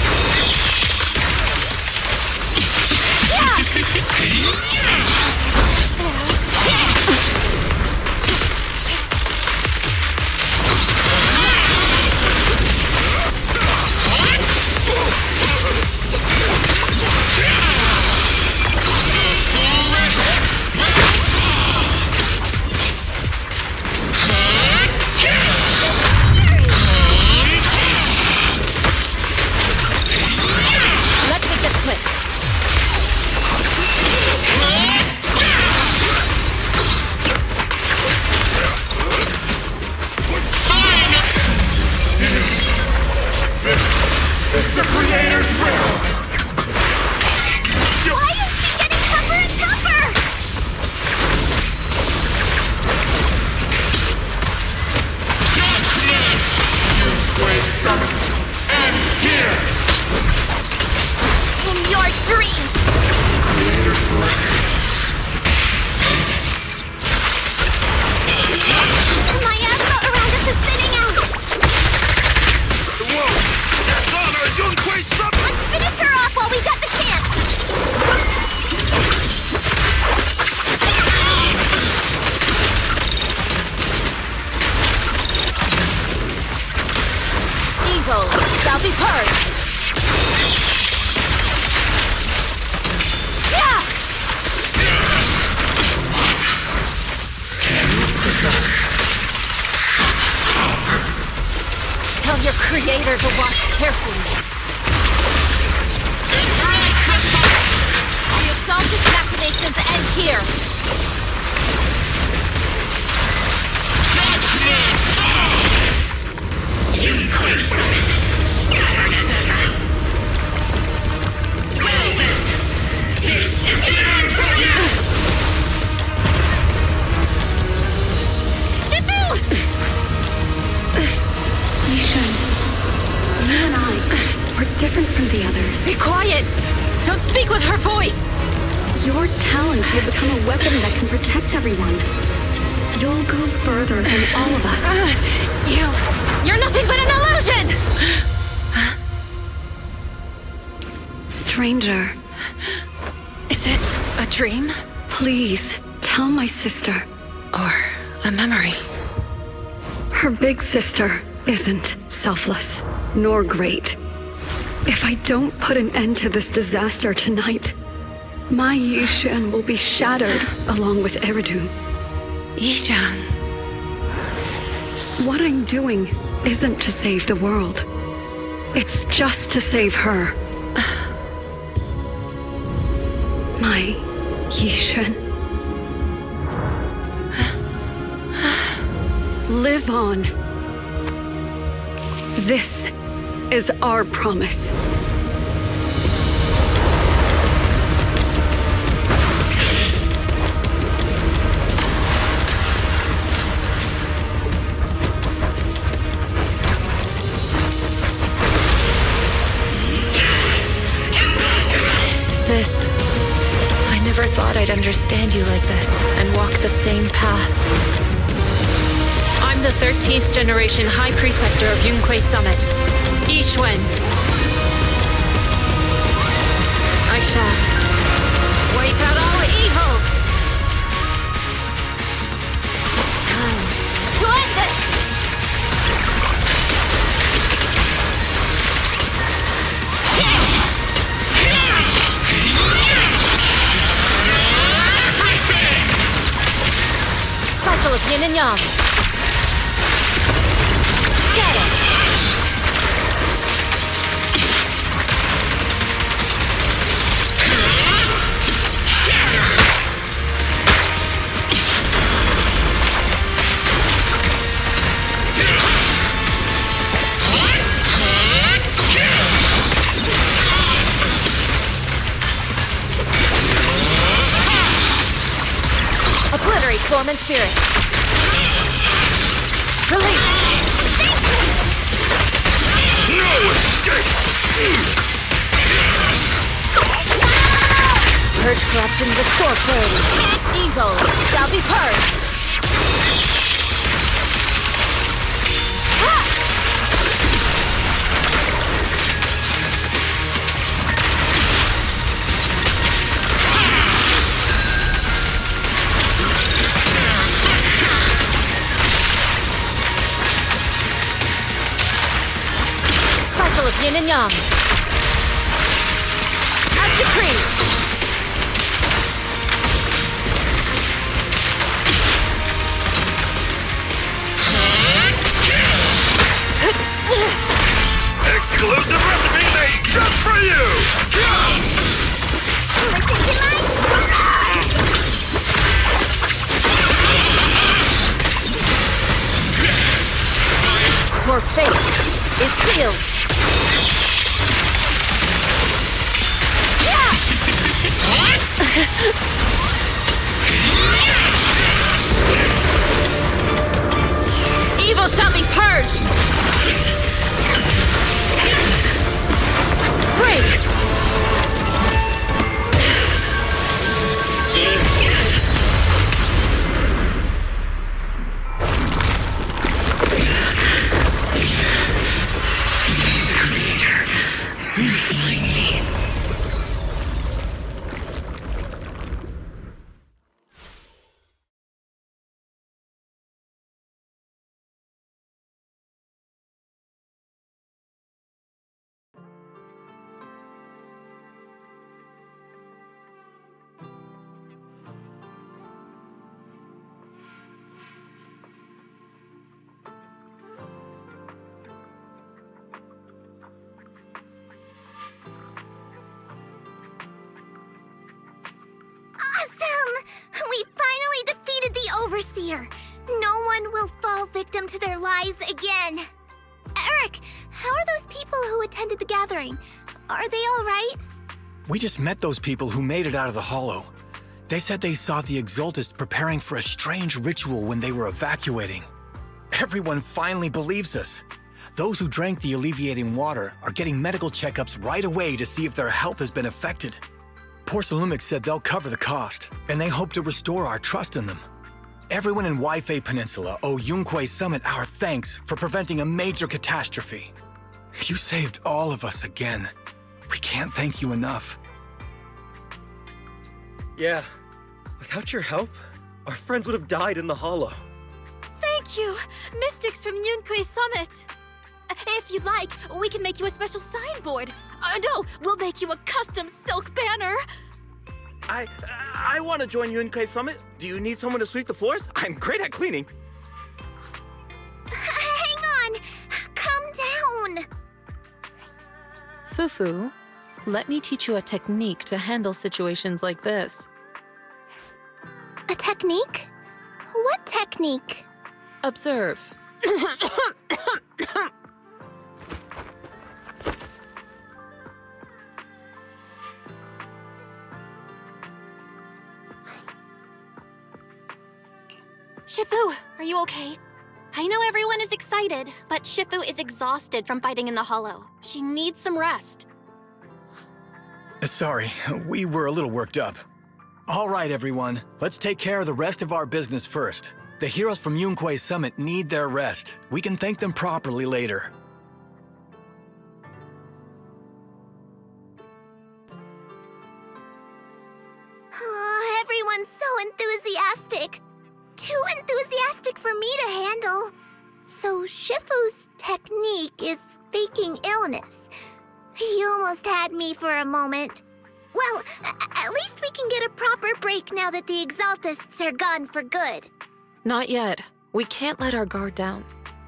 Let's make this quick. It's the creator's will! Why is she getting tougher and tougher? Great summit ends here! In your dream! Creator's blessings. My asthma around us is thinning out! Whoa! That's honor Yunque's summit! Let's finish her off while we got the chance! Evil shall be purged. Yeah! Tell your creator to watch carefully. The exalted machinations end here. Stubborn as ever. Well then, this is the end for you! Shifu! Yishan, you and I are different from the others. Be quiet! Don't speak with her voice! Your talent will become a weapon that can protect everyone. You'll go further than all of us. You're nothing but an illusion! Stranger. Is this a dream? Please, tell my sister. Or a memory? Her big sister isn't selfless, nor great. If I don't put an end to this disaster tonight, my Yishan will be shattered along with Eridu. Yishan. What I'm doing isn't to save the world. It's just to save her. My Yishen. Live on. This is our promise. Sis, I never thought I'd understand you like this and walk the same path. I'm the 13th generation High Preceptor of Yunquei Summit, Yixuan. I shall wipe out all evil. It's time to end this! Cycle of yin and yang. Get it! Obliterate form and spirit. Release! No escape! Purge corruption, restore clarity. Evil shall be purged. Cycle of yin and yang. As decreed. Exclusive recipe made just for you! Your fate is sealed. Evil shall be purged. Break. Awesome! We finally defeated the Overseer! No one will fall victim to their lies again! Eric, how are those people who attended the gathering? Are they alright? We just met those people who made it out of the Hollow. They said they saw the Exaltists preparing for a strange ritual when they were evacuating. Everyone finally believes us. Those who drank the alleviating water are getting medical checkups right away to see if their health has been affected. Porcelumic said they'll cover the cost, and they hope to restore our trust in them. Everyone in Waifei Peninsula owe Yunquei Summit our thanks for preventing a major catastrophe. You saved all of us again. We can't thank you enough. Yeah, without your help, our friends would have died in the Hollow. Thank you, Mystics from Yunquei Summit. If you'd like, we can make you a special signboard. No, we'll make you a custom silk banner. I want to join Yunquei Summit. Do you need someone to sweep the floors? I'm great at cleaning. Hang on! Calm down! Fufu, let me teach you a technique to handle situations like this. A technique? What technique? Observe. Shifu, are you okay? I know everyone is excited, but Shifu is exhausted from fighting in the Hollow. She needs some rest. Sorry, we were a little worked up. All right, everyone. Let's take care of the rest of our business first. The heroes from Yunquei Summit need their rest. We can thank them properly later. Oh, everyone's so enthusiastic. Too enthusiastic for me to handle. So Shifu's technique is faking illness. You almost had me for a moment. Well, at least we can get a proper break now that the Exaltists are gone for good. Not yet. We can't let our guard down.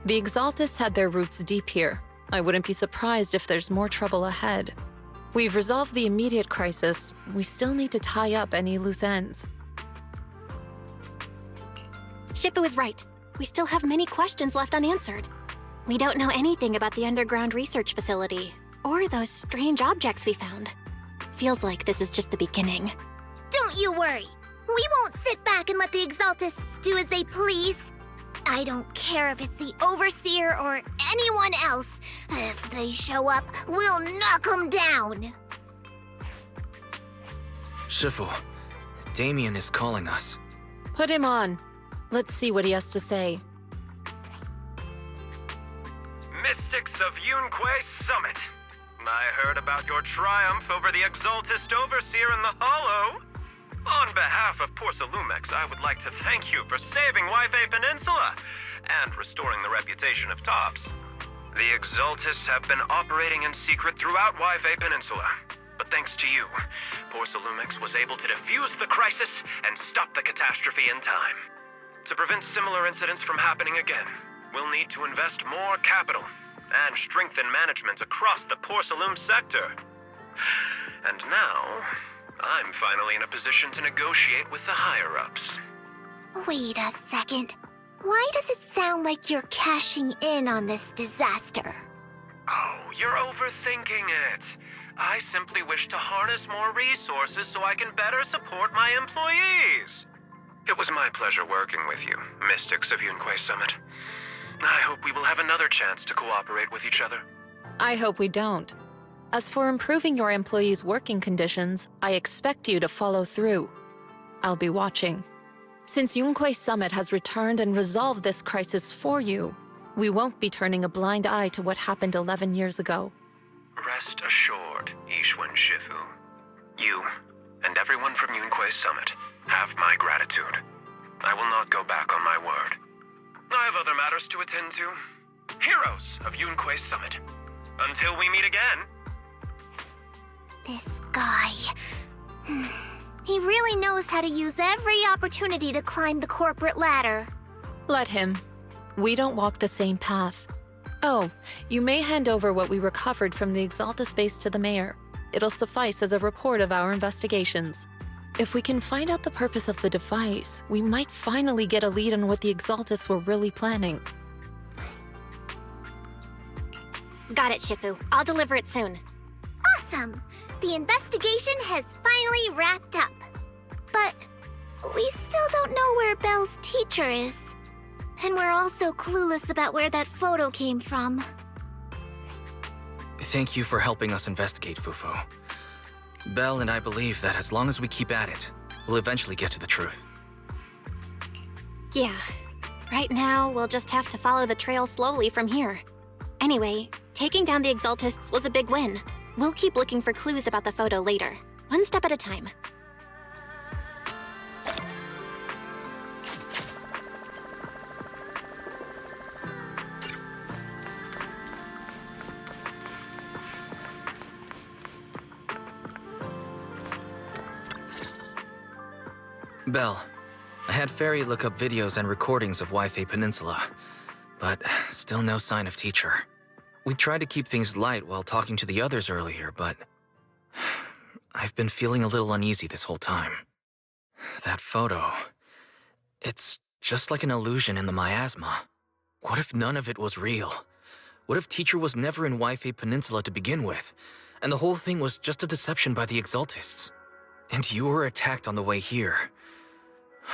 The Exaltists had their roots deep here. I wouldn't be surprised if there's more trouble ahead. We've resolved the immediate crisis. We still need to tie up any loose ends. Shifu is right. We still have many questions left unanswered. We don't know anything about the underground research facility, or those strange objects we found. Feels like this is just the beginning. Don't you worry. We won't sit back and let the Exaltists do as they please. I don't care if it's the Overseer or anyone else. If they show up, we'll knock them down. Shifu, Damien is calling us. Put him on. Let's see what he has to say. Mystics of Yunquei Summit. I heard about your triumph over the Exaltist Overseer in the Hollow. On behalf of Porsalumex, I would like to thank you for saving Wi-Fi Peninsula and restoring the reputation of Tops. The Exaltists have been operating in secret throughout Wi-Fi Peninsula, but thanks to you, Porsalumex was able to defuse the crisis and stop the catastrophe in time. To prevent similar incidents from happening again, we'll need to invest more capital and strengthen management across the Porsalume sector. And now, I'm finally in a position to negotiate with the higher-ups. Wait a second. Why does it sound like you're cashing in on this disaster? Oh, you're overthinking it. I simply wish to harness more resources so I can better support my employees. It was my pleasure working with you, Mystics of Yunquei Summit. I hope we will have another chance to cooperate with each other. I hope we don't. As for improving your employees' working conditions, I expect you to follow through. I'll be watching. Since Yunquei Summit has returned and resolved this crisis for you, we won't be turning a blind eye to what happened 11 years ago. Rest assured, Ishwan Shifu. You, and everyone from Yunquei Summit, have my gratitude. I will not go back on my word. I have other matters to attend to. Heroes of Yunquei Summit. Until we meet again. This guy... He really knows how to use every opportunity to climb the corporate ladder. Let him. We don't walk the same path. Oh, you may hand over what we recovered from the Exalta space to the mayor. It'll suffice as a report of our investigations. If we can find out the purpose of the device, we might finally get a lead on what the Exaltists were really planning. Got it, Shifu. I'll deliver it soon. Awesome! The investigation has finally wrapped up. But we still don't know where Belle's teacher is. And we're also clueless about where that photo came from. Thank you for helping us investigate, Fufu. Belle and I believe that as long as we keep at it, we'll eventually get to the truth. Yeah. Right now, we'll just have to follow the trail slowly from here. Anyway, taking down the Exaltists was a big win. We'll keep looking for clues about the photo later, one step at a time. Belle, I had Fairy look up videos and recordings of Wi-Fi Peninsula, but still no sign of teacher. We tried to keep things light while talking to the others earlier, but I've been feeling a little uneasy this whole time. That photo, It's just like an illusion in the miasma. What if none of it was real? What if Teacher was never in Wi-Fi Peninsula to begin with, and the whole thing was just a deception by the Exaltists? And you were attacked on the way here.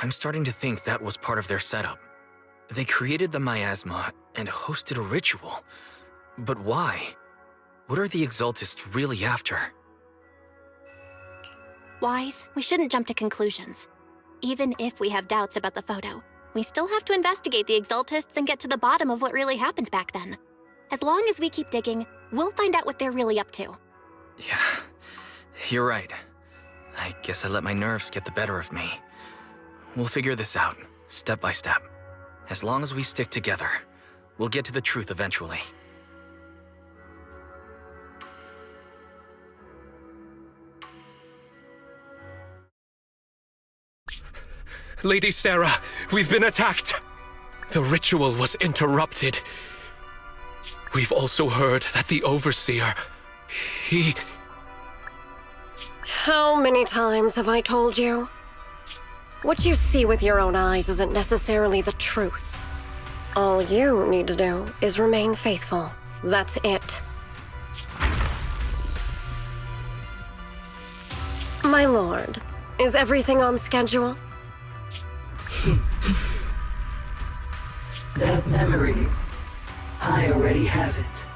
I'm starting to think that was part of their setup. They created the miasma and hosted a ritual. But why? What are the Exaltists really after? Wise, we shouldn't jump to conclusions. Even if we have doubts about the photo, we still have to investigate the Exaltists and get to the bottom of what really happened back then. As long as we keep digging, we'll find out what they're really up to. Yeah, you're right. I guess I let my nerves get the better of me. We'll figure this out, step by step. As long as we stick together, we'll get to the truth eventually. Lady Sarah, we've been attacked. The ritual was interrupted. We've also heard that the Overseer, he... How many times have I told you? What you see with your own eyes isn't necessarily the truth. All you need to do is remain faithful. That's it. My lord, is everything on schedule? That memory, I already have it.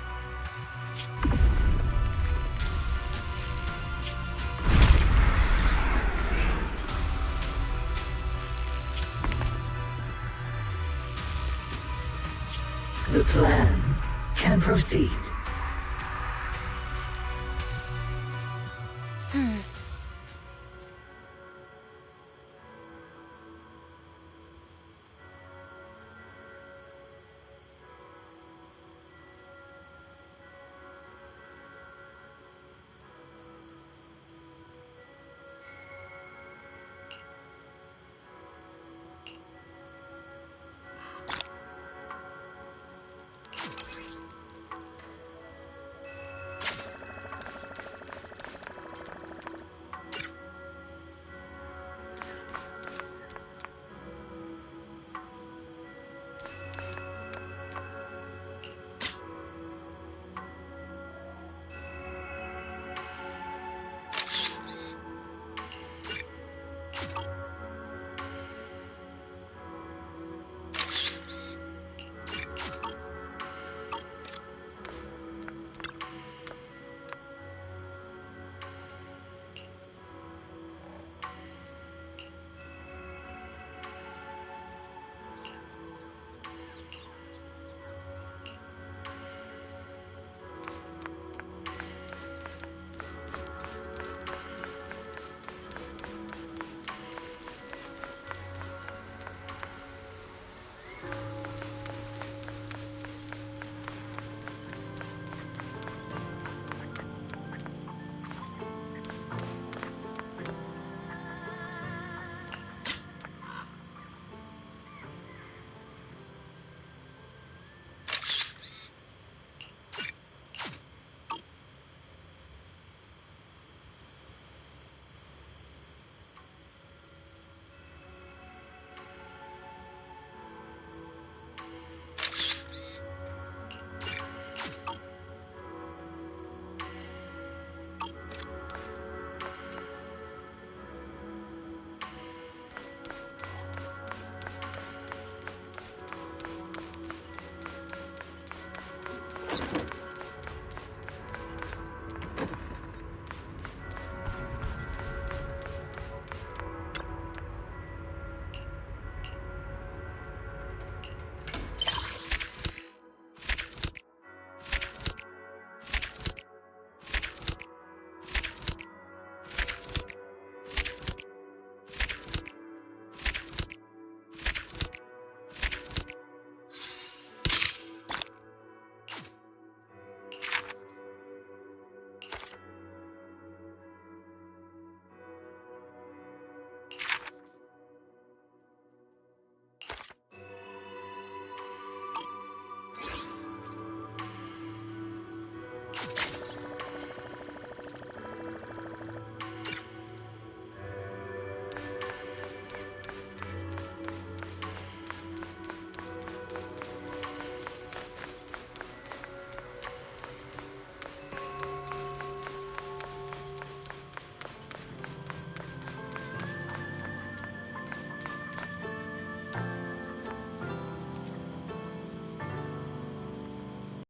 The plan can proceed.